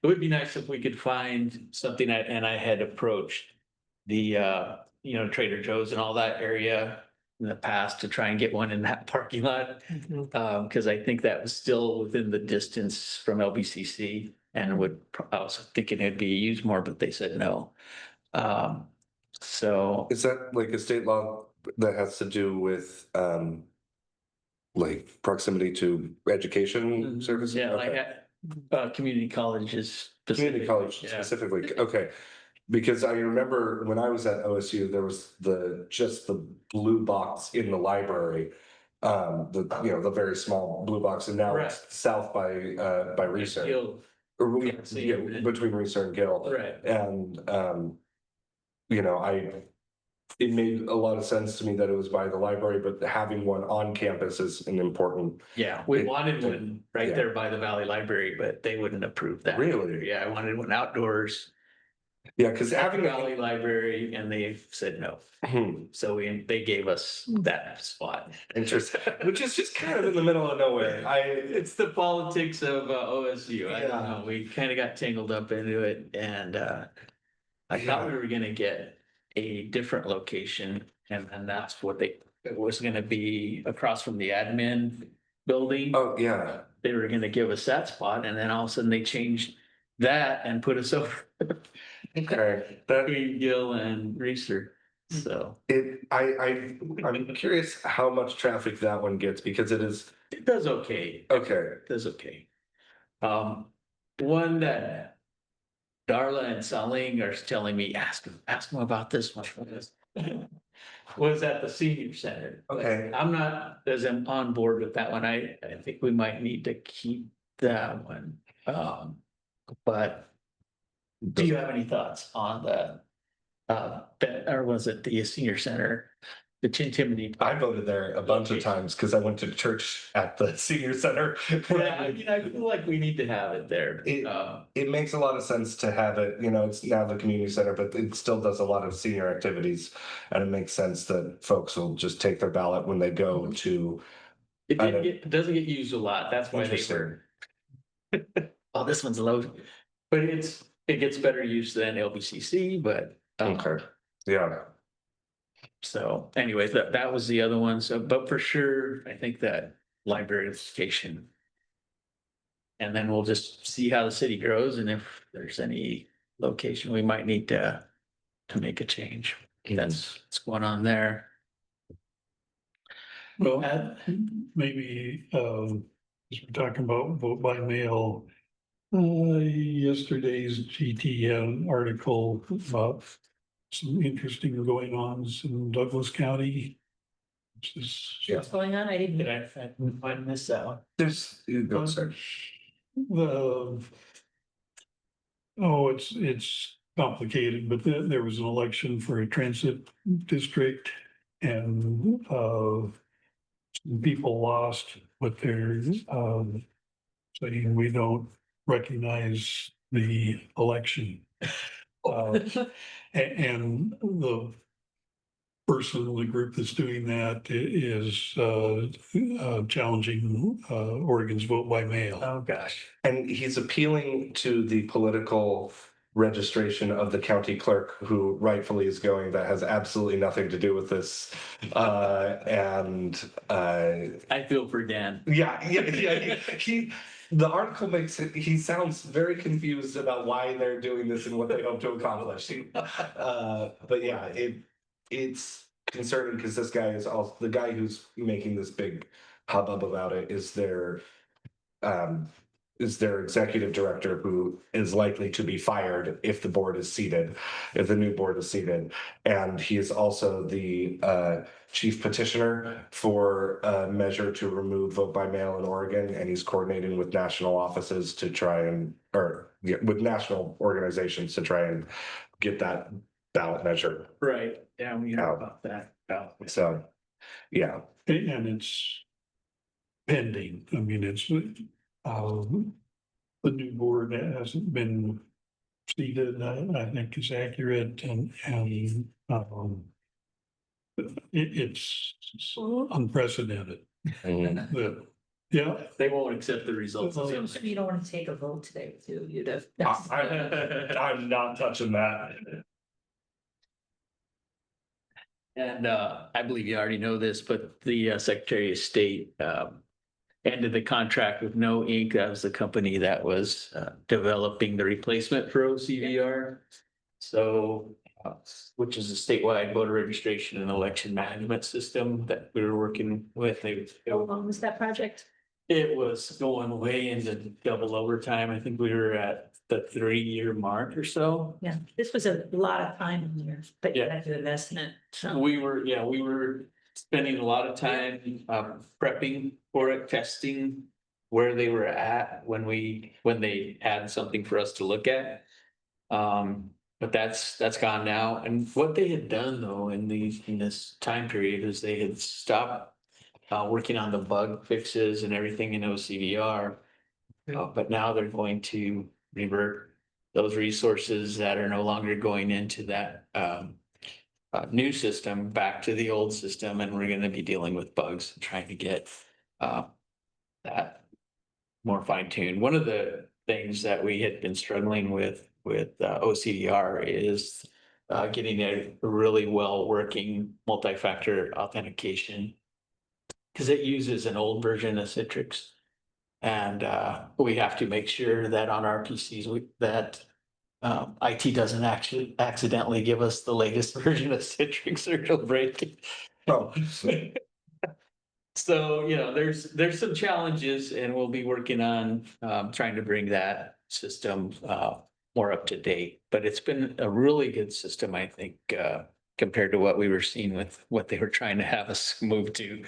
S10: it would be nice if we could find something, and I had approached the, Trader Joe's and all that area in the past to try and get one in that parking lot. Because I think that was still within the distance from LBCC and I was thinking it'd be used more, but they said no. So.
S3: Is that like a state law that has to do with, like proximity to education services?
S10: Yeah, like
S3: Okay.
S10: community colleges.
S3: Community college
S10: Yeah.
S3: specifically, okay. Because I remember when I was at OSU, there was just the blue box in the library. The very small blue box, and now it's
S10: Right.
S3: south by Research.
S10: Guild.
S3: Between Research and Gill.
S10: Right.
S3: And, it made a lot of sense to me that it was by the library, but having one on campus is an important.
S10: Yeah, we wanted one right
S3: Yeah.
S10: there by the Valley Library, but they wouldn't approve that.
S3: Really?
S10: Yeah, I wanted one outdoors
S3: Yeah, because
S10: at the
S3: having.
S10: Valley Library, and they said no. So they gave us that spot.
S3: Interesting, which is just kind of in the middle of nowhere.
S10: It's the politics of OSU. I don't
S3: Yeah.
S10: know. We kind of got tangled up into it, and I thought we were gonna get a different location, and that's what it was gonna be across from the admin building.
S3: Oh, yeah.
S10: They were gonna give us that spot, and then all of a sudden they changed that and put us over
S3: Okay, that
S10: between Gill and Reeser. So
S3: I'm curious how much traffic that one gets, because it is,
S10: it does okay.
S3: okay.
S10: It does okay. One that Darla and Saling are telling me, ask them about this one. Was at the senior center.
S3: Okay.
S10: I'm not as I'm on board with that one. I think we might need to keep that one. But do you have any thoughts on the or was it the senior center the Chintimney.
S3: I voted there a bunch of times because I went to church at the senior center.
S10: Yeah, I mean, I feel like we need to have it there.
S3: It makes a lot of sense to have it, you know, it's now the community center, but it still does a lot of senior activities. And it makes sense that folks will just take their ballot when they go to.
S10: It doesn't get used a lot. That's why they were. Oh, this one's low. But it gets better used than LBCC, but.
S3: Okay, yeah.
S10: So anyways, that was the other one. So, but for sure, I think that librarification. And then we'll just see how the city grows and if there's any location we might need to make a change. That's what's going on there.
S1: Well, maybe, as we're talking about vote by mail, yesterday's GT had an article about some interesting going ons in Douglas County. Which is,
S6: What's going on? I didn't.
S10: I missed that one.
S3: There's, you go, sir.
S1: It's complicated, but there was an election for a transit district and, some people lost, but they're, saying we don't recognize the election. And the person in the group that's doing that is challenging Oregon's vote by mail.
S10: Oh, gosh.
S3: And he's appealing to the political registration of the county clerk, who rightfully is going, that has absolutely nothing to do with this.
S10: I feel for Dan.
S3: Yeah. The article makes it, he sounds very confused about why they're doing this and what they hope to accomplish. But yeah, it's concerning because this guy is also, the guy who's making this big hubbub about it is their executive director, who is likely to be fired if the new board is seated. And he is also the chief petitioner for a measure to remove vote by mail in Oregon. And he's coordinating with national offices to try and, with national organizations to try and get that ballot measure.
S10: Right. Yeah, we know about that.
S3: So, yeah.
S1: And it's pending. I mean, it's, the new board hasn't been seated, I think is accurate, and it's unprecedented. That, yeah.
S10: They won't accept the results.
S6: You don't want to take a vote today too, you'd have.
S3: I'm not touching that.
S10: And I believe you already know this, but the Secretary of State ended the contract with No Inc. That was the company that was developing the replacement for OCVR. So, which is a statewide voter registration and election management system that we were working with.
S6: How long was that project?
S10: It was going way into double overtime. I think we were at the 3-year mark or so.
S6: Yeah, this was a lot of time in there, but you
S10: Yeah.
S6: had to invest in it, so.
S10: We were spending a lot of time prepping for it, testing where they were at when they had something for us to look at. But that's gone now. And what they had done though in this time period is they had stopped working on the bug fixes and everything in OCVR. But now they're going to revert those resources that are no longer going into that new system back to the old system, and we're gonna be dealing with bugs and trying to get that more fine-tuned. One of the things that we had been struggling with OCDR is getting a really well-working multi-factor authentication, because it uses an old version of Citrix. And we have to make sure that on our PCs, that IT doesn't actually accidentally give us the latest version of Citrix or it'll break.
S3: Oh.
S10: So, there's some challenges, and we'll be working on trying to bring that system more up to date. But it's been a really good system, I think, compared to what we were seeing with what they were trying to have us move to.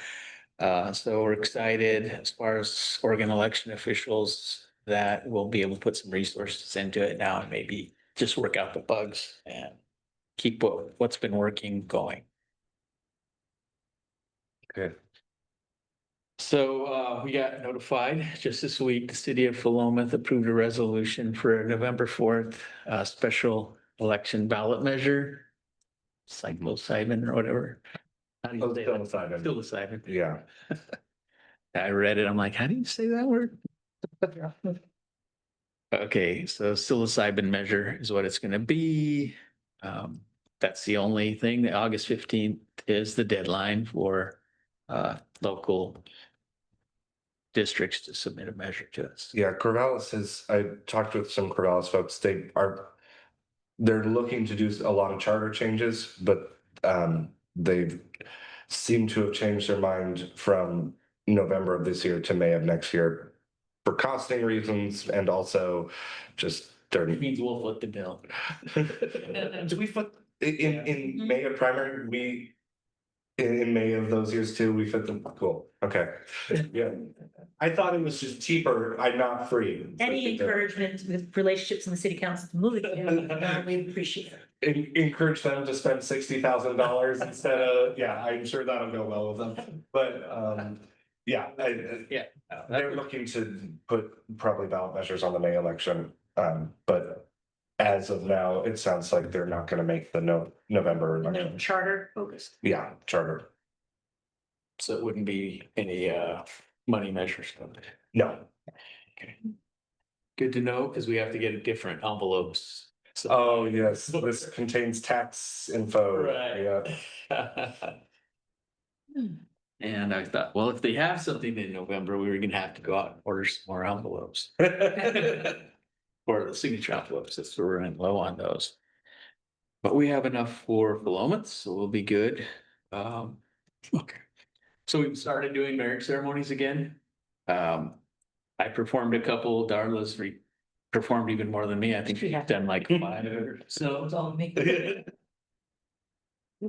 S10: So we're excited as far as Oregon election officials that we'll be able to put some resources into it now and maybe just work out the bugs and keep what's been working going.
S3: Good.
S10: So we got notified just this week, the city of Philomath approved a resolution for a November 4th special election ballot measure. Psilocybin or whatever. How do you say that?
S3: Psilocybin.
S10: Psilocybin.
S3: Yeah.
S10: I read it. I'm like, how do you say that word? Okay, so psilocybin measure is what it's gonna be. That's the only thing. The August 15th is the deadline for local districts to submit a measure to us.
S3: Yeah, Corvallis is, I talked with some Corvallis folks, they're looking to do a lot of charter changes, but they've seemed to have changed their mind from November of this year to May of next year for costing reasons and also just they're.
S10: It means we'll foot the bill.
S3: Do we foot, in May of primary, in May of those years too, we fit them, cool, okay. Yeah, I thought it was just cheaper, I'm not free.
S6: Any encouragement with relationships in the city council to move it, we appreciate it.
S3: Encourage them to spend $60,000 instead of, yeah, I'm sure that'll go well with them, but, yeah, they're looking to put probably ballot measures on the May election, but as of now, it sounds like they're not gonna make the November
S6: No
S3: election.
S6: charter focused.
S3: Yeah, charter,
S10: So it wouldn't be any money measures.
S3: no.
S10: Okay. Good to know, because we have to get different envelopes. So-
S3: Oh, yes, this contains tax info.
S10: Right.
S3: Yeah.
S10: And I thought, well, if they have something in November, we were gonna have to go out and order some more envelopes. Or the signature envelopes, since we're running low on those. But we have enough for Philomath, so we'll be good. Okay. So we've started doing marriage ceremonies again. I performed a couple, Darla's performed even more than me. I think she's done like 5 or so.
S6: It's all me.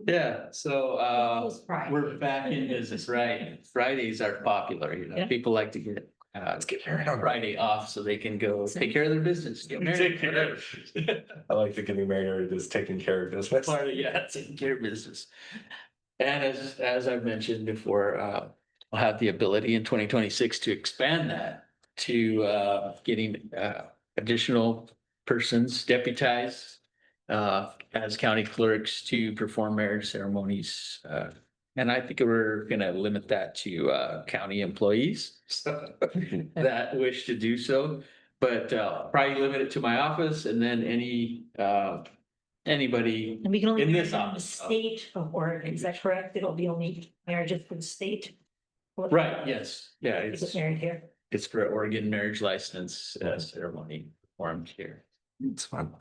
S10: Yeah, so
S6: Feels right.
S10: we're back in business, right? Fridays are popular,
S6: Yeah.
S10: people like to get
S3: Let's get married on
S10: Friday off so they can go take care of their business, get married, whatever.
S3: I like the getting married is taking care of business.
S10: Part of, yeah, taking care of business. And as I've mentioned before, I'll have the ability in 2026 to expand that to getting additional persons deputized as county clerks to perform marriage ceremonies. And I think we're gonna limit that to county employees that wish to do so. But probably limit it to my office and then anybody
S6: And we can only.
S10: in this
S6: marry the
S10: office.
S6: State of Oregon, is that correct? It'll be only marriages for the state?
S10: Right, yes, yeah,
S6: Is
S10: it's
S6: it married here?
S10: it's for Oregon marriage license ceremony performed here.
S3: It's fun.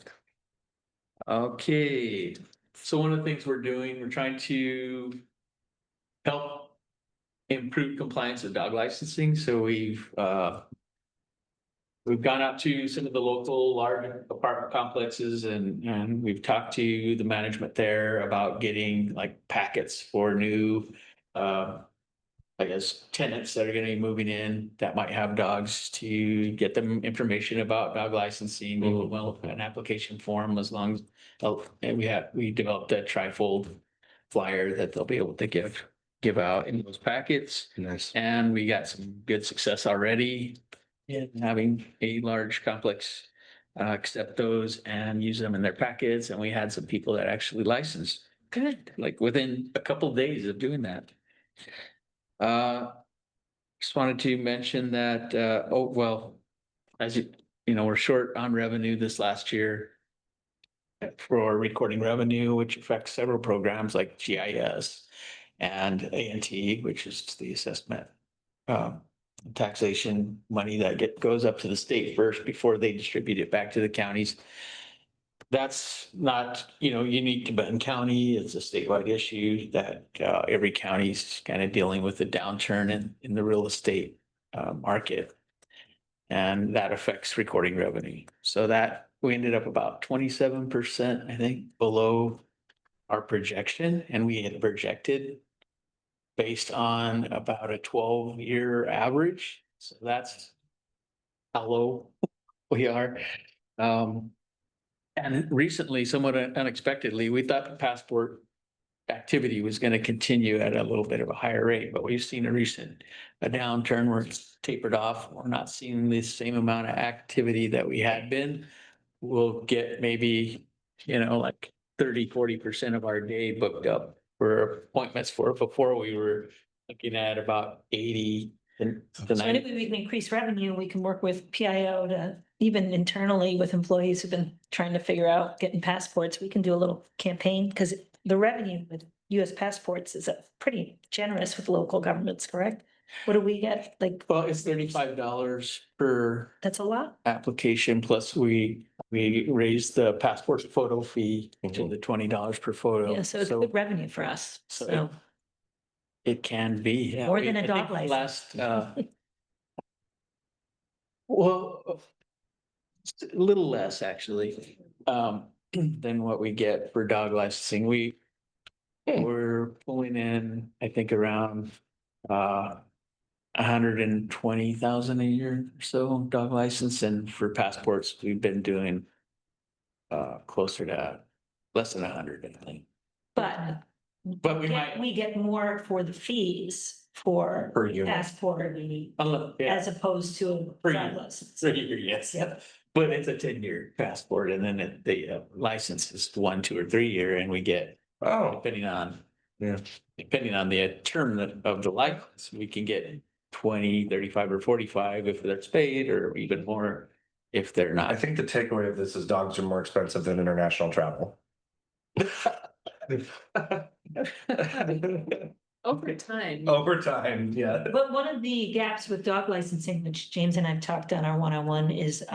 S10: Okay, so one of the things we're doing, we're trying to help improve compliance with dog licensing, so we've gone out to some of the local large apartment complexes and we've talked to the management there about getting like packets for new I guess tenants that are gonna be moving in that might have dogs to get them information about dog licensing, well, an application form as long as, and we developed a trifold flyer that they'll be able to give out in those packets.
S3: Nice.
S10: And we got some good success already in having a large complex accept those and use them in their packets. And we had some people that actually licensed, good, like within a couple of days of doing that. Just wanted to mention that, as you know, we're short on revenue this last year for recording revenue, which affects several programs like GIS and A&T, which is the assessment, taxation money that goes up to the state first before they distribute it back to the counties. That's not, unique to Benton County. It's a statewide issue that every county's kind of dealing with the downturn in the real estate market. And that affects recording revenue. So that we ended up about 27%, I think, below our projection. And we had projected based on about a 12-year average. So that's how low we are. And recently, somewhat unexpectedly, we thought the passport activity was gonna continue at a little bit of a higher rate, but we've seen a downturn where it's tapered off. We're not seeing the same amount of activity that we had been. We'll get maybe, like 30-40% of our day booked up for appointments for before we were looking at about 80 to
S6: So
S10: 90.
S6: anyway, we can increase revenue, we can work with PIO to, even internally with employees who've been trying to figure out getting passports, we can do a little campaign, because the revenue with US passports is pretty generous with local governments, correct? What do we get? Like,
S10: Well, it's $35 per
S6: that's a lot.
S10: application, plus we raised the passport photo fee to the $20 per photo.
S6: Yeah, so it's good revenue for us.
S10: so
S6: So
S10: it can be. Yeah.
S6: More than a
S10: I
S6: dog
S10: think
S6: license.
S10: Well, a little less actually, than what we get for dog licensing. We're pulling in, I think, around, 120,000 a year or so dog license, and for passports, we've been doing closer to less than 100, I think.
S6: But
S10: we might.
S6: we get more for the fees for
S10: Per unit.
S6: passport
S10: Yeah,
S6: as opposed to a
S10: Per
S6: dog
S10: unit.
S6: license.
S10: per year, yes.
S6: Yep.
S10: But it's a 10-year passport, and then the license is 1, 2, or 3 year, and we get,
S3: Oh,
S10: depending on
S3: yeah.
S10: depending on the term of the license, we can get 20, 35, or 45 if they're spayed, or even more if they're
S3: I
S10: not.
S3: think the takeaway of this is dogs are more expensive than international travel.
S6: Over time.
S3: Over time, yeah.
S6: But one of the gaps with dog licensing, which James and I've talked on our one-on-one, is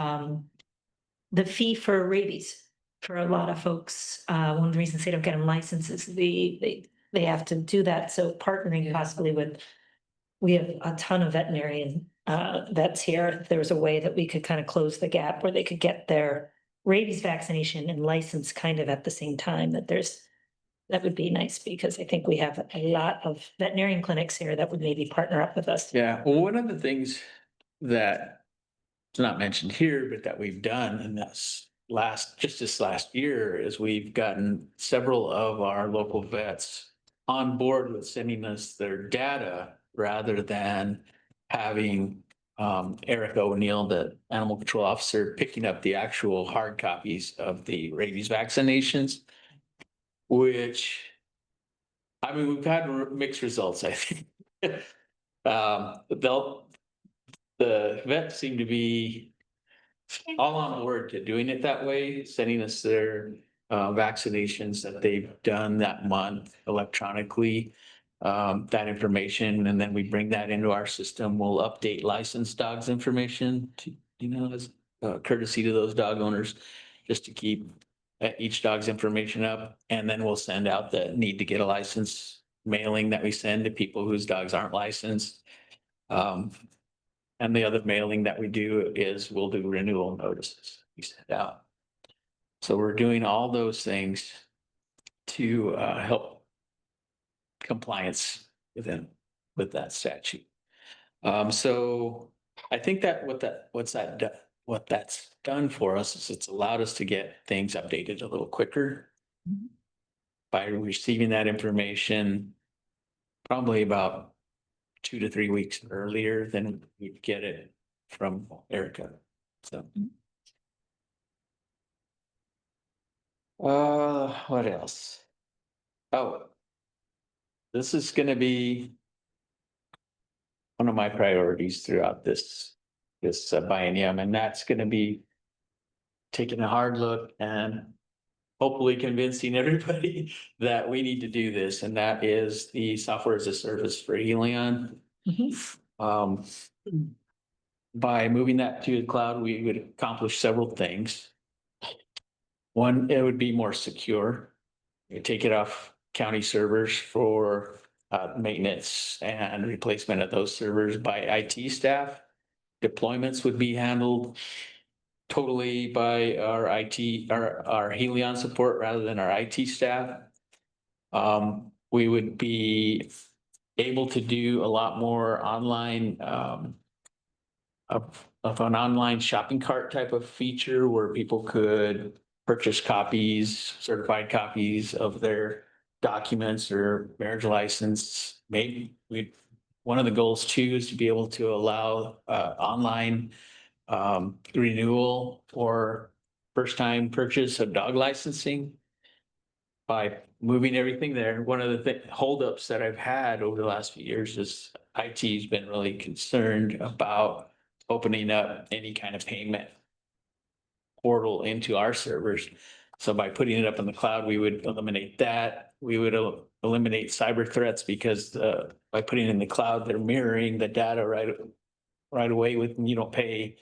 S6: the fee for rabies. For a lot of folks, one of the reasons they don't get them licensed is they have to do that. So partnering possibly with, we have a ton of veterinarian vets here. If there was a way that we could kind of close the gap where they could get their rabies vaccination and license kind of at the same time, that would be nice, because I think we have a lot of veterinarian clinics here that would maybe partner up with us.
S10: Yeah, well, one of the things that is not mentioned here, but that we've done in this last year is we've gotten several of our local vets on board with sending us their data rather than having Eric O'Neill, the animal control officer, picking up the actual hard copies of the rabies vaccinations. Which, I mean, we've had mixed results, I think. The vets seem to be all on board to doing it that way, sending us their vaccinations that they've done that month electronically. That information, and then we bring that into our system. We'll update licensed dogs information to, as courtesy to those dog owners, just to keep each dog's information up, and then we'll send out the need to get a license mailing that we send to people whose dogs aren't licensed. And the other mailing that we do is we'll do renewal notices we send out. So we're doing all those things to help compliance with that statute. So I think that what that's done for us is it's allowed us to get things updated a little quicker. By receiving that information probably about 2 to 3 weeks earlier than we'd get it from Erica. So. What else? Oh. This is gonna be one of my priorities throughout this biennium, and that's gonna be taking a hard look and hopefully convincing everybody that we need to do this, and that is the software as a service for Helion. By moving that to the cloud, we would accomplish several things. One, it would be more secure. You take it off county servers for maintenance and replacement of those servers by IT staff. Deployments would be handled totally by our IT, our Helion support rather than our IT staff. We would be able to do a lot more online of an online shopping cart type of feature where people could purchase copies, certified copies of their documents or marriage license, maybe one of the goals too is to be able to allow online renewal or first time purchase of dog licensing. By moving everything there, one of the holdups that I've had over the last few years is IT's been really concerned about opening up any kind of payment portal into our servers. So by putting it up in the cloud, we would eliminate that. We would eliminate cyber threats because by putting it in the cloud, they're mirroring the data right away with, you don't pay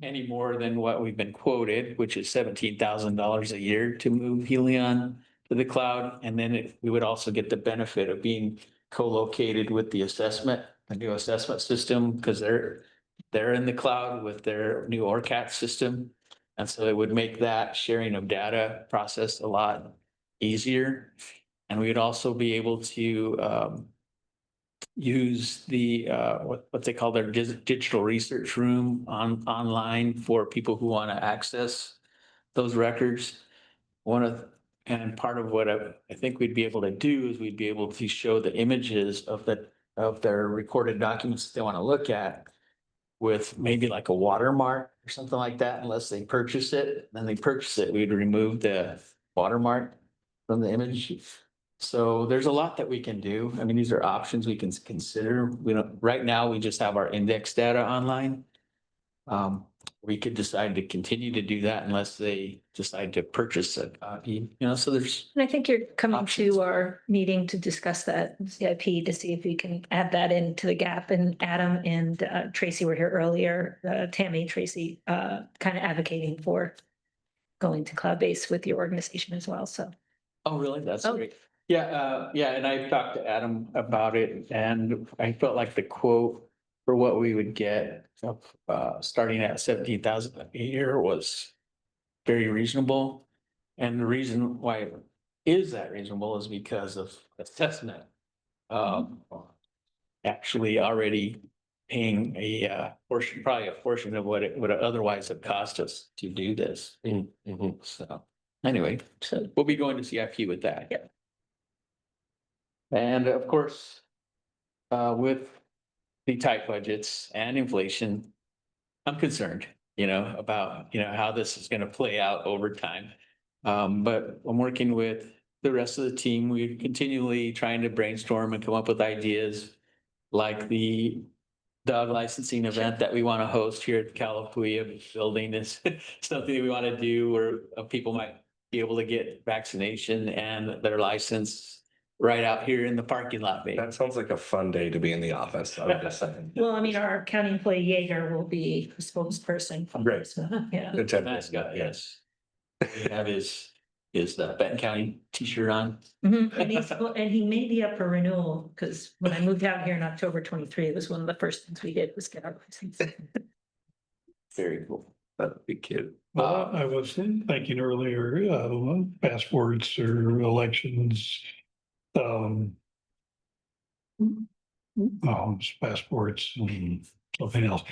S10: any more than what we've been quoted, which is $17,000 a year to move Helion to the cloud. And then we would also get the benefit of being co-located with the new assessment system, because they're in the cloud with their new ORCAT system. And so it would make that sharing of data process a lot easier. And we'd also be able to use the what they call their digital research room online for people who want to access those records. And part of what I think we'd be able to do is we'd be able to show the images of their recorded documents that they want to look at with maybe like a watermark or something like that, unless they purchase it. Then they purchase it, we'd remove the watermark from the image. So there's a lot that we can do. I mean, these are options we can consider. Right now, we just have our index data online. We could decide to continue to do that unless they decide to purchase a copy, so there's.
S6: And I think you're coming
S10: Options.
S6: to our meeting to discuss that CIP to see if we can add that into the gap. And Adam and Tracy were here earlier, Tammy, Tracy, kind of advocating for going to cloud-based with your organization as well, so.
S10: Oh, really? That's
S6: Oh.
S10: great. Yeah, and I talked to Adam about it, and I felt like the quote for what we would get starting at 17,000 a year was very reasonable. And the reason why it is that reasonable is because of assessment. Actually already paying probably a portion of what it would otherwise have cost us to do this. So anyway, so we'll be going to CIP with that.
S6: Yep.
S10: And of course, with the tight budgets and inflation, I'm concerned, about, how this is going to play out over time. But I'm working with the rest of the team. We're continually trying to brainstorm and come up with ideas like the dog licensing event that we want to host here at the Calapooia building is something that we want to do where people might be able to get vaccination and their license right out here in the parking lot. Maybe.
S3: That sounds like a fun day to be in the office. I'm just saying.
S6: Well, I mean, our county employee Jaeger will be a spokesperson.
S3: Great.
S6: So, yeah.
S3: It's
S10: Nice guy, yes. We have his the Benton County t-shirt on.
S6: Mhm. And he may be up for renewal, because when I moved out here in October 23, it was one of the first things we did was get our license.
S10: Very cool. Big kid.
S1: Well, I was thinking earlier, passports or elections. Passports and something else.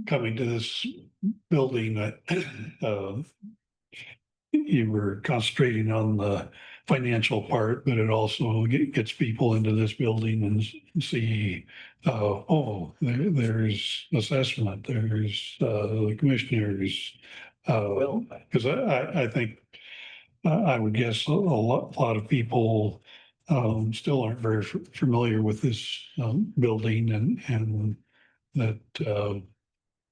S1: Coming to this building, you were concentrating on the financial part, but it also gets people into this building and see, there's assessment, there's the commissioners. Because I think, I would guess a lot of people still aren't very familiar with this building and that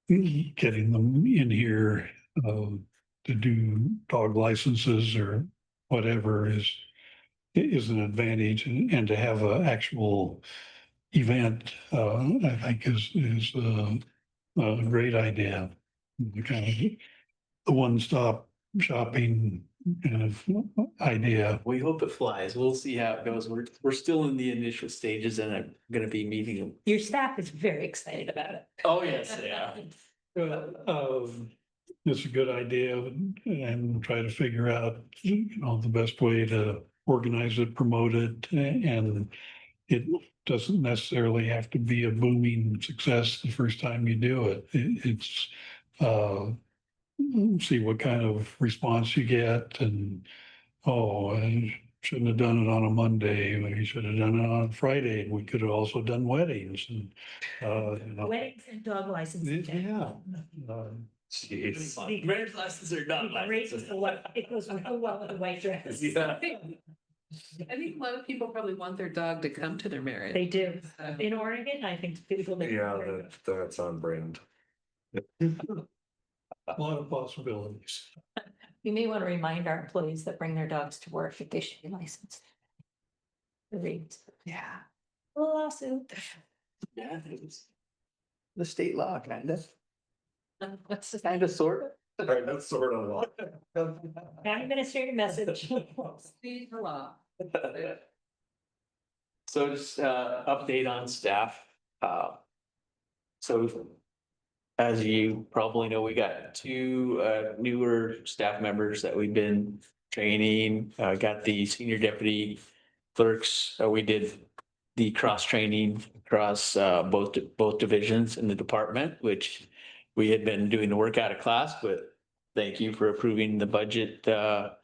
S1: getting them in here to do dog licenses or whatever is an advantage, and to have an actual event, I think is a great idea. The kind of the one-stop shopping kind of idea.
S10: We hope it flies. We'll see how it goes. We're still in the initial stages, and I'm gonna be meeting them.
S6: Your staff is very excited about it.
S10: Oh, yes, yeah.
S1: It's a good idea, and try to figure out, the best way to organize it, promote it, and it doesn't necessarily have to be a booming success the first time you do it. It's see what kind of response you get, and oh, I shouldn't have done it on a Monday, we should have done it on Friday, we could have also done weddings and, you know.
S6: Weddings and dog licenses.
S1: Yeah.
S10: Jeez. Marriage licenses are not
S6: Great, it goes real well with the white dress.
S10: Yeah.
S4: I think a lot of people probably want their dog to come to their marriage.
S6: They do. In Oregon, I think people.
S3: That's on brand.
S1: A lot of possibilities.
S8: You may want to remind our employees that bring their dogs to work that they should be licensed.
S4: Yeah.
S6: Lawsuit.
S10: Yeah, it's the state law, kind of,
S4: What's the
S10: kind of, sort
S3: Right, that's sort of law.
S10: of.
S6: Town administrator message.
S4: speed for law?
S10: So just update on staff. So as you probably know, we got two newer staff members that we've been training. Got the senior deputy clerks. We did the cross training across both divisions in the department, which we had been doing the work out of class, but thank you for approving the budget that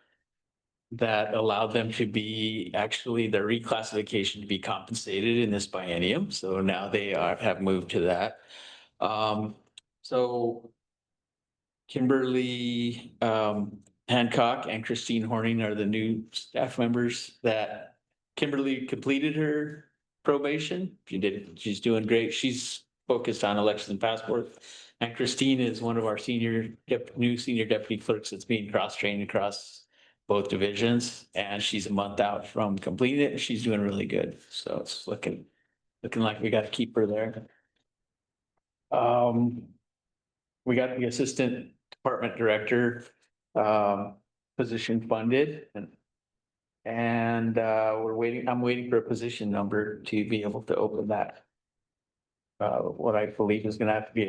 S10: allowed them to be actually their reclassification to be compensated in this biennium. So now they have moved to that. So Kimberly Hancock and Christine Horning are the new staff members that Kimberly completed her probation. She's doing great. She's focused on elections and passport. And Christine is one of our new senior deputy clerks that's being cross-trained across both divisions. And she's a month out from completing it. She's doing really good. So it's looking like we got to keep her there. We got the assistant department director position funded and I'm waiting for a position number to be able to open that. What I believe is gonna have to be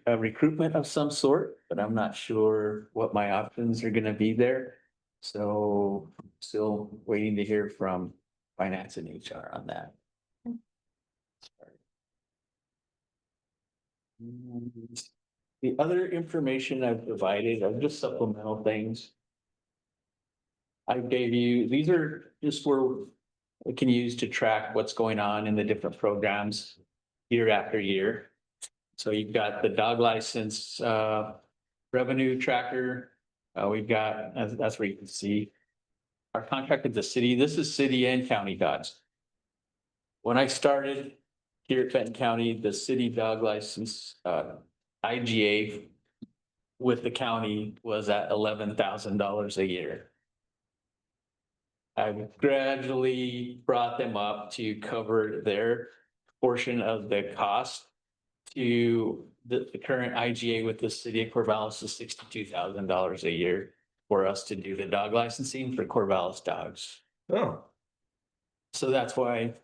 S10: a recruitment of some sort, but I'm not sure what my options are gonna be there. So still waiting to hear from finance and HR on that. The other information I've provided are just supplemental things. I gave you, these are just where we can use to track what's going on in the different programs year after year. So you've got the dog license revenue tracker. We've got, that's where you can see our contract with the city. This is city and county dogs. When I started here at Benton County, the city dog license IGA with the county was at $11,000 a year. I've gradually brought them up to cover their portion of the cost to the current IGA with the city of Corvallis is $62,000 a year for us to do the dog licensing for Corvallis dogs.
S3: Oh.
S10: So that's why.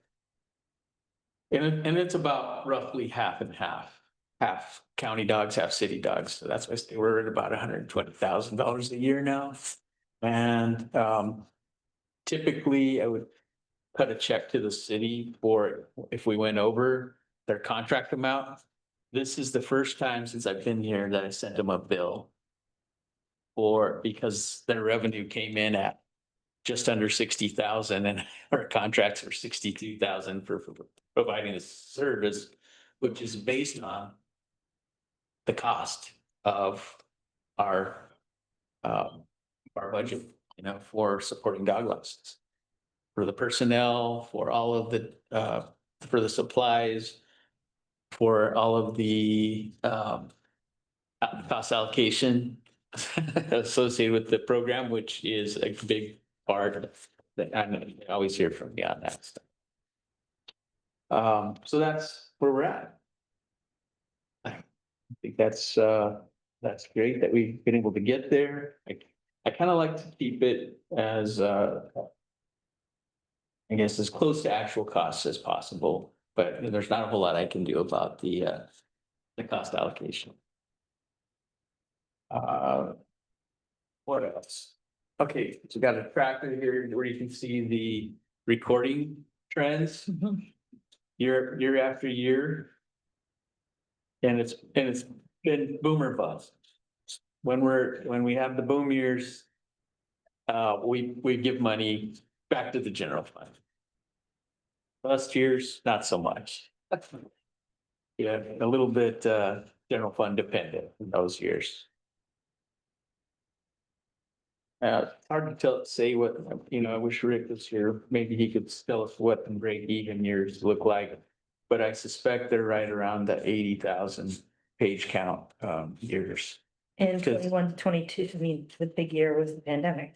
S10: And it's about roughly half and half. Half county dogs, half city dogs. So that's why I say we're at about $120,000 a year now. And typically I would cut a check to the city for if we went over their contract amount. This is the first time since I've been here that I sent them a bill because their revenue came in at just under 60,000 and our contracts for 62,000 for providing a service, which is based on the cost of our budget, for supporting dog license, for the personnel, for all of the for the supplies, for all of the cost allocation associated with the program, which is a big part of that. I always hear from me on that stuff. So that's where we're at. I think that's great that we've been able to get there. I kind of like to keep it as I guess as close to actual costs as possible, but there's not a whole lot I can do about the cost allocation. What else? Okay, so we got a tracker here where you can see the recording trends year after year. And it's been boomer bust. When we have the boom years, we give money back to the general fund. Last years, not so much. Yeah, a little bit, general fund dependent in those years. It's hard to say what, I wish Rick was here. Maybe he could tell us what the break even years look like. But I suspect they're right around the 80,000 page count, years.
S6: And
S10: Good.
S6: 21 to 22, I mean, the big year was the pandemic.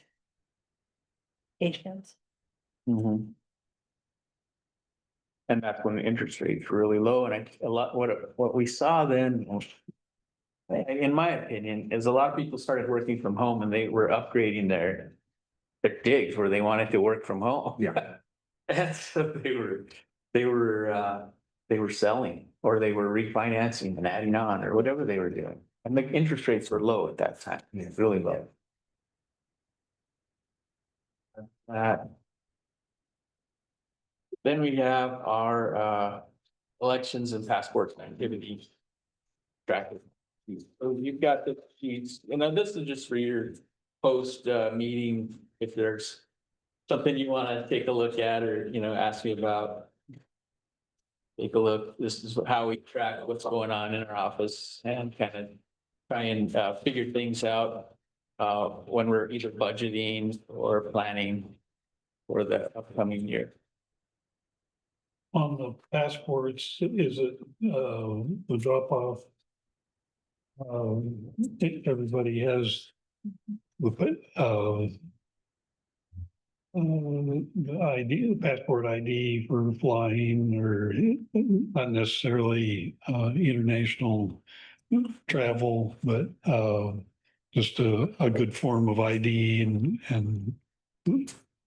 S6: Page counts.
S10: And that's when the interest rates were really low, and what we saw then, in my opinion, is a lot of people started working from home and they were upgrading their digs where they wanted to work from home.
S3: Yeah.
S10: And so they were selling, or they were refinancing and adding on, or whatever they were doing. And the interest rates were low at that time, really low. Then we have our elections and passports and activity tracker. So you've got the sheets, and then this is just for your post meeting, if there's something you want to take a look at or, ask me about. Take a look. This is how we track what's going on in our office and kind of try and figure things out when we're either budgeting or planning for the upcoming year.
S1: On the passports, is it, the drop off? Everybody has the ID, passport ID for flying, or not necessarily, international travel, but, just a good form of ID and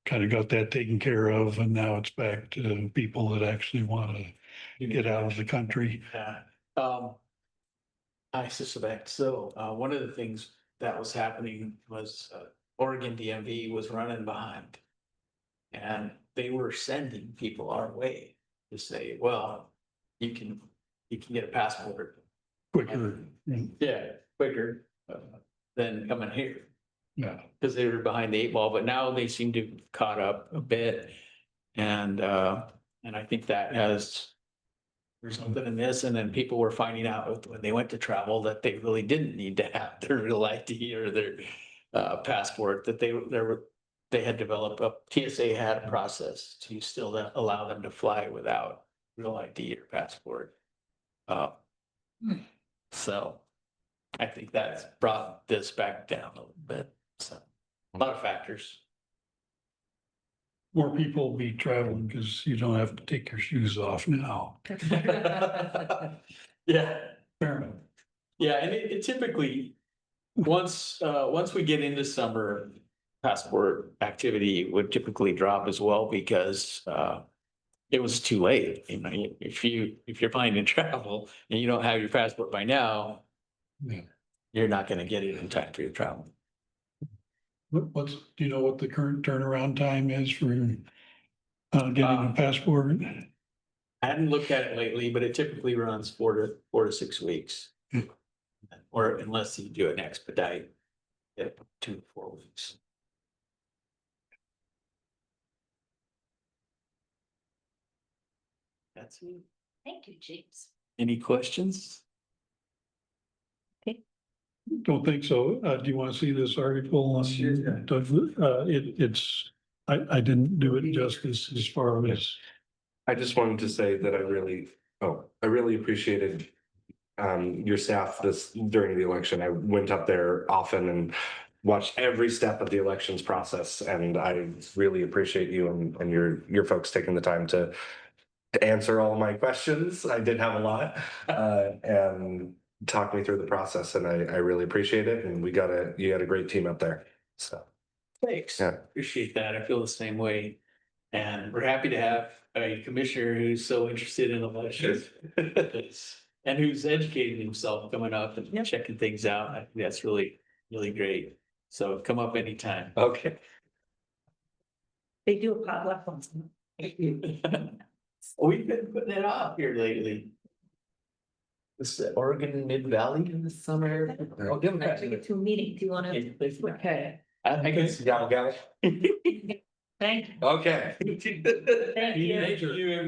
S1: kind of got that taken care of, and now it's back to people that actually want to get out of the country.
S10: I suspect so. One of the things that was happening was Oregon DMV was running behind. And they were sending people our way to say, well, you can get a passport.
S1: Quicker.
S10: Yeah, quicker than coming here.
S1: Yeah.
S10: Because they were behind the 8 ball, but now they seem to have caught up a bit. And I think that has resulted in this, and then people were finding out when they went to travel that they really didn't need to have their real ID or their passport, that they had developed TSA had a process to still allow them to fly without real ID or passport. So I think that's brought this back down a little bit. So a lot of factors.
S1: More people will be traveling because you don't have to take your shoes off now.
S10: Yeah.
S1: Fair enough.
S10: Yeah, and it typically, once we get into summer, passport activity would typically drop as well because it was too late. If you're planning to travel and you don't have your passport by now,
S1: Yeah.
S10: you're not gonna get it in time for your travel.
S1: Do you know what the current turnaround time is for getting a passport?
S10: I hadn't looked at it lately, but it typically runs 4 to 6 weeks. Or unless you do an expedite, 2 to 4 weeks. That's it.
S6: Thank you, James.
S10: Any questions?
S1: Don't think so. Do you want to see this article on?
S3: Sure.
S1: I didn't do it justice as far as.
S3: I just wanted to say that I really appreciated your staff during the election. I went up there often and watched every step of the elections process, and I really appreciate you and your folks taking the time to answer all my questions. I did have a lot, and talk me through the process, and I really appreciate it. And you had a great team up there. So
S10: Thanks.
S3: Yeah.
S10: Appreciate that. I feel the same way. And we're happy to have a commissioner who's so interested in elections. And who's educating himself coming up and checking things out. I think that's really, really great. So come up anytime.
S3: Okay.
S6: They do a potluck once.
S10: We've been putting it off here lately.
S7: This Oregon Mid Valley in the summer. I'll give them
S6: Actually get to a meeting. Do you want to?
S4: Okay,
S10: I can see.
S3: Gal, gal.
S6: Thank you.
S3: Okay.
S6: Thank you.
S10: Thank you.